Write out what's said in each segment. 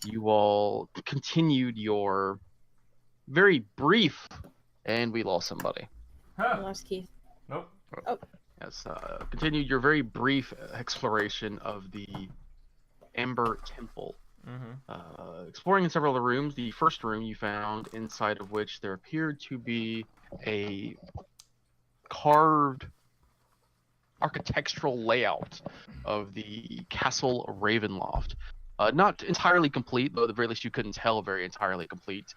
you all continued your very brief, and we lost somebody. I lost Keith. Nope. Oh. Yes, continued your very brief exploration of the Amber Temple. Exploring in several of the rooms, the first room you found, inside of which there appeared to be a carved architectural layout of the Castle Ravenloft. Not entirely complete, though at the very least you couldn't tell very entirely complete,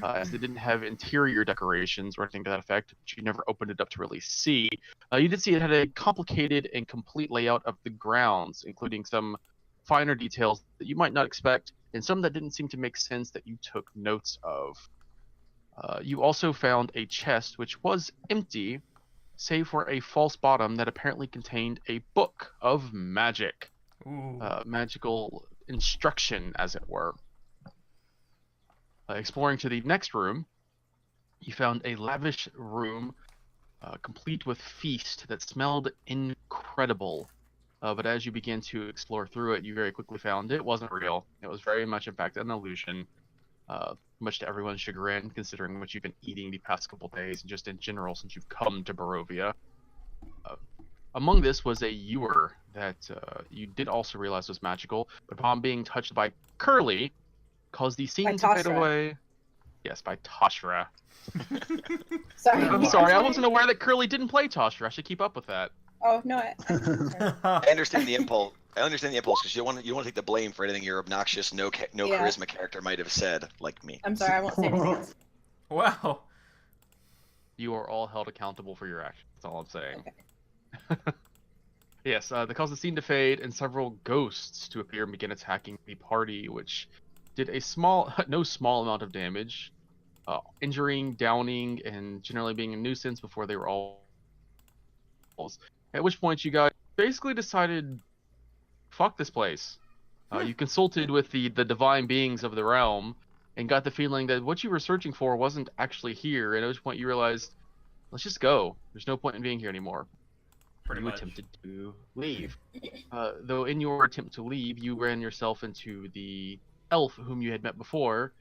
as they didn't have interior decorations or anything to that effect, but you never opened it up to really see. You did see it had a complicated and complete layout of the grounds, including some finer details that you might not expect, and some that didn't seem to make sense that you took notes of. You also found a chest which was empty, save for a false bottom that apparently contained a book of magic. Magical instruction, as it were. Exploring to the next room, you found a lavish room complete with feast that smelled incredible. But as you began to explore through it, you very quickly found it wasn't real. It was very much, in fact, an illusion. Much to everyone's chagrin, considering what you've been eating the past couple days, and just in general since you've come to Barovia. Among this was a ewer that you did also realize was magical, but upon being touched by Curly, caused the scene to fade away. Yes, by Toshra. Sorry. I'm sorry, I wasn't aware that Curly didn't play Toshra. I should keep up with that. Oh no! I understand the impulse. Because you don't want to take the blame for anything your obnoxious, no charisma character might have said, like me. I'm sorry, I won't say anything else. Wow. You are all held accountable for your actions. That's all I'm saying. Okay. Yes, they caused the scene to fade and several ghosts to appear and begin attacking the party, which did a no small amount of damage, injuring, downing, and generally being a nuisance before they were all. At which point you guys basically decided, fuck this place. You consulted with the divine beings of the realm and got the feeling that what you were searching for wasn't actually here, and at which point you realized, let's just go. There's no point in being here anymore. Pretty much. Attempted to leave. Though in your attempt to leave, you ran yourself into the elf whom you had met before,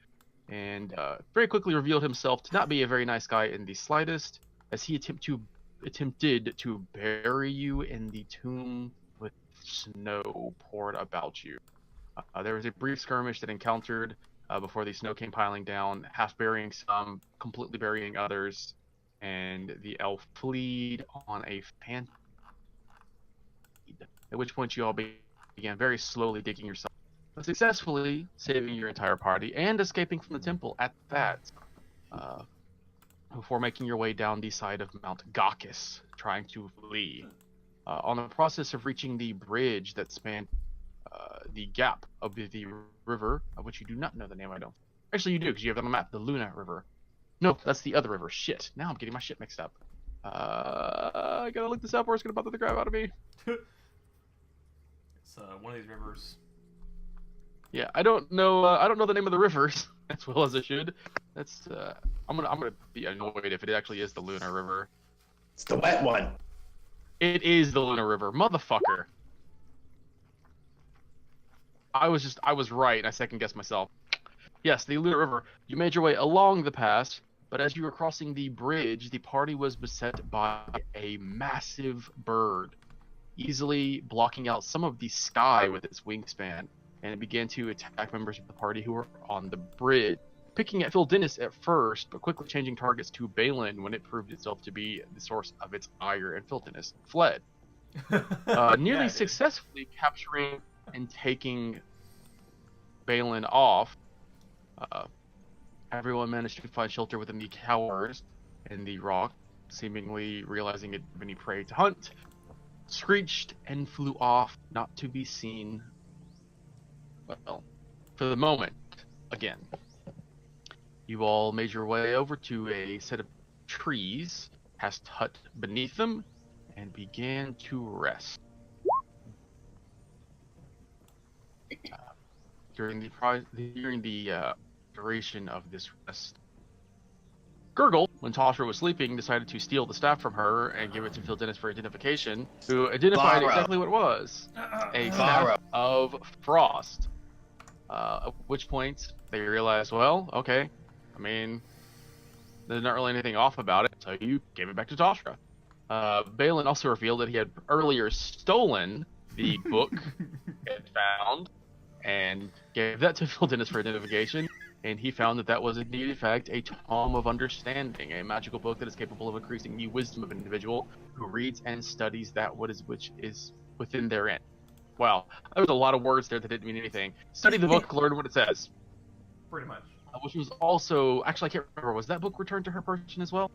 and very quickly revealed himself to not be a very nice guy in the slightest, as he attempted to bury you in the tomb with snow poured about you. There was a brief skirmish that encountered before the snow came piling down, half burying some, completely burying others, and the elf fled on a phantom. At which point you all began very slowly digging yourself, but successfully saving your entire party and escaping from the temple at that. Before making your way down the side of Mount Gakis, trying to flee. On the process of reaching the bridge that spanned the gap of the river, of which you do not know the name, I don't. Actually, you do, because you have it on the map, the Luna River. No, that's the other river. Shit. Now I'm getting my shit mixed up. I gotta look this up or it's gonna bother the crap out of me. It's one of these rivers. Yeah, I don't know the name of the rivers as well as I should. That's I'm gonna be annoyed if it actually is the Luna River. It's the wet one. It is the Luna River, motherfucker. I was right, and I second guessed myself. Yes, the Luna River. You made your way along the pass, but as you were crossing the bridge, the party was beset by a massive bird, easily blocking out some of the sky with its wingspan, and it began to attack members of the party who were on the bridge, picking at Phil Dennis at first, but quickly changing targets to Balin when it proved itself to be the source of its ire, and Phil Dennis fled. Nearly successfully capturing and taking Balin off. Everyone managed to find shelter within the towers and the rock, seemingly realizing it had any prey to hunt, screeched and flew off, not to be seen, well, for the moment, again. You all made your way over to a set of trees, past hut beneath them, and began to rest. During the duration of this rest, Gurgle, when Toshra was sleeping, decided to steal the staff from her and give it to Phil Dennis for identification, who identified exactly what it was. A staff of frost. At which point they realize, well, okay, I mean, there's not really anything off about it, so you gave it back to Toshka. Balin also revealed that he had earlier stolen the book he had found and gave that to Phildennis for identification, and he found that that was indeed, in fact, a Tome of Understanding, a magical book that is capable of increasing the wisdom of an individual who reads and studies that which is within therein. Wow, there was a lot of words there that didn't mean anything. Study the book, learn what it says. Pretty much. Which was also, actually, I can't remember, was that book returned to her person as well?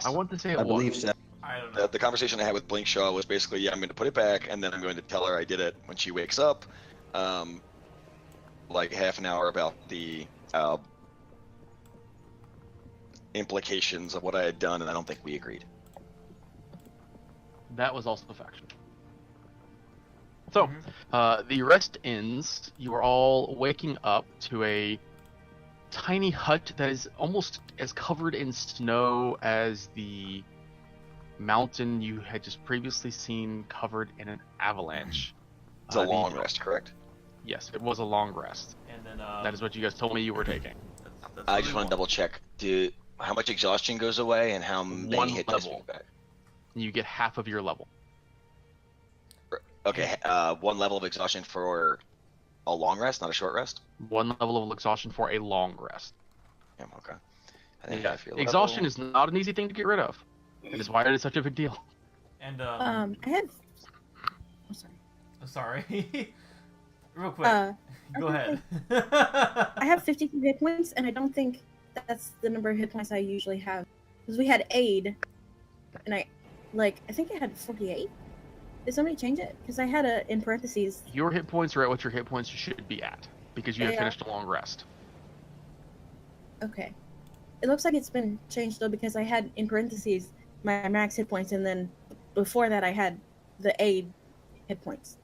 I want to say it I was. believe so. I don't know. The conversation I had with Blinkshaw was basically, yeah, I'm going to put it back, and then I'm going to tell her I did it when she wakes up. Like half an hour about the implications of what I had done, and I don't think we agreed. That was also factual. So, the rest ends. You are all waking up to a tiny hut that is almost as covered in snow as the mountain you had just previously seen covered in an avalanche. It's a long rest, correct? Yes, it was a long rest. And then That is what you guys told me you were taking. that's I what just we want to double check. How much exhaustion goes away, and how many One hit dice we level. get back? You get half of your level. Okay, one level of exhaustion for a long rest, not a short rest. One level of exhaustion for a long rest. Yeah, okay. I think Yeah. I feel Exhaustion is not an easy thing to get rid of. It is why it is such a big deal. And I have. I'm sorry. sorry. Real quick. Go ahead. I have 52 hit points, and I don't think that's the number of hit points I usually have. Because we had aid, and I think I had 48. Did somebody change it? Because I had a in parentheses. Your hit points are at what your hit points should be at because you have They are. finished a long rest. Okay. It looks like it's been changed though, because I had in parentheses my max hit points, and then before that I had the aid hit points.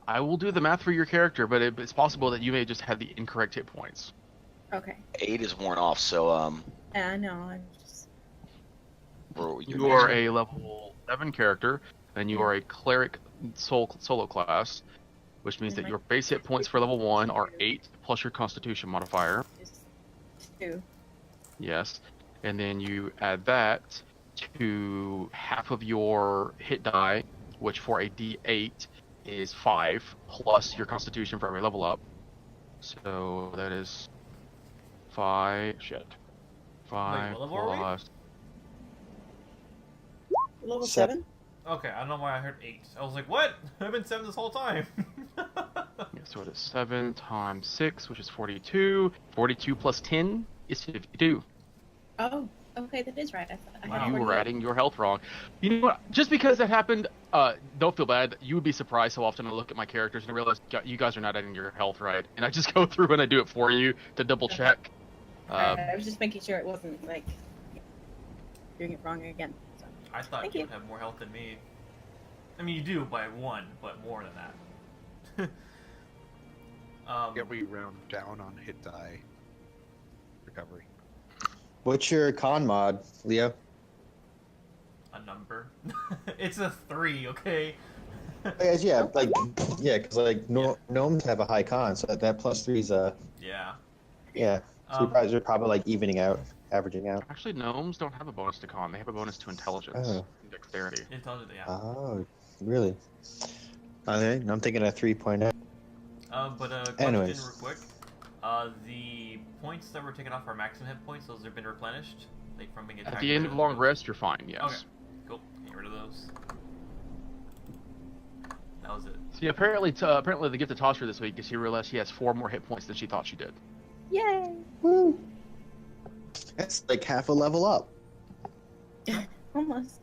I will do the math for your character, but it's possible that you may just have the incorrect hit points. Okay. 8 is worn off, so I know. I'm just. You are a level 7 character, and you are a cleric solo class, which means that your base hit points for level 1 are 8 plus your Constitution modifier. Just 2. Yes, and then you add that to half of your hit die, which for a D8 is 5 plus your Constitution for every level up. So that is 5. Shit. 5 what level are we? plus. Level 7. 7? Okay, I don't know why I heard 8. I was like, what? I've been 7 this whole time. Yeah, so it is 7 times 6, which is 42. 42 plus 10 is 52. Oh, okay, that is right. I thought I had You were 48. adding your health wrong. You know what? Just because that happened, don't feel bad. You would be surprised how often I look at my characters and I realize you guys are not adding your health right. And I just go through and I do it for you to double check. I was just making sure it wasn't like doing it wrong again. So. I thought Thank you you. would have more health than me. I mean, you do by 1, but more than that. Yeah, we round down on hit die recovery. What's your con mod, Leo? A number. It's a 3, okay? Yeah, because gnomes have a high con, so that plus 3 is Yeah. yeah. So you're probably like evening out, averaging out. Actually, gnomes don't have a bonus to con. They have a bonus to intelligence Oh. and dexterity. Intelligent, yeah. Oh, really? Okay, I'm thinking a 3.0. But question Anyways. real quick. The points that were taken off our maximum hit points, those have been replenished? Like from being attacked? At the end of long rest, you're fine, yes. Okay. Cool. Get rid of those. That was it. See, apparently the gift of Toshka this week is she realized she has 4 more hit points than she thought she did. Yay! Woo! That's like half a level up. Almost.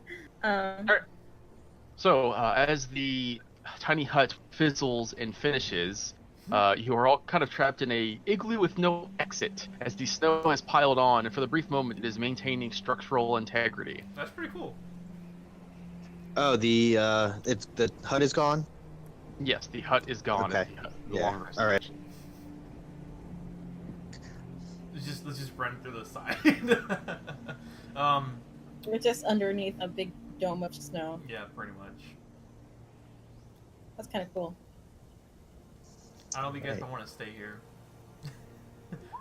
So, as the tiny hut fizzles and finishes, you are all kind of trapped in a igloo with no exit, as the snow has piled on, and for the brief moment it is maintaining structural integrity. That's pretty cool. Oh, the hut is gone. Yes, the hut is gone. Okay. At the Yeah, long rest all right. station. Let's just run through the side. We're just underneath a big dome of snow. Yeah, pretty much. That's kind of cool. I don't know if you guys don't want to stay here.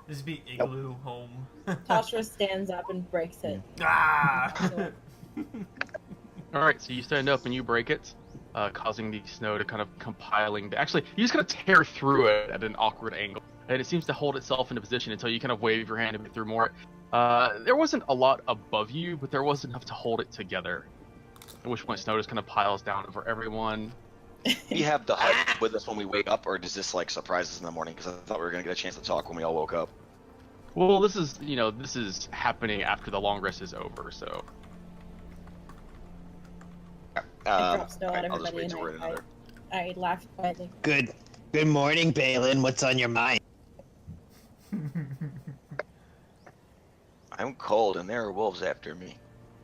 This be igloo home. Toshra stands up and breaks it. Ah! Alright, so you stand up and you break it, causing the snow to kind of compiling. Actually, you just kind of tear through it at an awkward angle, and it seems to hold itself into position until you kind of wave your hand a bit through more. There wasn't a lot above you, but there was enough to hold it together. At which point snow just kind of piles down over everyone. We have the hut with us when we wake up, or does this like surprise us in the morning? Because I thought we were gonna get a chance to talk when we all woke up. Well, this is, this is happening after the long rest is over, so. I drop snow on I'll just everybody wait till we're in and another. I laugh quietly. Good morning, Balin. What's on your mind? I'm cold, and there are wolves after me.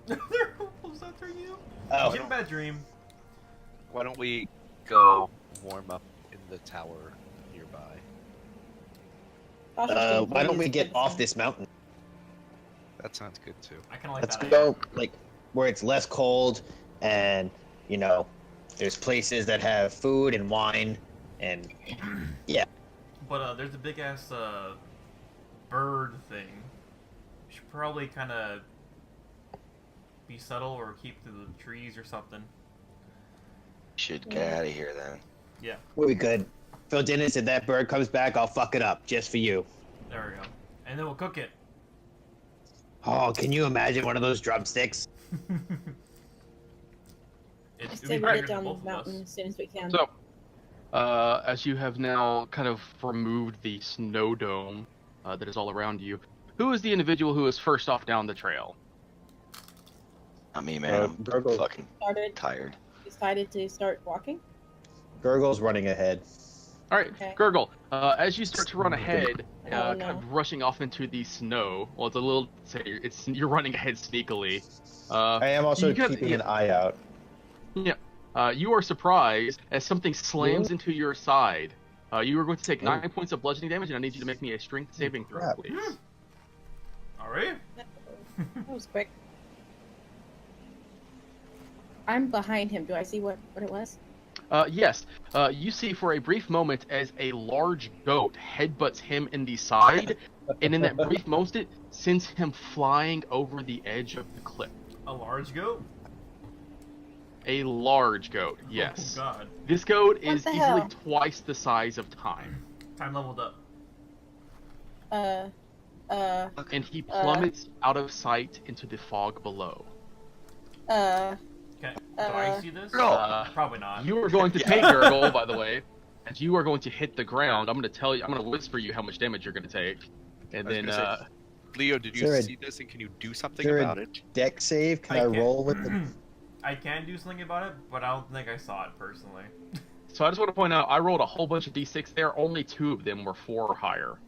There are wolves after you? Oh, Did you have a bad dream? Why don't we go warm up in the tower nearby? why don't we get off this mountain? That sounds good too. I kind of like Let's that. go, like, where it's less cold, and, there's places that have food and wine, and, yeah. But there's a big ass bird thing. We should probably kind of be subtle or keep to the trees or something. Should get out of here then. Yeah, We good. Phil Dennis, if that bird comes back, I'll fuck it up, just for you. there we go. And then we'll cook it. Oh, can you imagine one of those drumsticks? It I would say be we bigger get than down the both of us. mountain as soon as we can. So, as you have now kind of removed the snow dome that is all around you, who is the individual who is first off down the trail? Not me, man. I'm Gurgle. fucking Started, tired. decided to start walking. Gurgle's running ahead. All right, Okay. Gurgle. As you start to run ahead, Oh, kind no. of rushing off into the snow. Well, it's a little. You're running ahead sneakily. I am also you got- keeping an eye out. Yeah. You are surprised as something slams into your side. You are going to take 9 points of bludgeoning damage, and I need you to make me a strength saving throw, Crap. please. Alright. That was quick. I'm behind him. Do I see what it was? Yes. You see for a brief moment as a large goat headbutts him in the side, and in that brief moment, it sends him flying over the edge of the cliff. A large goat? A large goat, yes. Oh god. This goat is the easily hell? twice the size of Time, Time leveled up. and he plummets out of sight into the fog below. Okay. Do I see this? Uh, Probably not. You are going to take Gurgle, by the way, and you are going to hit the ground. I'm going to tell you. I'm going to whisper you how much damage you're going to take, and I was then gonna say, Leo, did Is you there a- see this and can you do something there a- about it? Deck save? Can I I, can't- roll with the... I can do something about it, but I don't think I saw it personally. So I just want to point out, I rolled a whole bunch of d6 there. Only 2 of them were 4 or higher.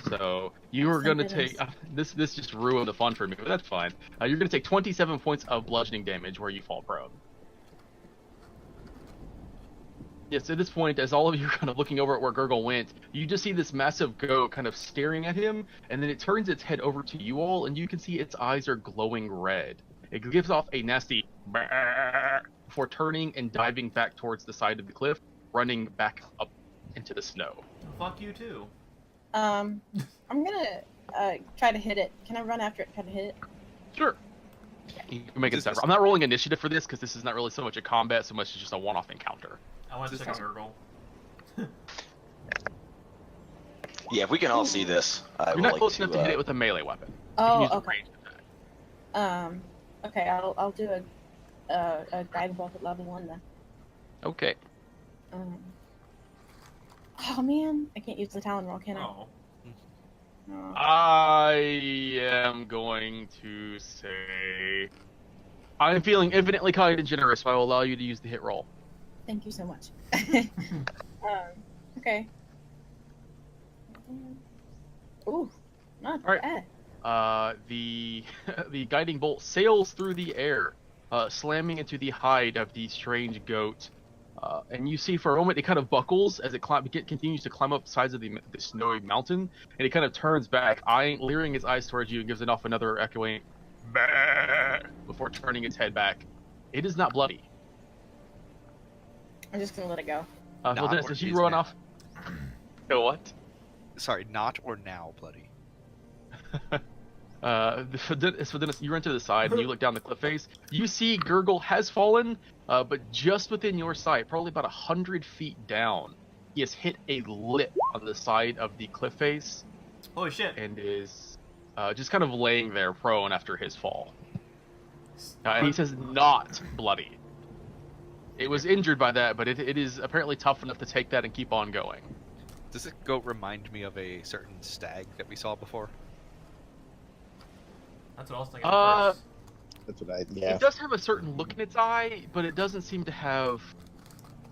So you are Thank going to take this. This just ruined the fun for me, but that's fine. You're going to take 27 points of bludgeoning damage where you fall prone. Yes, at this point, as all of you are kind of looking over at where Gurgle went, you just see this massive goat kind of staring at him, and then it turns its head over to you all, and you can see its eyes are glowing red. It gives off a nasty "Bah," before turning and diving back towards the side of the cliff, running back up into the snow. Fuck you too. I'm gonna try to hit it. Can I run after it? Try to hit it. Sure. You can make it Does separate. this- I'm not rolling initiative for this because this is not really so much a combat, so much as just a one-off encounter. I want to This check is- a gurgle. Yeah, if we can all see this, I You're would not like close enough to hit uh, it with a melee weapon. You can Oh, use a okay. ranged attack. Okay. I'll do a guiding bolt at level 1 then. Okay. Oh man, I can't use the Talon roll, can I? Oh. Oh. I am going to say I'm feeling infinitely kind and generous, so I will allow you to use the hit roll. Thank you so much. Okay. Ooh, not All right. bad. The the guiding bolt sails through the air, slamming into the hide of the strange goat. And you see for a moment it kind of buckles as it continues to climb up the sides of the snowy mountain, and it kind of turns back, leering its eyes towards you and gives it off another echoing "Bah," before turning its head back. It is not bloody. I'm just gonna let it go. Well, Dennis, or as you he's run mad. off, What? Sorry, not or now, bloody. So Dennis, you run to the side and you look down the cliff face. You see Gurgle has fallen, but just within your sight, probably about 100 feet down, he has hit a lip on the side of the cliff face Holy shit. and is just kind of laying there prone after his fall. And he says not bloody. It was injured by that, but it is apparently tough enough to take that and keep on going. Does it goat remind me of a certain stag that we saw before? That's what I was thinking first. That's what I. Yeah. It does have a certain look in its eye, but it doesn't seem to have.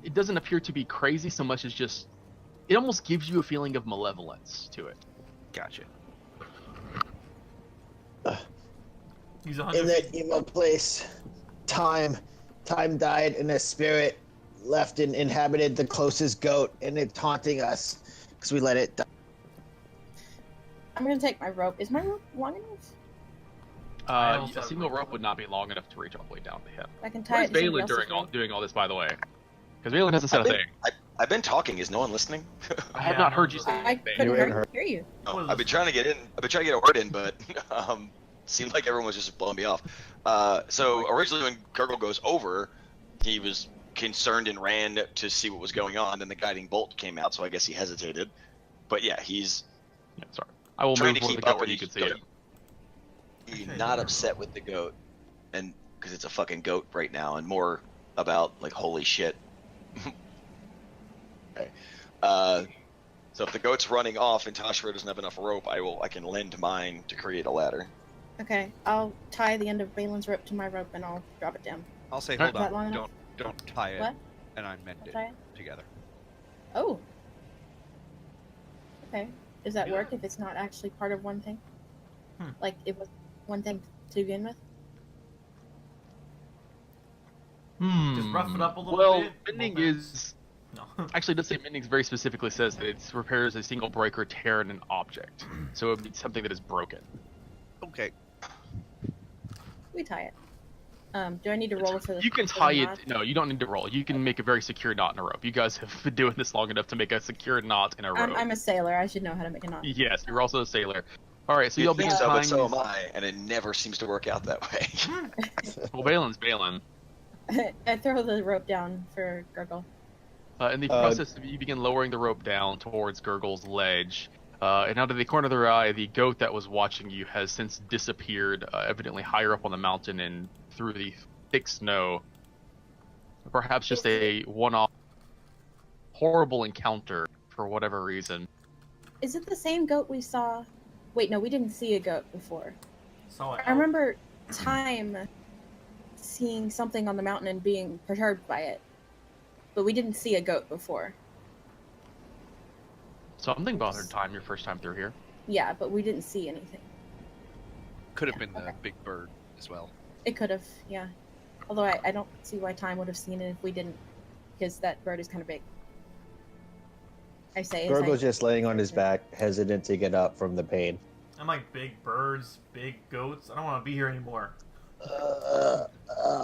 It doesn't appear to be crazy so much as just. It almost gives you a feeling of malevolence to it. Gotcha. He's 100 In that evil place, time died, and a spirit left and inhabited the closest goat, and it's haunting us because we let it die. I'm gonna take my rope. Is my rope long enough? A single rope would not be long enough to reach all the way down to him. I can tie Where's it to somebody Balin else's doing rope. all this, by the way? Because Balin hasn't said a thing. I've been talking. Is no one listening? I have Yeah, not heard you say I anything. couldn't hear you. Oh, I've been trying to get in. I've been trying to get a word in, but seemed like everyone was just blowing me off. So originally, when Gurgle goes over, he was concerned and ran to see what was going on. Then the guiding bolt came out, so I guess he hesitated. But yeah, he's Yeah, sorry. I will trying move to over keep the up goat where you can see it. He's not upset with the goat, and because it's a fucking goat right now, and more about like holy shit. Okay. So if the goat's running off and Tashira doesn't have enough rope, I can lend mine to create a ladder. Okay, I'll tie the end of Balin's rope to my rope and I'll drop it down. I'll say, Alright. hold Is that long on, enough? don't tie it, What? and I mend I'll it tie it? together. Oh. Okay. Does that work if it's not actually part of one thing? Like it was one thing to begin with? Just rough it up a little Well, bit. mending Well, is No. actually does say mending very specifically says that it repairs a single break or tear in an object, so it would be something that is broken. Okay. We tie it. Do I need to roll for the You can for the tie it. knot? No, you don't need to roll. You can make a very secure knot in a rope. You guys have been doing this long enough to make a secure knot in a rope. I'm a sailor. I should know how to make a knot. Yes, you're also a sailor. All right, so You you'll think begin so, tying. but so am I, and it never seems to work out that way. Well, Balin's Balin. I throw the rope down for Gurgle. In the process, you begin lowering the rope down towards Gurgle's ledge. And out of the corner of their eye, the goat that was watching you has since disappeared, evidently higher up on the mountain and through the thick snow. Perhaps just a one-off horrible encounter for whatever reason. Is it the same goat we saw? Wait, no, we didn't see a goat before. Saw it. I remember Time seeing something on the mountain and being perturbed by it. But we didn't see a goat before. Something bothered Time your first time through here. Yeah, but we didn't see anything. Could have been okay. the big bird as well. It could have, yeah. Although I don't see why Time would have seen it if we didn't, because that bird is kind of big. I say. Gurgle's just laying on his back, hesitant to get up from the pain. I'm like big birds, big goats. I don't want to be here anymore.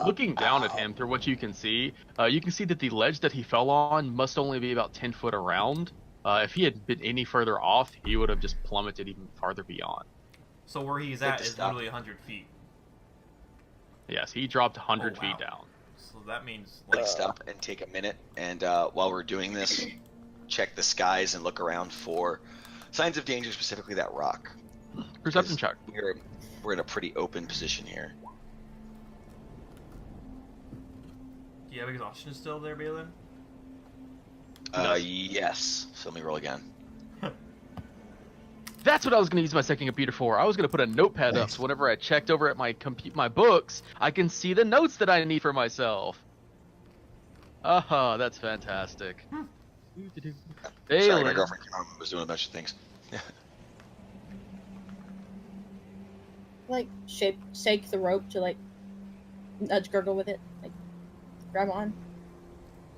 Looking down at him through what you can see that the ledge that he fell on must only be about 10 foot around. If he had been any further off, he would have just plummeted even farther beyond. So where he's Good at to is stop. literally 100 feet. Yes, he dropped 100 Oh, feet wow. down. So that means Like like stop and take a minute, and while we're doing this, check the skies and look around for signs of danger, specifically that rock. Perception check. We're in a pretty open position here. do you have exhaustion still there, Balin? Yes. So let me roll again. That's what I was going to use my second computer for. I was going to put a notepad up, so whenever I checked over at my my books, I can see the notes that I need for myself. That's fantastic. Sorry, Balin. my girlfriend came home and was doing a bunch of things. Like shake the rope to like nudge Gurgle with it, like grab on.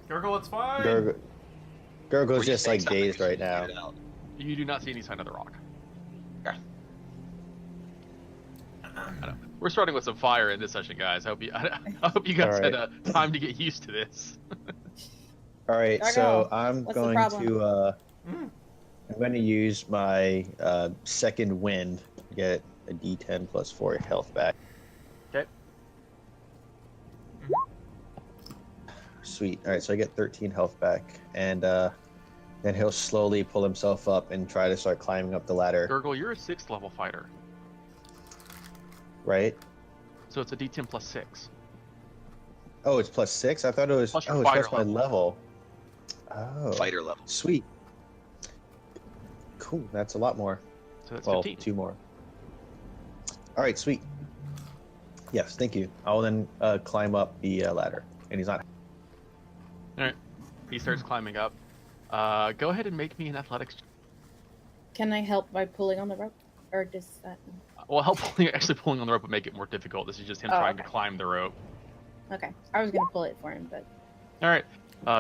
Gurgle, it's fine. Gurgle's Were you just saying like something? dazed right now. Get it out. You do not see any sign of the rock. Okay. I know. We're starting with some fire in this session, guys. I hope you guys All right. had time to get used to this. All right, Gurgle, so I'm what's the going problem? to I'm going to use my second wind to get a D10 plus 4 health back. Okay. Sweet. All right, so I get 13 health back, and then he'll slowly pull himself up and try to start climbing up the ladder. Gurgle, you're a 6th level fighter, Right? so it's a D10 plus 6. Oh, it's plus 6? I thought it was. Plus your Oh, it's fighter plus my level. Oh. Fighter level. Sweet. Cool. That's a lot more. So that's Well, 15. 2 more. All right, sweet. Yes, thank you. I'll then climb up the ladder, and he's not. All right. He starts climbing up. Go ahead and make me an athletics. Can I help by pulling on the rope, or does that? Well, actually pulling on the rope would make it more difficult. This is just him Oh, trying to okay. climb the rope. Okay, I was gonna pull it for him, but All right.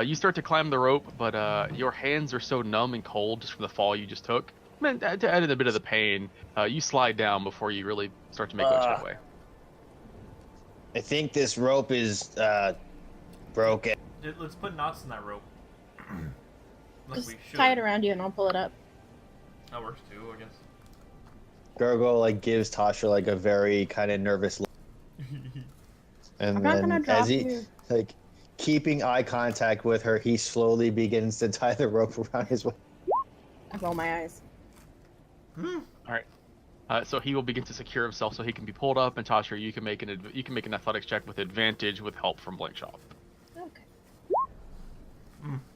You start to climb the rope, but your hands are so numb and cold just from the fall you just took. I mean, to add in a bit of the pain, you slide down before you really start to make much headway. I think this rope is broken. Let's put knots in that rope. Like just we should. tie it around you and I'll pull it up. That works too, I guess. Gurgle gives Tasha a very kind of nervous look, and I'm not gonna then drop as he you. keeping eye contact with her, he slowly begins to tie the rope around his waist. I roll my eyes. So he will begin to secure himself so he can be pulled up, and Tasha, you can make an athletics check with advantage with help from Blank Shop. Okay.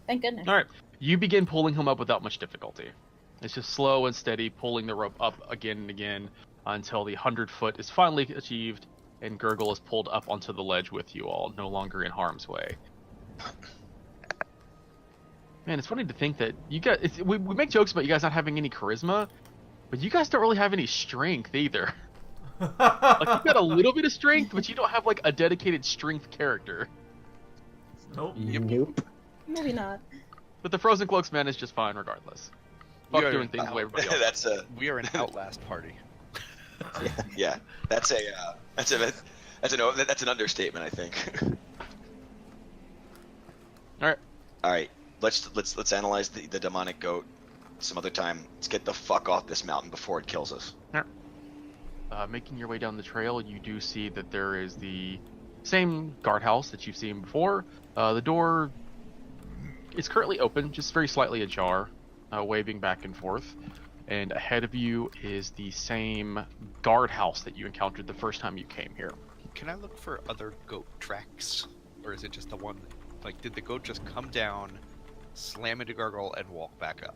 Thank goodness. All right. You begin pulling him up without much difficulty. It's just slow and steady, pulling the rope up again and again until the 100-foot is finally achieved, and Gurgle is pulled up onto the ledge with you all, no longer in harm's way. Man, it's funny to think that you guys. We make jokes about you guys not having any charisma, but you guys don't really have any strength either. You've got a little bit of strength, but you don't have a dedicated strength character. Nope. Nope. Maybe not. But the Frozen Cloaks man is just fine regardless. Fuck doing things the way everybody else. We are an Outlast party. Yeah, that's an understatement, I think. All right, let's analyze the demonic goat some other time. Let's get the fuck off this mountain before it kills us. Making your way down the trail, you do see that there is the same guardhouse that you've seen before. The door is currently open, just very slightly ajar, waving back and forth. And ahead of you is the same guardhouse that you encountered the first time you came here. Can I look for other goat tracks? Or is it just the one? Did the goat just come down, slam into Gargle, and walk back up?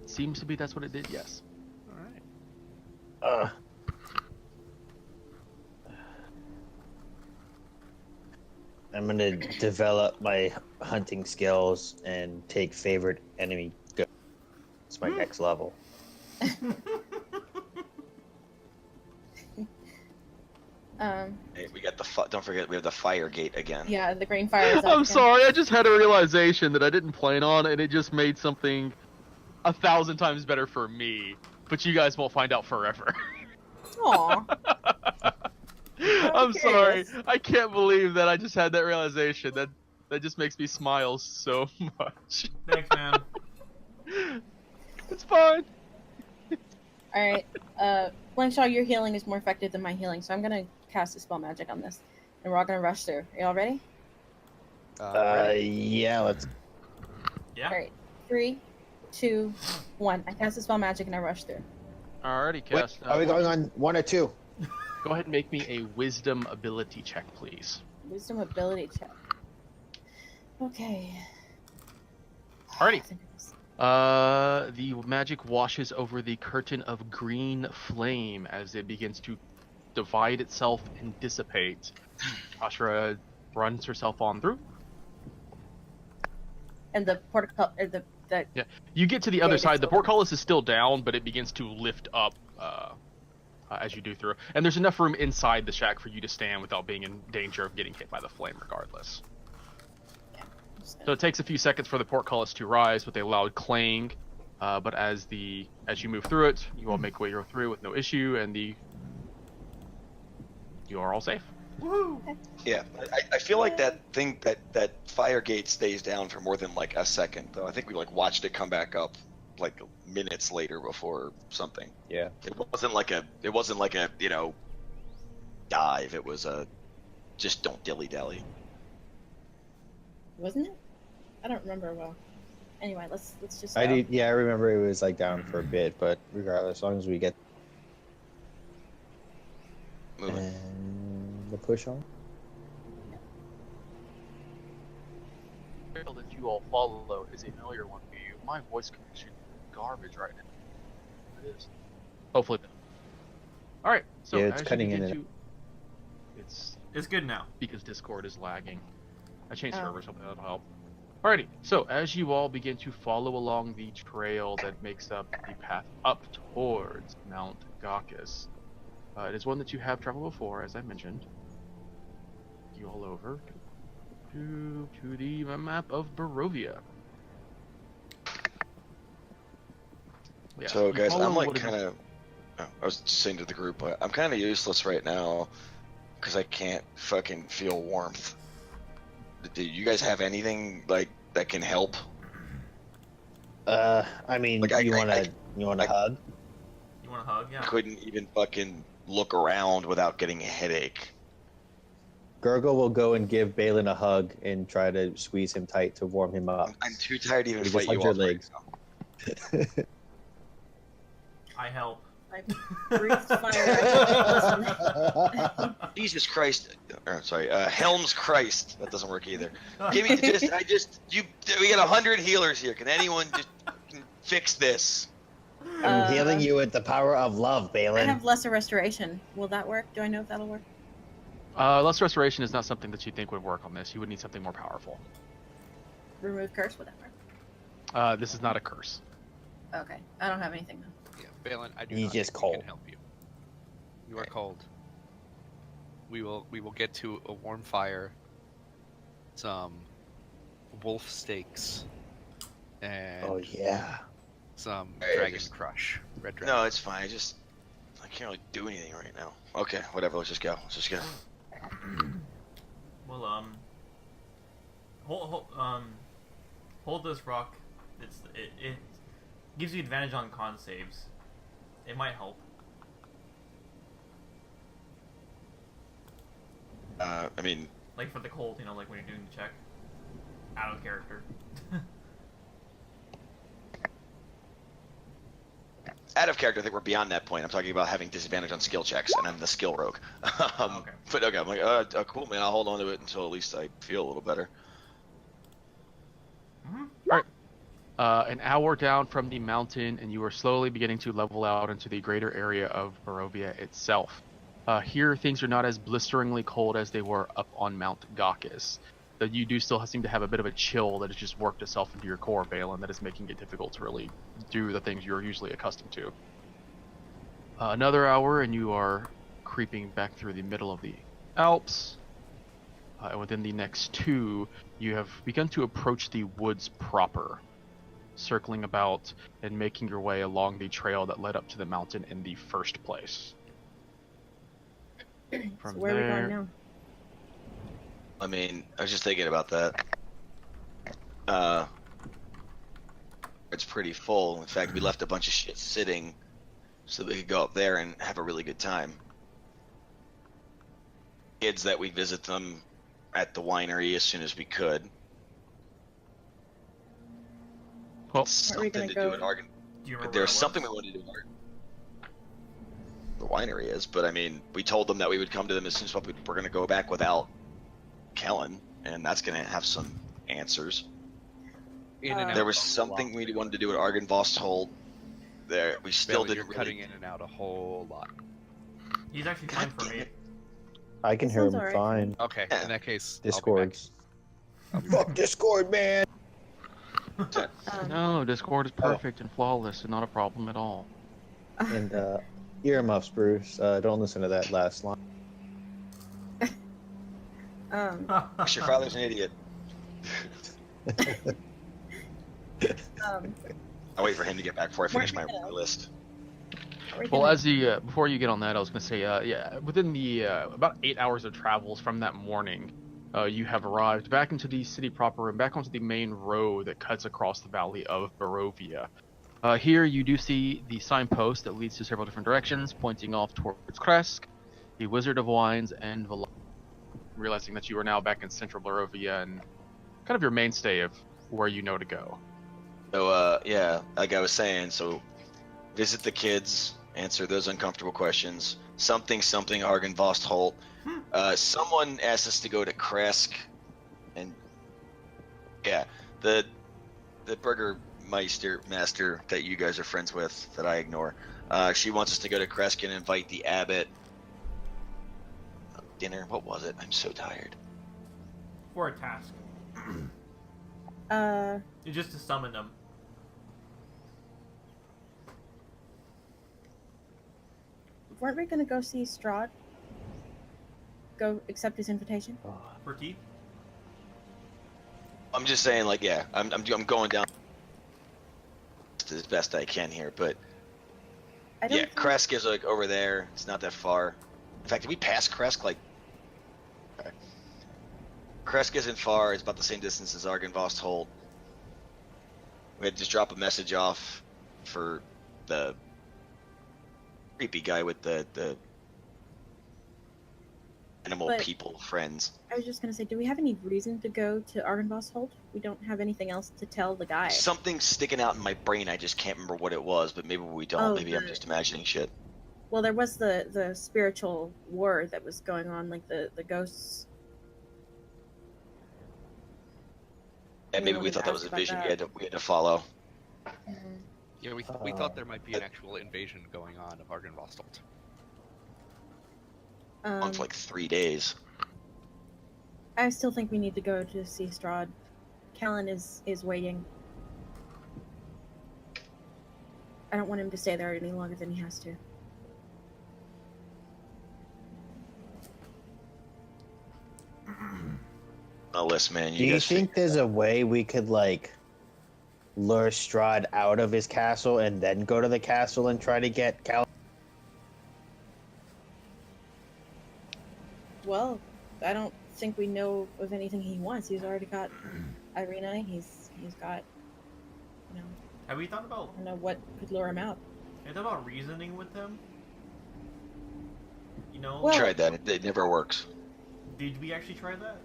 Seems to be that's what it did, yes. Alright. I'm gonna develop my hunting skills and take favorite enemy goat. It's my next level. Hey, we got don't forget we have the fire gate again. Yeah, the green fire is up I'm again. sorry, I just had a realization that I didn't plan on, and it just made something 1,000 times better for me. But you guys won't find out forever. Aw. I'm sorry. curious. I can't believe that I just had that realization. That just makes me smile so much. Thanks, man. It's fine. Alright, Blankshaw, your healing is more effective than my healing, so I'm gonna cast a spell magic on this. And we're all gonna rush through. Are y'all ready? Yeah, let's. Yeah. Alright. 3, 2, 1. I cast a spell magic and I rush through. Alrighty, Wait, Cass. are we going on 1 or 2? Go ahead and make me a wisdom ability check, please. Wisdom ability check. Okay. Alrighty. I think it is. The magic washes over the curtain of green flame as it begins to divide itself and dissipate. Ashra runs herself on through. And the portico, Yeah, you get to the other side. The portcullis is still down, but it begins to lift up as you do through. And there's enough room inside the shack for you to stand without being in danger of getting hit by the flame regardless. So it takes a few seconds for the portcullis to rise with a loud clang, but as you move through it, you all make your way through with no issue, and you are all safe. Woo! Yeah, I feel like that fire gate stays down for more than a second, though. I think we watched it come back up like minutes later before something. Yeah. It wasn't like a dive. It was a just don't dilly dally. Wasn't it? I don't remember well. Anyway, let's just. I go. do. Yeah, I remember it was like down for a bit, but regardless, as long as we get Moving. and the push on. The trail that you all follow is a familiar one for you. My voice connection is garbage right now. It is. Hopefully. All right. So Yeah, it's as you cutting in begin and- It's good now. because Discord is lagging. I changed Oh. servers, hopefully that'll help. Alrighty, so as you all begin to follow along the trail that makes up the path up towards Mount Gaucus, it is one that you have traveled before, as I mentioned. You all over to the map of Barovia. Yeah, So you guys, follow I'm like what is- kind of. I was just saying to the group, I'm kind of useless right now because I can't fucking feel warmth. Do you guys have anything like that can help? I mean, Like, you want I- to hug? You want a hug? Yeah. I couldn't even fucking look around without getting a headache. Gurgle will go and give Balin a hug and try to squeeze him tight to warm him up. I'm too tired to even He fight just you hugs off your right legs. now. I help. I breathed fire. Jesus Christ! Sorry, Helm's Christ. That doesn't work either. Give me we got 100 healers here. Can anyone just fix this? I'm healing you with the power of love, I Balin. have lesser restoration. Will that work? Do I know if that'll work? Less restoration is not something that you think would work on this. You would need something more powerful. Remove curse, whatever. This is not a curse. Okay, I don't have anything though. Yeah, Balin, I do He's not just think we cold. can help you. You are cold. We will get to a warm fire, some wolf steaks, and Oh yeah. some Hey, dragon just- crush. Red dragon. No, it's fine. I can't really do anything right now. Okay, whatever. Let's just go. Well, hold this rock. It gives you advantage on con saves. It might help. I mean, Like for the cold, like when you're doing the check. Out of character. out of character, I think we're beyond that point. I'm talking about having disadvantage on skill checks, and I'm the skill rogue. Okay. But okay, I'm like, cool, man. I'll hold on to it until at least I feel a little better. An hour down from the mountain, and you are slowly beginning to level out into the greater area of Barovia itself. Here, things are not as blisteringly cold as they were up on Mount Gaucus. But you do still seem to have a bit of a chill that has just worked itself into your core, Balin, that is making it difficult to really do the things you're usually accustomed to. Another hour, and you are creeping back through the middle of the Alps. And within the next 2, you have begun to approach the woods proper, circling about and making your way along the trail that led up to the mountain in the first place. So From where are we there, going now? I mean, I was just thinking about that. It's pretty full. In fact, we left a bunch of shit sitting so we could go up there and have a really good time. Kids that we visit them at the winery as soon as we could. well, Where are we gonna Something to go? do in Argon. Do you remember? There's where that something was? we wanted to do in Argon. The winery is, but I mean, we told them that we would come to them as soon as we're going to go back without Kellen, and that's going to have some answers. In and out There was a something lot. we wanted to do at Argynvost there. We still Balin, didn't you're cutting really... in and out a whole lot. He's actually fine for me. I can That hear him sounds alright. fine. Okay, Yeah. in that case, Discords. Fuck Discord, man. no, Discord is perfect and flawless and not a problem at all. And earmuffs, Bruce. Don't listen to that last line. Your father's an idiot. I'll wait for him to get back before I finish my list. Well, as the before you get on that, I was going to say, yeah, within the about 8 hours of travels from that morning, you have arrived back into the city proper and back onto the main road that cuts across the valley of Barovia. Here you do see the signpost that leads to several different directions, pointing off towards Kresk, the Wizard of Wines, and Val. Realizing that you are now back in Central Barovia and kind of your mainstay of where you know to go. So, yeah, like I was saying, so visit the kids, answer those uncomfortable questions. Something, Argenvost Holt. Someone asked us to go to Kresk, and yeah, the Burgermeister master that you guys are friends with, that I ignore. She wants us to go to Kresk and invite the abbot. Dinner. What was it? I'm so tired. For a task. It's just to summon them. Weren't we gonna go see Strahd? Go accept his invitation? For tea? I'm just saying, like, yeah, I'm going down as best I can here, but I don't yeah, think- Kresk is like over there. It's not that far. In fact, did we pass Kresk? Like, okay. Kresk isn't far. It's about the same distance as Argenvost Holt. We had to just drop a message off for the creepy guy with the animal But- people friends. I was just gonna say, do we have any reason to go to Argenvost Holt? We don't have anything else to tell the guy. Something's sticking out in my brain. I just can't remember what it was, but maybe we don't. Oh, Maybe I'm just imagining shit. Well, there was the spiritual war that was going on, like the ghosts. And maybe we thought that was a vision we had to follow. Yeah, we thought there might be an actual invasion going on of Argenvost. On for like 3 days. I still think we need to go to see Strahd. Callan is waiting. I don't want him to stay there any longer than he has to. Oh, listen, man. Do you guys think there's a way we could, like, lure Strahd out of his castle and then go to the castle and try to get Cal? Well, I don't think we know of anything he wants. He's already got Irina. He's got, you know, Have we thought about I don't know what could lure him out. have we thought about reasoning with them? You know, Well- tried that? It never works. did we actually try that?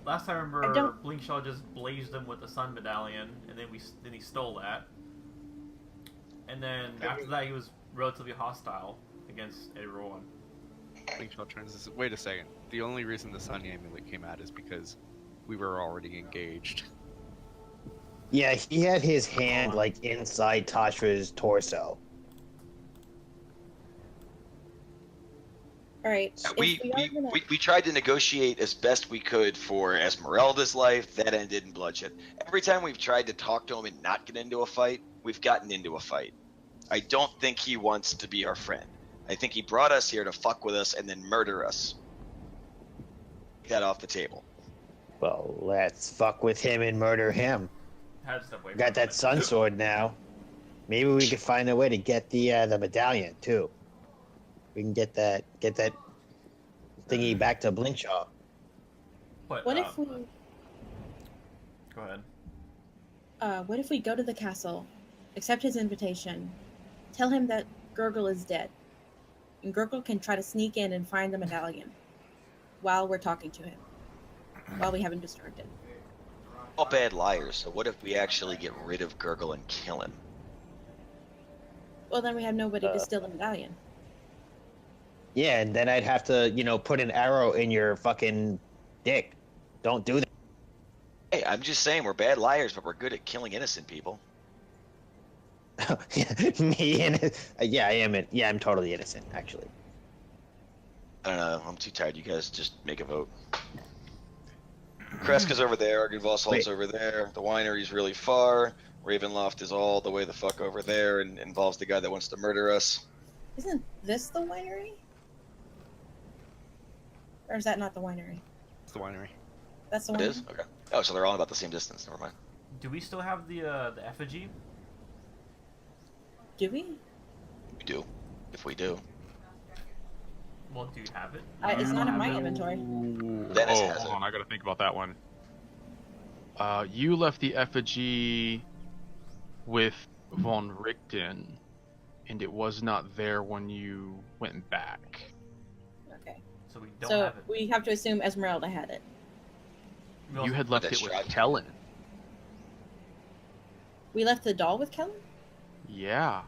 Last time I I remember, don't- Blinkshaw just blazed him with the sun medallion, and then he stole that. And then after that, he was relatively hostile against everyone. Blinkshaw turns this. Wait a second. The only reason the Sun amulet came out is because we were already engaged. Yeah, he had his hand, like, inside Tashra's torso. All right. We tried to negotiate as best we could for Esmeralda's life. That ended in bloodshed. Every time we've tried to talk to him and not get into a fight, we've gotten into a fight. I don't think he wants to be our friend. I think he brought us here to fuck with us and then murder us. Get that off the table. Well, let's fuck with him and murder him. Had to step away. Got from that it. sun sword now. Maybe we could find a way to get the medallion too. We can get that thingy back to Blinkshaw. But, What if we Go ahead. what if we go to the castle, accept his invitation, tell him that Gurgle is dead, and Gurgle can try to sneak in and find the medallion while we're talking to him, while we have him distracted. All bad liars. So what if we actually get rid of Gurgle and kill him? Well, then we have nobody to steal the medallion. Yeah, and then I'd have to, put an arrow in your fucking dick. Don't do that. Hey, I'm just saying we're bad liars, but we're good at killing innocent people. Yeah, I am. Yeah, I'm totally innocent, actually. I don't know. I'm too tired. You guys just make a vote. Kreska's over there. Argenvost Holt's over there. The winery's really far. Ravenloft is all the way the fuck over there and involves the guy that wants to murder us. Isn't this the winery? Or is that not the winery? It's the winery. That's the It winery. is? Okay. Oh, so they're all about the same distance. Never mind. Do we still have the effigy? Do we? We do. If we do. Well, do you have it? It's not in my inventory. Dennis Oh, has hold it. on, I gotta think about that one. You left the effigy with von Richten, and it was not there when you went back. Okay. So we don't So have it. we have to assume Esmeralda had it. We You also- had left That's it with Strahd. Kellen. We left the doll with Kellen? Yeah.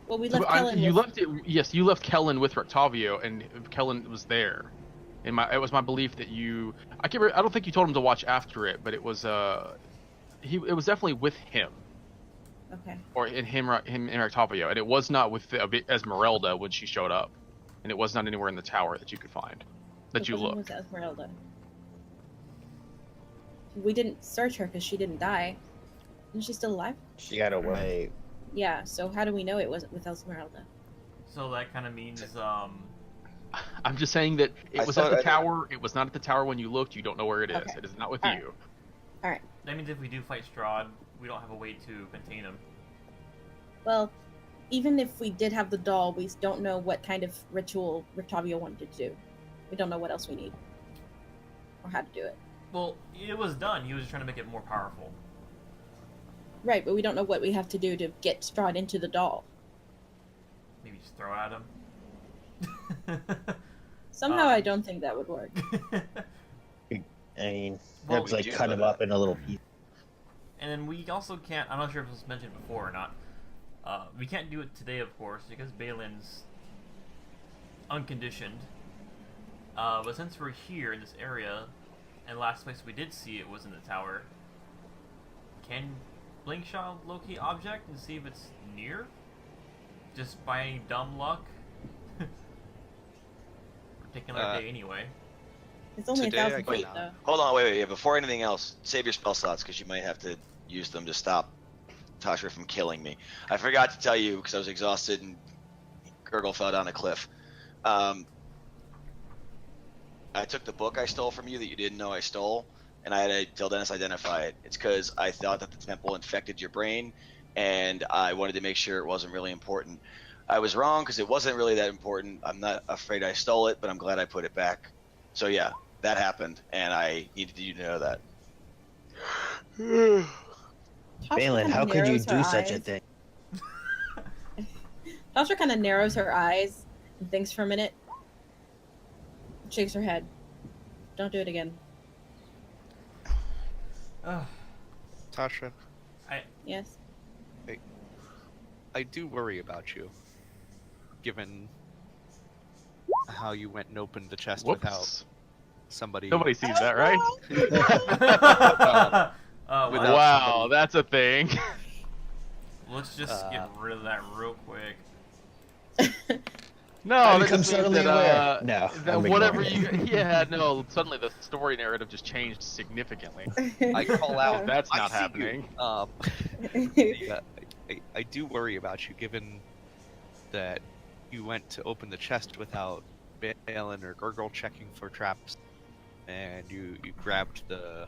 Well, we So, left Kellen you with... left it. Yes, you left Kellen with Octavio, and Kellen was there. And it was my belief that you. I don't think you told him to watch after it, but it was it was definitely with him, Okay. or him and Octavio, and it was not with Esmeralda when she showed up, and it was not anywhere in the tower that you could find, that It you wasn't looked. with Esmeralda. We didn't search her because she didn't die. Isn't she still alive? She got away. Yeah, so how do we know it wasn't with Esmeralda? So that kind of means I'm just saying that it I was at thought the I- tower. It was not at the tower when you looked. You don't know where it is. Okay. It is not with All right. you. that means if we do fight Strahd, we don't have a way to contain him. Well, even if we did have the doll, we don't know what kind of ritual Octavio wanted to do. We don't know what else we need. Or how to do it. Well, it was done. He was just trying to make it more powerful. Right, but we don't know what we have to do to get Strahd into the doll. Maybe just throw at him. Somehow I don't think that would work. I mean, Well, it's we like do cut know him that. up in a little piece. And then we also can't. I'm not sure if this was mentioned before or not. We can't do it today, of course, because Balin's unconditioned. But since we're here in this area, and last place we did see it was in the tower, can Blinkshot locate object and see if it's near? Just by any dumb luck? We're taking our day anyway. It's only Today I 1,000 feet, cannot. though. Hold on, wait. Yeah, before anything else, save your spell slots because you might have to use them to stop Tasha from killing me. I forgot to tell you because I was exhausted and Gurgle fell down a cliff. I took the book I stole from you that you didn't know I stole, and I had to tell Dennis identify it. It's because I thought that the temple infected your brain, and I wanted to make sure it wasn't really important. I was wrong because it wasn't really that important. I'm not afraid I stole it, but I'm glad I put it back. So yeah, that happened, and I needed you to know that. Tasha Balin, kinda how could you narrows her do such a eyes. thing? Tasha kind of narrows her eyes and thinks for a minute. Shakes her head. Don't do it again. Ugh. Tasha, Yes? I do worry about you, given how you went and opened the chest without Whoops. somebody. Nobody sees that, right? Without Wow, somebody- that's a thing. Let's just get rid of that real quick. No, I that become just means suddenly that, aware. No, that I'm whatever ignoring you, yeah, no, suddenly the story narrative just changed significantly. I call out. That's I not see you. happening. Yeah, I do worry about you, given that you went to open the chest without Balin or Gurgle checking for traps, and you grabbed the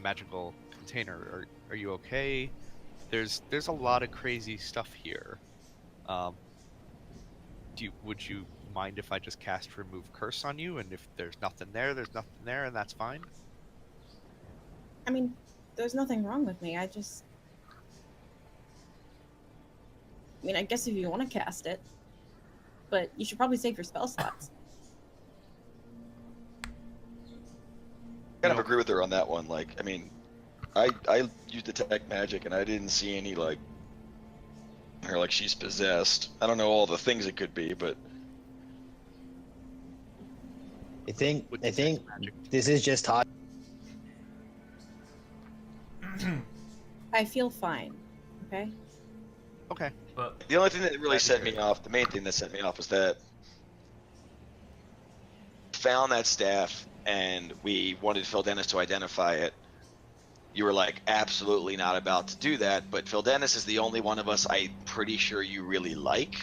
magical container. Are you okay? There's a lot of crazy stuff here. Would you mind if I just cast remove curse on you, and if there's nothing there, and that's fine? I mean, there's nothing wrong with me. I mean, I guess if you want to cast it, but you should probably save your spell slots. Kind of agree with her on that one. Like, I mean, I used detect magic and I didn't see any like her like she's possessed. I don't know all the things it could be, but I think With I think detect magic. this is just hot. I feel fine. Okay? Okay. But the only thing that really set me off, the main thing that set me off was that found that staff and we wanted Phil Dennis to identify it. You were like, absolutely not about to do that, but Phil Dennis is the only one of us I'm pretty sure you really like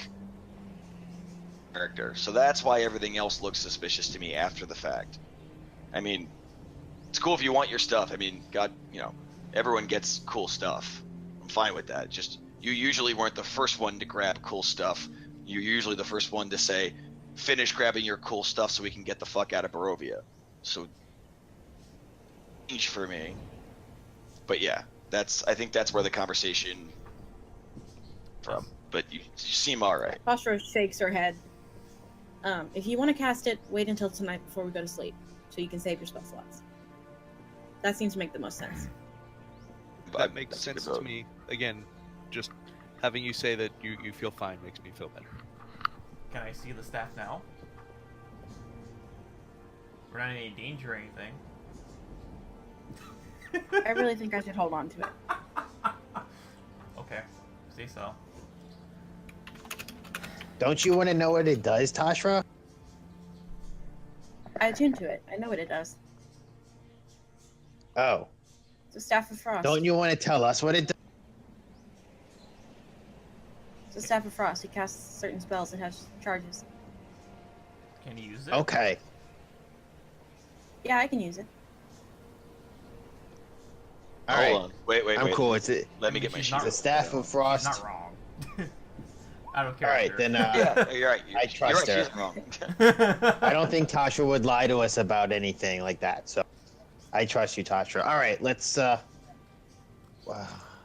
character. So that's why everything else looks suspicious to me after the fact. I mean, it's cool if you want your stuff. I mean, God, you know, everyone gets cool stuff. I'm fine with that. Just, you usually weren't the first one to grab cool stuff. You're usually the first one to say, finish grabbing your cool stuff so we can get the fuck out of Barovia. So change for me. But yeah, I think that's where the conversation from. But you seem all right. Foster shakes her head. If you want to cast it, wait until tonight before we go to sleep, so you can save your spell slots. That seems to make the most sense. That makes sense to me. Again, just having you say that you feel fine makes me feel better. Can I see the staff now? We're not in any danger or anything. I really think I should hold on to it. Okay, say so. Don't you want to know what it does, Tashra? I attuned to it. I know what it does. Oh, It's a Staff of Frost. don't you want to tell us what it does? It's a Staff of Frost. It casts certain spells. It has charges. Can you use it? Okay. Yeah, I can use it. All Hold right. on. Wait. I'm cool. It's it. Let me get my She's sheet. not- The Staff of She's Frost. not wrong. Out of All right, character. then. Yeah, you're right. I trust you're her. right, she's wrong. I don't think Tasha would lie to us about anything like that. So, I trust you, Tasha. All right, let's. Wow.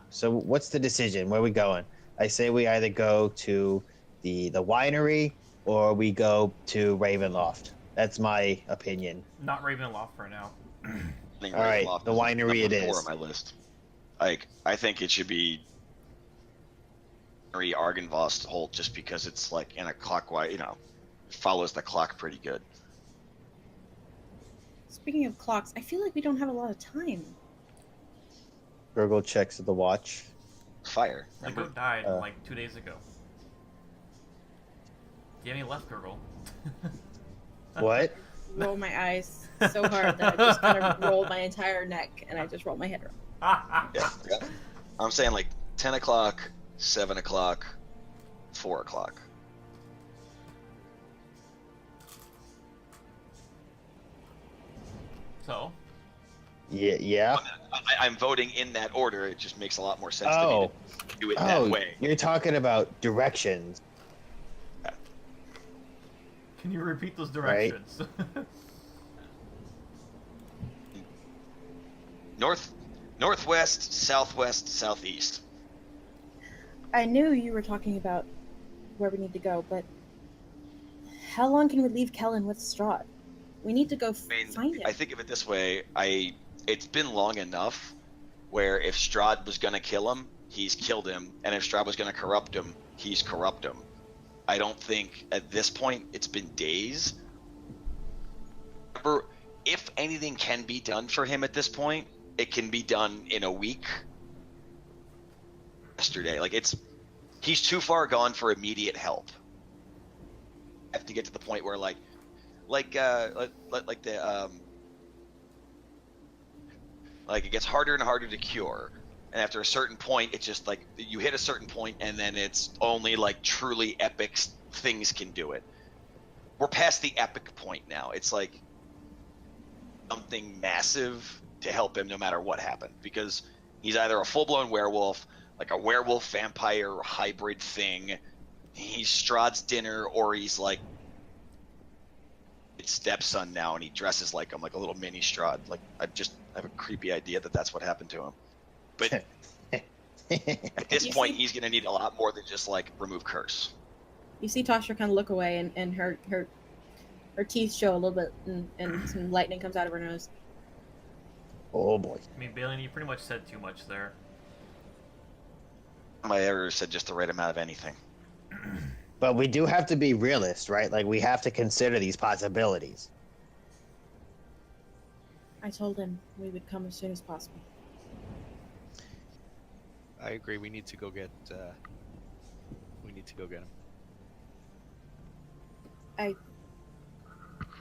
So, what's the decision? Where are we going? I say we either go to the winery or we go to Ravenloft. That's my opinion. Not Ravenloft for now. I think All right, Ravenloft the is winery number it 4 is. on my list. Like, I think it should be Argynvost Holt just because it's like in a clockwise, follows the clock pretty good. Speaking of clocks, I feel like we don't have a lot of time. Gurgle checks the watch. Fire. The Remember? goat died Uh. like 2 days ago. Do you have any left, Gurgle? What? Roll my eyes so hard that I just kind of rolled my entire neck and I just rolled my head around. Yeah. I'm saying like 10 o'clock, 7 o'clock, 4 o'clock. So, Yeah. I'm voting in that order. It just makes a lot more sense to Oh. me to do it that Oh, way. you're talking about directions. can you repeat those Right. directions? Northwest, southwest, southeast. I knew you were talking about where we need to go, but how long can we leave Kellen with Strahd? We need to go find him. I think of it this way. It's been long enough where if Strahd was going to kill him, he's killed him. And if Strahd was going to corrupt him, he's corrupt him. I don't think at this point it's been days. Remember, if anything can be done for him at this point, it can be done in a week. Yesterday, he's too far gone for immediate help. I have to get to the point where like it gets harder and harder to cure, and after a certain point, it's just like you hit a certain point, and then it's only like truly epic things can do it. We're past the epic point now. It's like something massive to help him no matter what happened, because he's either a full-blown werewolf, like a werewolf vampire hybrid thing. He's Strahd's dinner, or he's like his stepson now, and he dresses like him, like a little mini Strahd. Like I have a creepy idea that that's what happened to him. But at this You point, see- he's gonna need a lot more than just like remove curse. You see Tasha kind of look away, and her teeth show a little bit, and some lightning comes out of her nose. Oh boy. I mean, Balin, you pretty much said too much there. I ever said just the right amount of anything. But we do have to be realist, right? Like we have to consider these possibilities. I told him we would come as soon as possible. I agree. We need to go get. We need to go get him.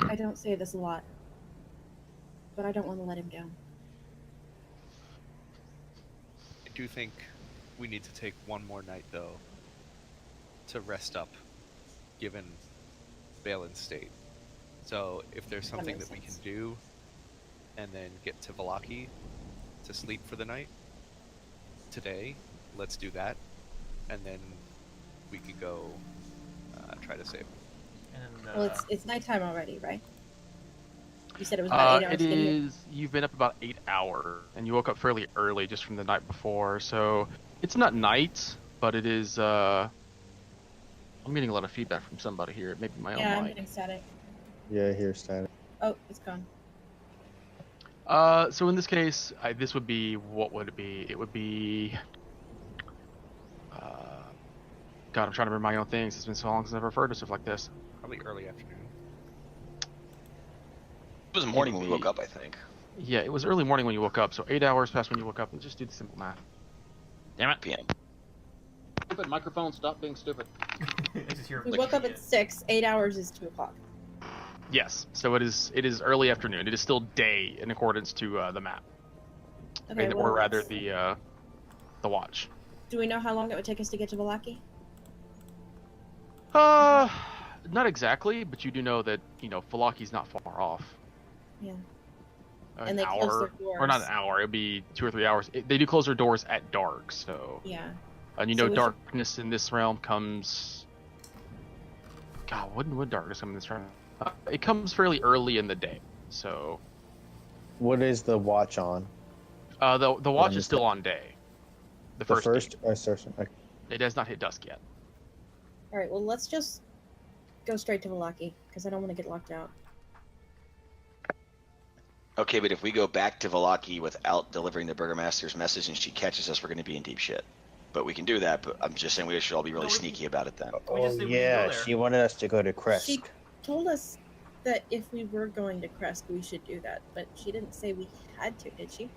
I don't say this a lot, but I don't want to let him down. I do think we need to take one more night though to rest up, given Balin's state. So if there's That something makes that we can sense. do, and then get to Valaki to sleep for the night today, let's do that, and then we could go try to save him. And Well, it's nighttime already, right? You said it was about 8 hours It to get here. is. You've been up about 8 hours, and you woke up fairly early just from the night before. So it's not night, but it is. I'm getting a lot of feedback from somebody here. It may be my Yeah, own I'm mic. getting static. Yeah, I hear static. Oh, it's gone. So in this case, this would be, what would it be? It would be. God, I'm trying to remember my own things. It's been so long since I've referred to stuff like this. Probably early afternoon. It was morning when we woke up, I think. Yeah, it was early morning when you woke up, so 8 hours past when you woke up. Let's just do the simple math. Damn it. PM. Stupid microphone, stop being stupid. It's just here. We woke up at 6. 8 hours is 2 o'clock. Yes, so it is early afternoon. It is still day in accordance to the map. Okay, Or rather let's- the watch. Do we know how long it would take us to get to Vallaki? Not exactly, but you do know that, Falaki's not far off. Yeah. An And they hour, close their or not doors. an hour, it'd be 2 or 3 hours. They do close their doors at dark, so. Yeah. And So we should- darkness in this realm comes. God, when would darkness come in this realm? It comes fairly early in the day, so. What is the watch on? The watch is missed still it. on day. The The first. first? Okay. It has not hit dusk yet. All right. Well, let's just go straight to Vallaki because I don't want to get locked out. Okay, but if we go back to Vallaki without delivering the Burgermaster's message and she catches us, we're going to be in deep shit. But we can do that, but I'm just saying we should all be really No, we sneaky about it then. We just Oh said we could yeah, go there. she wanted us to go to Kresk. She told us that if we were going to Kresk, we should do that, but she didn't say we had to, did she?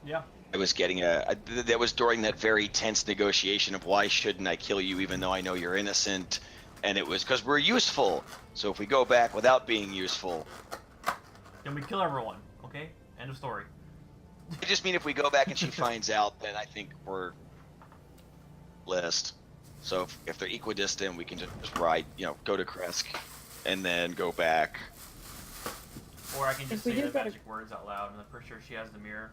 Yeah. I was getting that was during that very tense negotiation of why shouldn't I kill you even though I know you're innocent, and it was because we're useful. So if we go back without being useful, Then we kill everyone. Okay. End of story. I just mean if we go back and she finds out, then I think we're list. So if they're equidistant, we can just ride, go to Kresk, and then go back. Or I can just If we say do the go to- magic words out loud, and I'm pretty sure she has the mirror.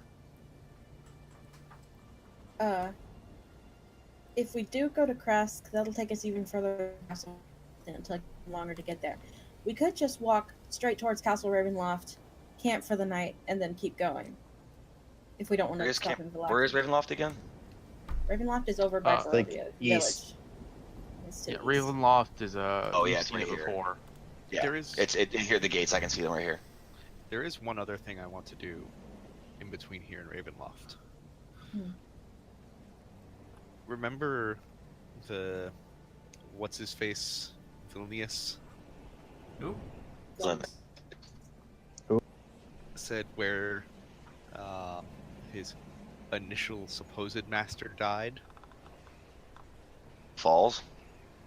If we do go to Kresk, that'll take us even further and it'll take longer to get there. We could just walk straight towards Castle Ravenloft, camp for the night, and then keep going. If we don't want Where to is, stop in Vallaki. where is Ravenloft again? Ravenloft is over by It's like Barovia east. Village. It's to Yeah, the east. Ravenloft is Oh, yeah, you've it's seen right it here. before. Yeah, There is- it's here. The gates. I can see them right here. There is one other thing I want to do in between here and Ravenloft. Hmm. Remember the what's his face Vilnius Ooh. Slim. said where his initial supposed master died? Falls.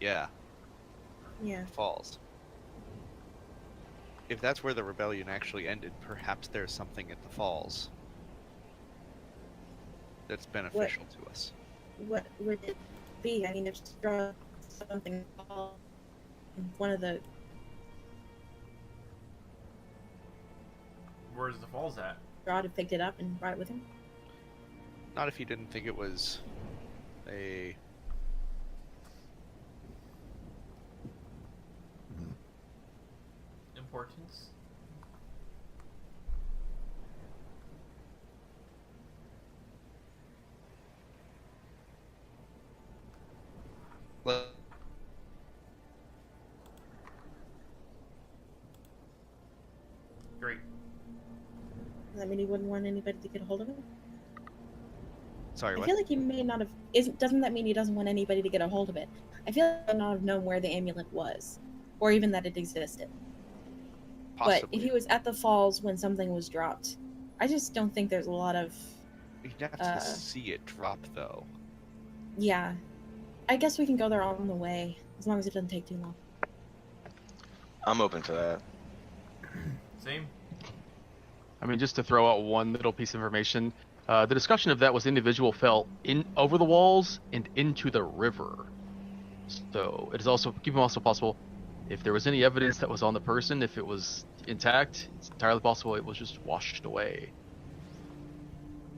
Yeah, Yeah. Falls. If that's where the rebellion actually ended, perhaps there's something at the falls that's beneficial to us. What would it be? I mean, there's something called one of the. Where's the falls at? Strahd have picked it up and brought it with him. Not if you didn't think it was a Importance? well, Great. Does that mean he wouldn't want anybody to get a hold of him? sorry, I what? feel like he may not have. Doesn't that mean he doesn't want anybody to get a hold of it? I feel like he would not have known where the amulet was, or even that it existed. Possibly. But if he was at the falls when something was dropped, I just don't think there's a lot of. You'd have to see it drop though. Yeah, I guess we can go there on the way as long as it doesn't take too long. I'm open for that. Same. I mean, just to throw out one little piece of information, the discussion of that was individual fell in over the walls and into the river. So it is also possible if there was any evidence that was on the person, if it was intact, it's entirely possible it was just washed away.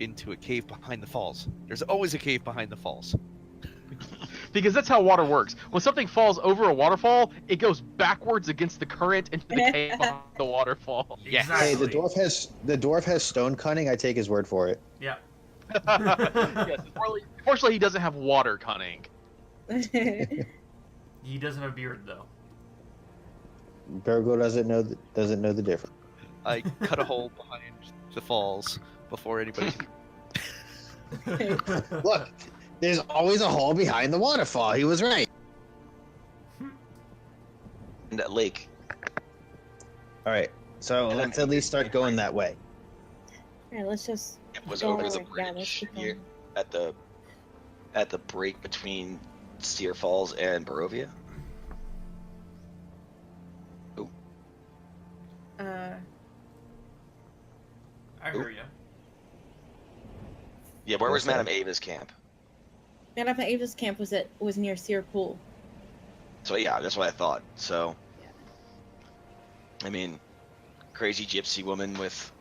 Into a cave behind the falls. There's always a cave behind the falls. because that's how water works. When something falls over a waterfall, it goes backwards against the current into the cave behind the waterfall. Yes. Hey, the Exactly. dwarf has stone cunning. I take his word for it. Yeah. Yes. Unfortunately, he doesn't have water cunning. He doesn't have a beard though. Gurgle doesn't know the difference. I cut a hole behind the falls before anybody. Look, there's always a hole behind the waterfall. He was right. In that lake. All right, so let's at least start going that way. Yeah, let's just. It was go over the on. Yeah, let's bridge keep here going. at the break between Steer Falls and Barovia. I hear you. Yeah, where was What's that? Madame Ava's camp? Madame Ava's camp was near Sear Pool. So yeah, that's what I thought. So, I mean, crazy gypsy woman with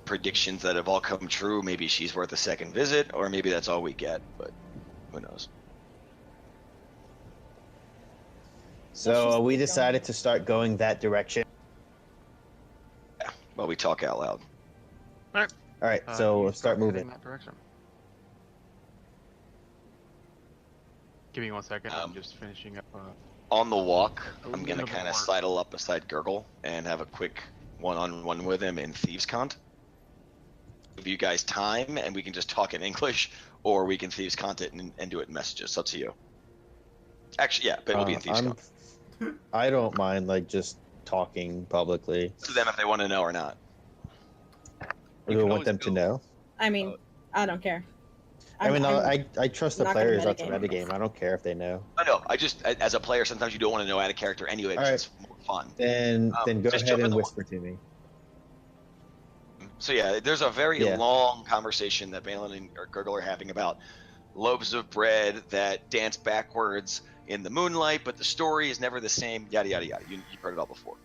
predictions that have all come true. Maybe she's worth a second visit, or maybe that's all we get. But who knows? So we decided to start going that direction. Yeah, well, we talk out loud. All right, so You let's start heading moving. in that direction. Give me 1 second. I'm just finishing up. On the walk, A I'm gonna little kind more. of sidle up beside Gurgle and have a quick one-on-one with him in Thieves' Cant. Give you guys time, and we can just talk in English, or we can Thieves' Cant it and do it in messages. It's up to you. Actually, yeah, but it'll be in Thieves' Cant. I don't mind like just talking publicly. To them if they want to know or not. Or do I want them to know? I mean, I don't care. I trust the not gonna players not to metagame. metagame. I don't care if they know. I know. I just, as a player, sometimes you don't want to know out of character anyway, because it's more fun. Then go just ahead jump in and the whisper to me. So yeah, there's a very Yeah. long conversation that Balin and Gurgle are having about loaves of bread that dance backwards in the moonlight, but the story is never the same. Yada yada yada. You've heard it all before.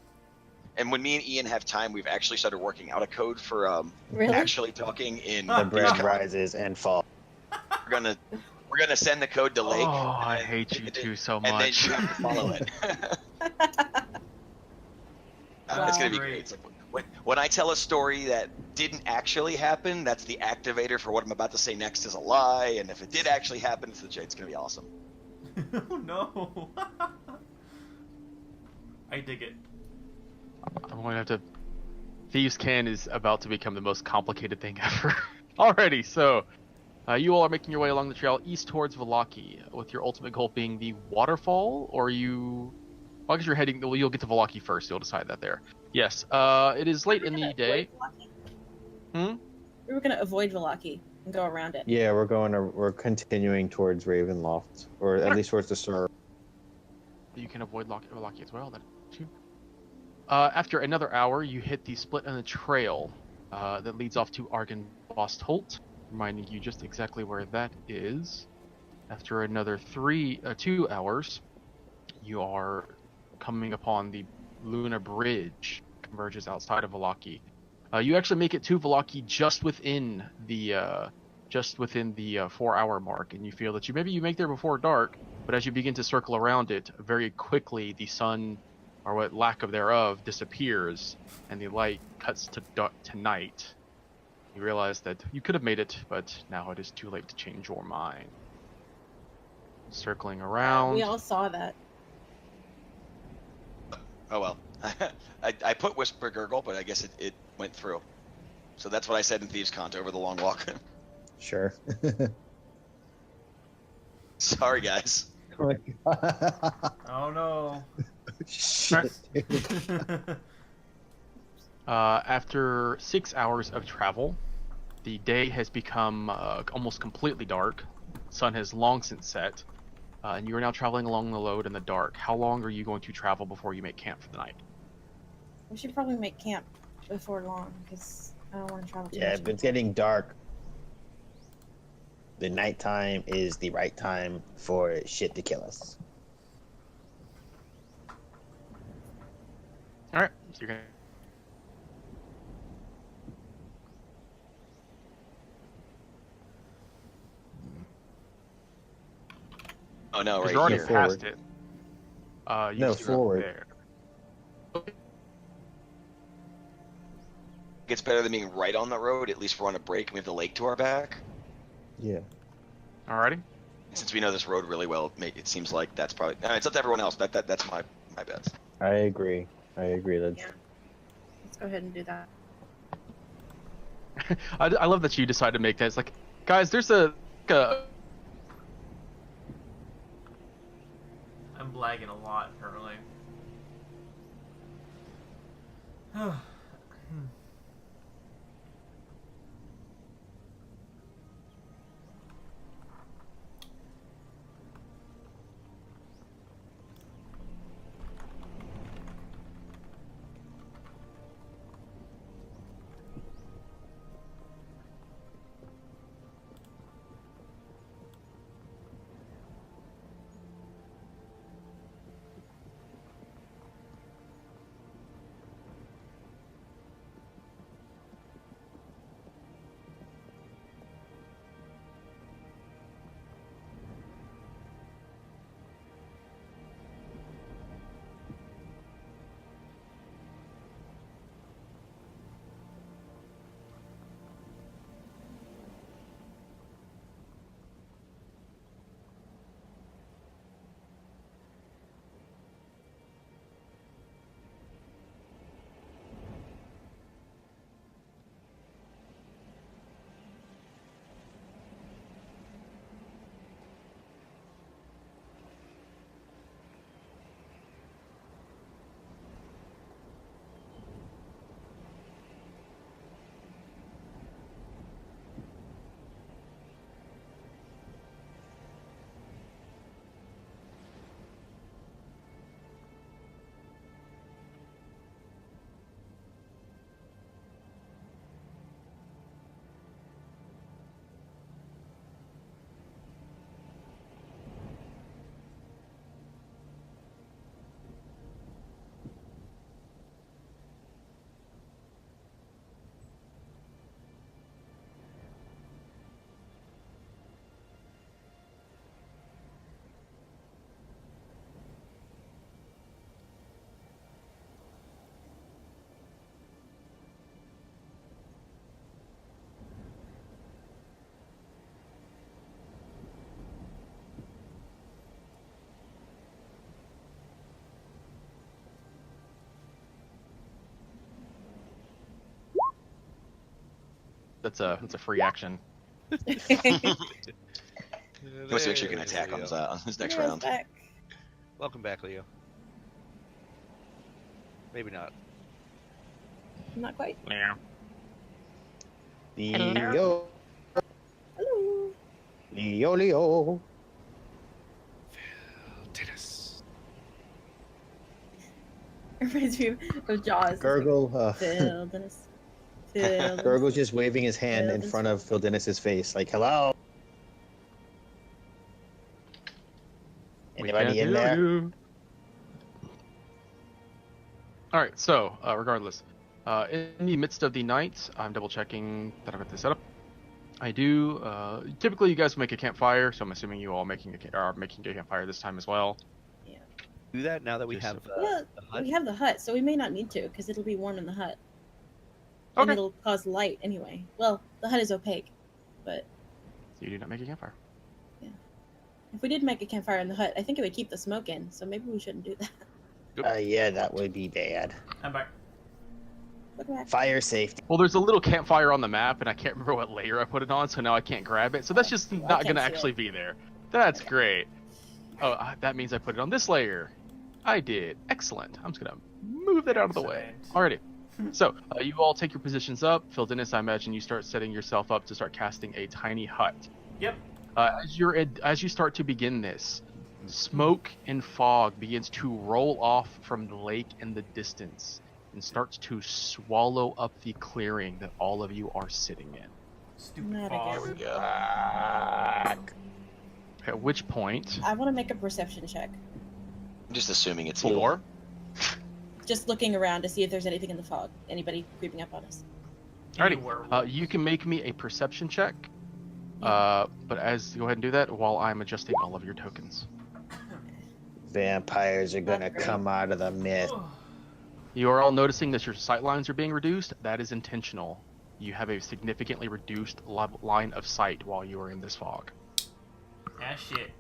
And when me and Ian have time, we've actually started working out a code for Really? actually talking in. The bread Thieves' Cant. rises and falls. We're gonna send the code to Lake. Oh, I and- hate you two so And then much. you have to follow it. It's gonna be great. It's like, when I tell a story that didn't actually happen, that's the activator for what I'm about to say next is a lie, and if it did actually happen, it's gonna be awesome. Oh no. I dig it. I'm going to have to. Thieves' Can is about to become the most complicated thing ever. Alrighty, so you all are making your way along the trail east towards Vallaki, with your ultimate goal being the waterfall, or you. Well, I guess you're heading. Well, you'll get to Vallaki first. You'll decide that there. Yes. It is late in the day. Hmm. We were gonna avoid Vallaki and go around it. Yeah, we're continuing towards Ravenloft, or at least towards the Sur. You can avoid Vallaki as well. Then. After another hour, you hit the split in the trail that leads off to Argynvost, reminding you just exactly where that is. After another 2 hours, you are coming upon the Luna Bridge, converges outside of Vallaki. You actually make it to Vallaki just within the 4-hour mark, and you feel that you make there before dark, but as you begin to circle around it, very quickly the sun, or what lack of thereof, disappears, and the light cuts to night. You realize that you could have made it, but now it is too late to change your mind. Circling around. We all saw that. Oh well. I put Whisper Gurgle, but I guess it went through. So that's what I said in Thieves' Cant over the long walk. Sure. Sorry, guys. Oh no. Shit. After 6 hours of travel, the day has become almost completely dark. Sun has long since set, and you are now traveling along the road in the dark. How long are you going to travel before you make camp for the night? We should probably make camp before long because I don't want to travel too Yeah, much. if it's getting dark, the nighttime is the right time for shit to kill us. All right, so you're gonna. Oh no, 'Cause right you're already here. Forward. past it. You No, see right forward. there. It's better than being right on the road. At least we're on a break and we have the lake to our back. Yeah. Alrighty. Since we know this road really well, it seems like that's probably. It's up to everyone else. That's my bets. I agree. Let's. Yeah. Let's go ahead and do that. I love that you decided to make that. It's like, guys, there's a I'm lagging a lot currently. that's a free action. He wants to make sure you can attack on his next Nero's round. back. Welcome back, Leo. Maybe not. Not quite. Yeah. Leo. Hello. Leo. Dennis. It reminds me of Jaws. Gurgle. Phil Dennis. Phil Dennis. Gurgle's just waving his hand Phil in Dennis. front of Phil Dennis's face, like, hello. We Anybody can't in hear there? you. All right. So, regardless, in the midst of the night, I'm double checking that I've got this set up. I do. Typically, you guys make a campfire, so I'm assuming you all are making a campfire this time as well. Do that now that we Just have Yeah, the hut. we have the hut, so we may not need to because it'll be warm in the hut. And Okay. it'll cause light anyway. Well, the hut is opaque, but So you do not make a campfire. if we did make a campfire in the hut, I think it would keep the smoke in, so maybe we shouldn't do that. Yeah, that would be bad. I'm back. Look at that. Fire safety. Well, there's a little campfire on the map, and I can't remember what layer I put it on, so now I can't grab it. So that's just I not can't going to see actually it. be there. That's Okay. great. Oh, that means I put it on this layer. I did. Excellent. I'm just going to move that out of the way. Excellent. Alrighty. So, you all take your positions up. Phil Dennis, I imagine you start setting yourself up to start casting a tiny hut. Yep. As you start to begin this, smoke and fog begins to roll off from the lake in the distance and starts to swallow up the clearing that all of you are sitting in. Stupid Not fog. again. Yeah. At which point, I want to make a perception check. I'm just assuming it's four. Just looking around to see if there's anything in the fog. Anybody creeping up on us. Any Alrighty. werewolves. You can make me a perception check. Yeah. But go ahead and do that while I'm adjusting all of your tokens. Vampires are gonna Not great. come out of the mist. You are all noticing that your sight lines are being reduced. That is intentional. You have a significantly reduced line of sight while you are in this fog. Ah, shit.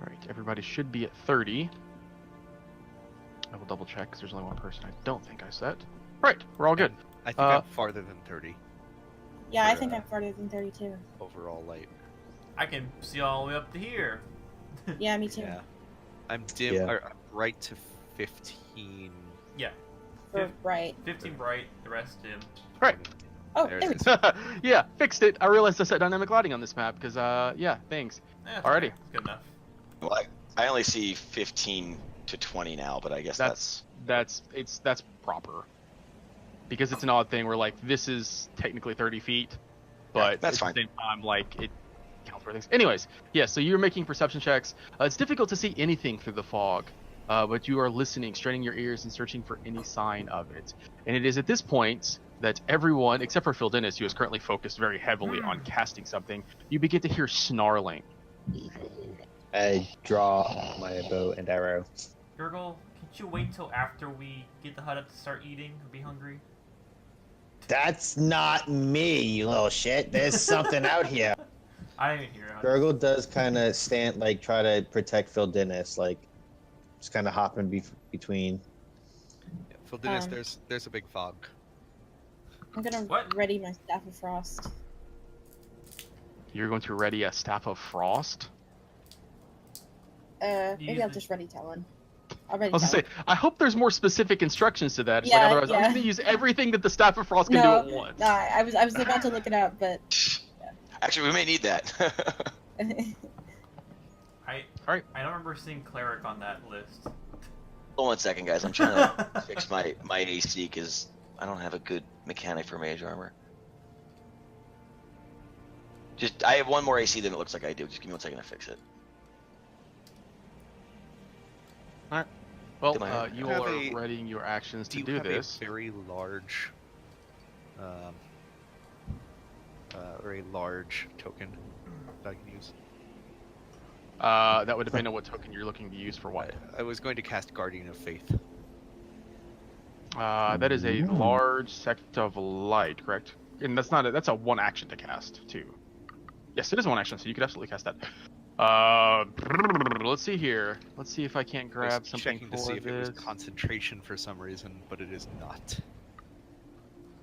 All right, everybody should be at 30. I will double check because there's only one person I don't think I set. Right, we're all good. I think I'm farther than 30 Yeah, I For, think I'm farther than 32. overall light. I can see all the way up to here. Yeah, me too. Yeah. I'm dim, Yeah. or I'm right to 15. Yeah. For right. 15 bright, the rest dim. Right. Oh, There there it we is. go. Yeah, fixed it. I realized I set dynamic lighting on this map because, yeah, thanks. Eh, it's Alrighty. okay. It's good enough. Well, I only see 15 to 20 now, but I guess that's That's proper. Because it's an odd thing where, like, this is technically 30 feet, but that's at fine. the same time, like, it counts for things. Anyways, yeah, so you're making perception checks. It's difficult to see anything through the fog, but you are listening, straining your ears, and searching for any sign of it. And it is at this point that everyone, except for Phil Dennis, who is currently focused very heavily on casting something, you begin to hear snarling. I draw my bow and arrow. Gurgle, can't you wait till after we get the hut up to start eating or be hungry? That's not me, you little shit. There's something out here. I didn't hear it. Gurgle does kind of stand, like, try to protect Phil Dennis, like, just kind of hopping between. Yeah, Phil Dennis, Um, there's a big fog. I'm gonna What? ready my Staff of Frost. You're going to ready a Staff of Frost. You Maybe use I'll the- just ready Talon. I'll ready I was gonna say, Talon. I hope there's more specific instructions to that. It's Yeah, like, otherwise, I'm yeah. going to use everything that the Staff of Frost can No, do at once. no, I was about to look it up, but actually we may need that. I don't remember seeing cleric on that list. Hold on 1 second, guys. I'm trying to fix my AC because I don't have a good mechanic for mage armor. I have one more AC than it looks like I do. Just give me 1 second to fix it. Well, Am I- you Have all are a- readying your actions Do to you do have this. a very large, token that I can use? That would depend on what token you're looking to use for what. I was going to cast Guardian of Faith. That is a large sect of light, correct? And that's a one action to cast too. Yes, it is one action, so you could absolutely cast that. Let's see here. Let's see if I can't I grab was something checking for to see if it was this. concentration for some reason, but it is not.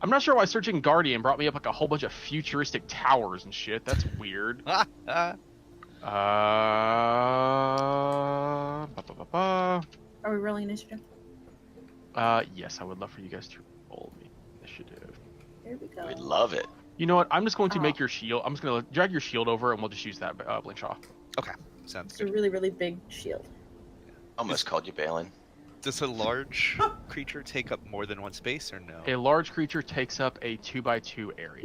I'm not sure why searching Guardian brought me up like a whole bunch of futuristic towers and shit. That's weird. Ah, Ba-ba-ba-ba. are we rolling initiative? Yes, I would love for you guys to roll me initiative. Here we go. We'd love it. You know what? I'm just going to make Oh. your shield. I'm just going to drag your shield over, and we'll just use that, Blinkshaw. sounds It's a good. really, really big shield. Almost called you Balin. Does a large creature take up more than one space or no? A large creature takes up a 2x2 area.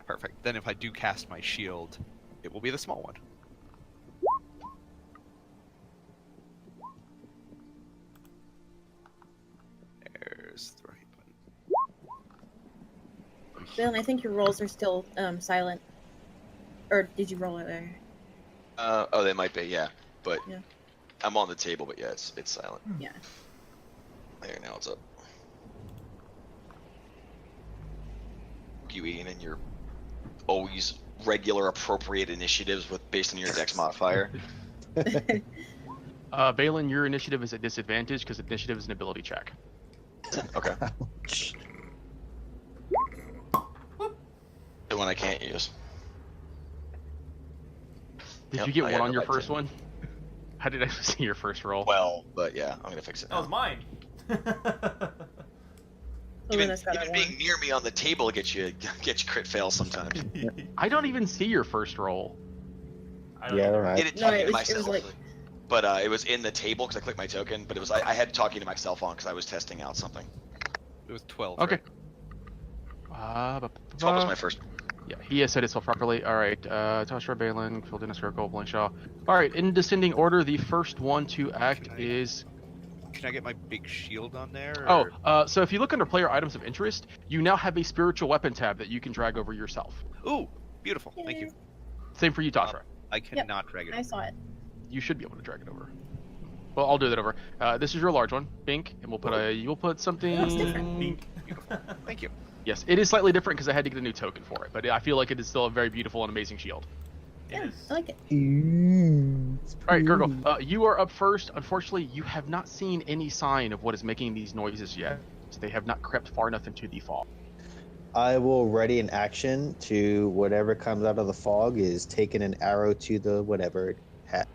Perfect. Then if I do cast my shield, it will be the small one. There's the right button. Dylan, I think your rolls are still silent. Or did you roll it there? Oh, they might be, yeah. But Yeah. I'm on the table, but yeah, it's silent. Yeah. There, now it's up. You Ian and your always regular appropriate initiatives based on your dex modifier. Balin, your initiative is at disadvantage because initiative is an ability check. Okay. The one I can't use. Did Yep, you get I one got on your it, first one? How did I see your first roll? Well, but yeah, I'm gonna fix it That was now. mine. Even, Luna's got a even one. being near me on the table gets you crit fails sometimes. I don't even see your first roll. I don't Yeah, know. right. Did it No, talking it to was- it was myself? like- But it was in the table because I clicked my token. But it was I had talking to myself on because I was testing out something. It was 12. Okay. right? 12 was my first. Yeah, he has said itself properly. All right, Toshra, Balin, Phil Dennis, Circle, Blankshaw. All right, in descending order, the first one to act Should I- is Can I get my big shield on there? Oh, Or... so if you look under player items of interest, you now have a spiritual weapon tab that you can drag over yourself. Ooh, beautiful. Thank you. Same for you, Tasha. I cannot drag it. I saw it. You should be able to drag it over. Well, I'll do that over. This is your large one, Bink, and you'll put something. That's different. Bink. Thank you. Yes, it is slightly different because I had to get a new token for it, but I feel like it is still a very beautiful and amazing shield. Yeah, It is. I like it. All right, Gurgle, you are up first. Unfortunately, you have not seen any sign of what is making these noises yet. They have not crept far enough into the fog. I will ready an action to whatever comes out of the fog is taking an arrow to the whatever it has.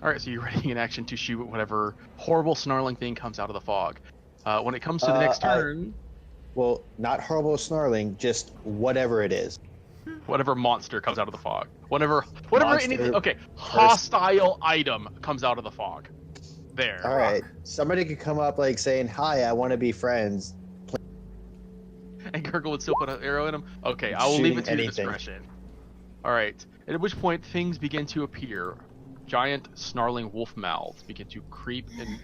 All right, so you're readying an action to shoot whatever horrible snarling thing comes out of the fog. When it comes to the next turn, Well, not horrible snarling, just whatever it is. whatever monster comes out of the fog, whatever Monster, anything. Okay, hostile item comes out of the fog. There. All right, somebody could come up like saying, "Hi, I want to be friends." And Gurgle would still put an arrow in him. Okay, I will leave it to your Anything. discretion. All right. At which point things begin to appear. Giant snarling wolf mouths begin to creep and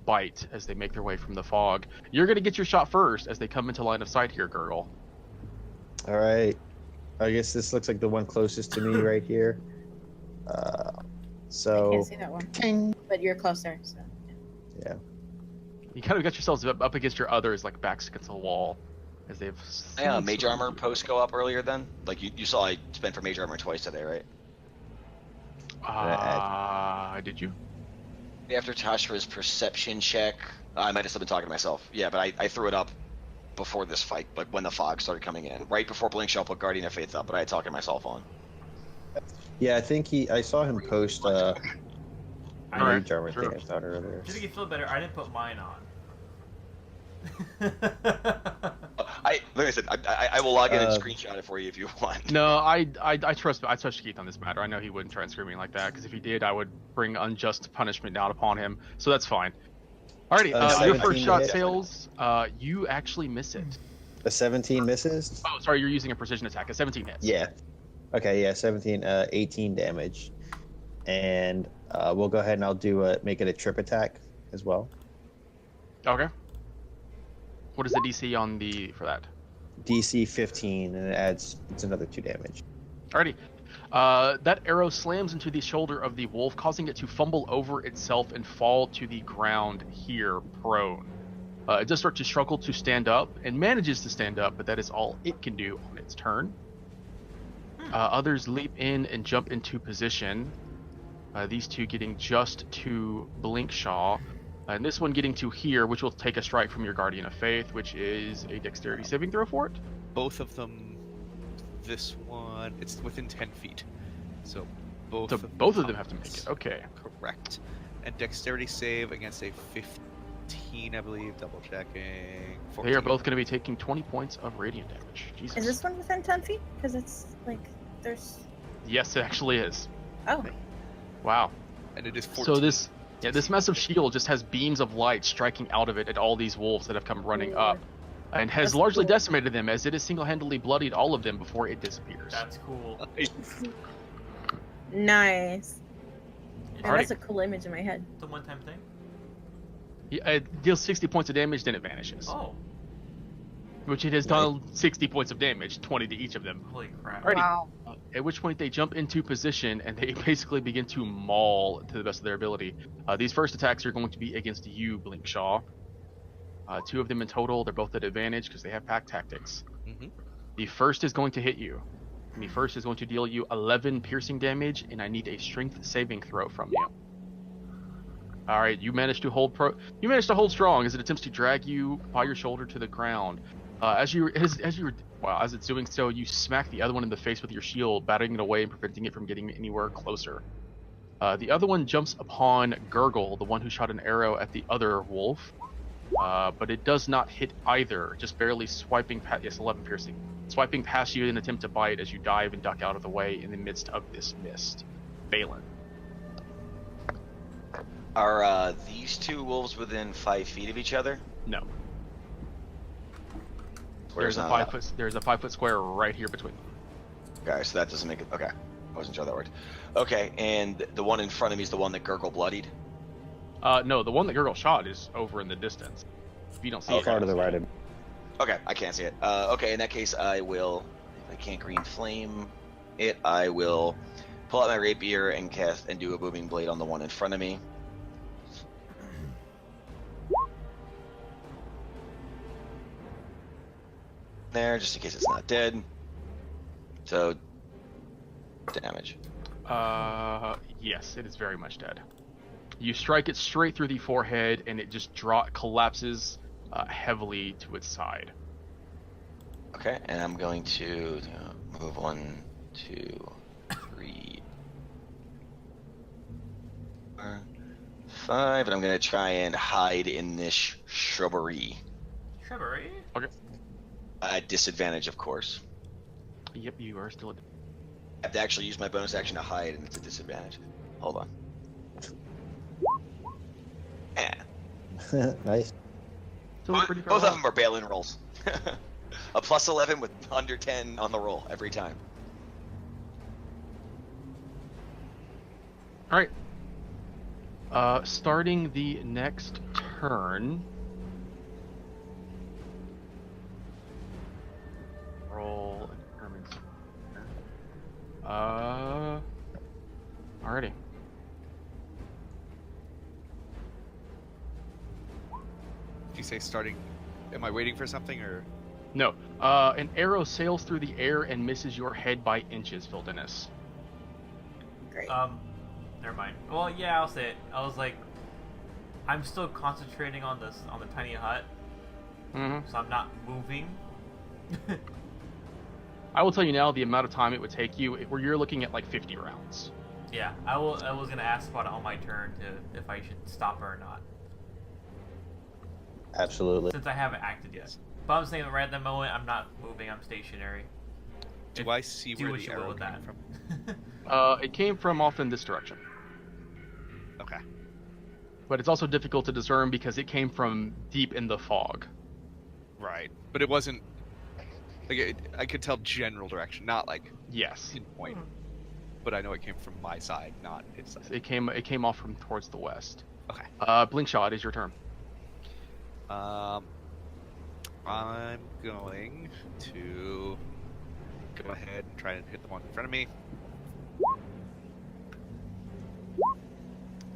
bite as they make their way from the fog. You're gonna get your shot first as they come into line of sight here, Gurgle. All right, I guess this looks like the one closest to me right here. I So, can't see that one. ting. But you're closer, so. Yeah. You kind of got yourselves up against your others, like backs against the wall, as they've. Yeah, mage armor post go up earlier then? Like you saw I spent for mage armor twice today, right? Did you? After Tashra's perception check, I might have still been talking to myself. Yeah, but I threw it up before this fight, like when the fog started coming in. Right before Blink Shell put Guardian of Faith up, but I had talking to myself on. Yeah, I think I saw him post Alright, mage armor sure. thing I thought earlier. Just to make you feel better, I didn't put mine on. Like I said, I will log in and Uh, screenshot it for you if you want. No, I trust Keith on this matter. I know he wouldn't try and screw me like that, because if he did, I would bring unjust punishment down upon him. So that's fine. Alrighty, your 17 first to shot hit. sails. You actually miss it. A 17 misses. Oh, sorry, you're using a precision attack. A 17 hits. Yeah. Okay, yeah, 17, 18 damage. And we'll go ahead and I'll do make it a trip attack as well. Okay. What is the DC on for that? DC 15, and it's another 2 damage. Alrighty. That arrow slams into the shoulder of the wolf, causing it to fumble over itself and fall to the ground here, prone. It does start to struggle to stand up, and manages to stand up, but that is all it can do on its turn. Others leap in and jump into position. These two getting just to Blinkshaw. And this one getting to here, which will take a strike from your Guardian of Faith, which is a dexterity saving throw for it. Both of them. This one, it's within 10 feet. So both So of both of them have to make it. Okay. Correct. And dexterity save against a 15, I believe. Double checking. 14. They are both going to be taking 20 points of radiant damage. Jesus. Is this one within 10 feet? Because it's like, there's. Yes, it actually is. Oh. Wow. And it is 14. So this massive shield just has beams of light striking out of it at all these wolves that have come running up, and has That's largely cool. decimated them, as it has single-handedly bloodied all of them before it disappears. That's cool. Nice. Man, Alrighty. that's a cool image in my head. It's a one-time thing. It deals 60 points of damage, then it vanishes. Oh, Which it has done 60 points of damage, 20 to each of them. holy crap! Alrighty. Wow. At which point they jump into position and they basically begin to maul to the best of their ability. These first attacks are going to be against you, Blinkshaw. 2 of them in total. They're both at advantage because they have pack tactics. Mhm. The first is going to hit you. And the first is going to deal you 11 piercing damage, and I need a strength saving throw from you. All right, you managed to hold strong as it attempts to drag you by your shoulder to the ground. As it's doing so, you smack the other one in the face with your shield, battering it away and preventing it from getting anywhere closer. The other one jumps upon Gurgle, the one who shot an arrow at the other wolf, but it does not hit either, just barely swiping past. Yes, 11 piercing, swiping past you in an attempt to bite as you dive and duck out of the way in the midst of this mist. Balin. Are these 2 wolves within 5 feet of each other? No. Where's There's a 5 foot square right here between them. Okay, so that doesn't make it. Okay, I wasn't sure that worked. Okay, and the one in front of me is the one that Gurgle bloodied. No, the one that Gurgle shot is over in the distance. If you don't see How it, far to the right of Okay, I can't see it. Okay, in that case, I will. If I can't green flame it, I will pull out my rapier and cast and do a booming blade on the one in front of me. There, just in case it's not dead. So, damage. Yes, it is very much dead. You strike it straight through the forehead, and it just collapses heavily to its side. Okay, and I'm going to move 1, 2, 3, 4, 5, and I'm going to try and hide in this shrubbery. Shrubbery? Okay. At disadvantage, of course. Yep, you are still. I have to actually use my bonus action to hide, and it's a disadvantage. Hold on. Nice. Still pretty far Both of along. them are Balin rolls. A plus 11 with under 10 on the roll every time. All right. Starting the next turn. Roll and determine. Alrighty. Did you say starting? Am I waiting for something or? No. An arrow sails through the air and misses your head by inches, Fildenus. Great. Never mind. Well, yeah, I'll say it. I was like, I'm still concentrating on the tiny hut, Mm-hmm. so I'm not moving. I will tell you now the amount of time it would take you, where you're looking at like 50 rounds. Yeah, I was gonna ask about it on my turn if I should stop her or not, Absolutely. since I haven't acted yet. But I'm saying that right at the moment, I'm not moving. I'm stationary. Do I see Do where what the you will arrow with came that. from? It came from off in this direction. Okay. But it's also difficult to discern because it came from deep in the fog. Right, but it wasn't. Like I could tell general direction, not like Yes. pinpoint. But I know it came from my side, not its side. It came off from towards the west. Okay. Blink shot is your turn. I'm going to go ahead and try and hit the one in front of me.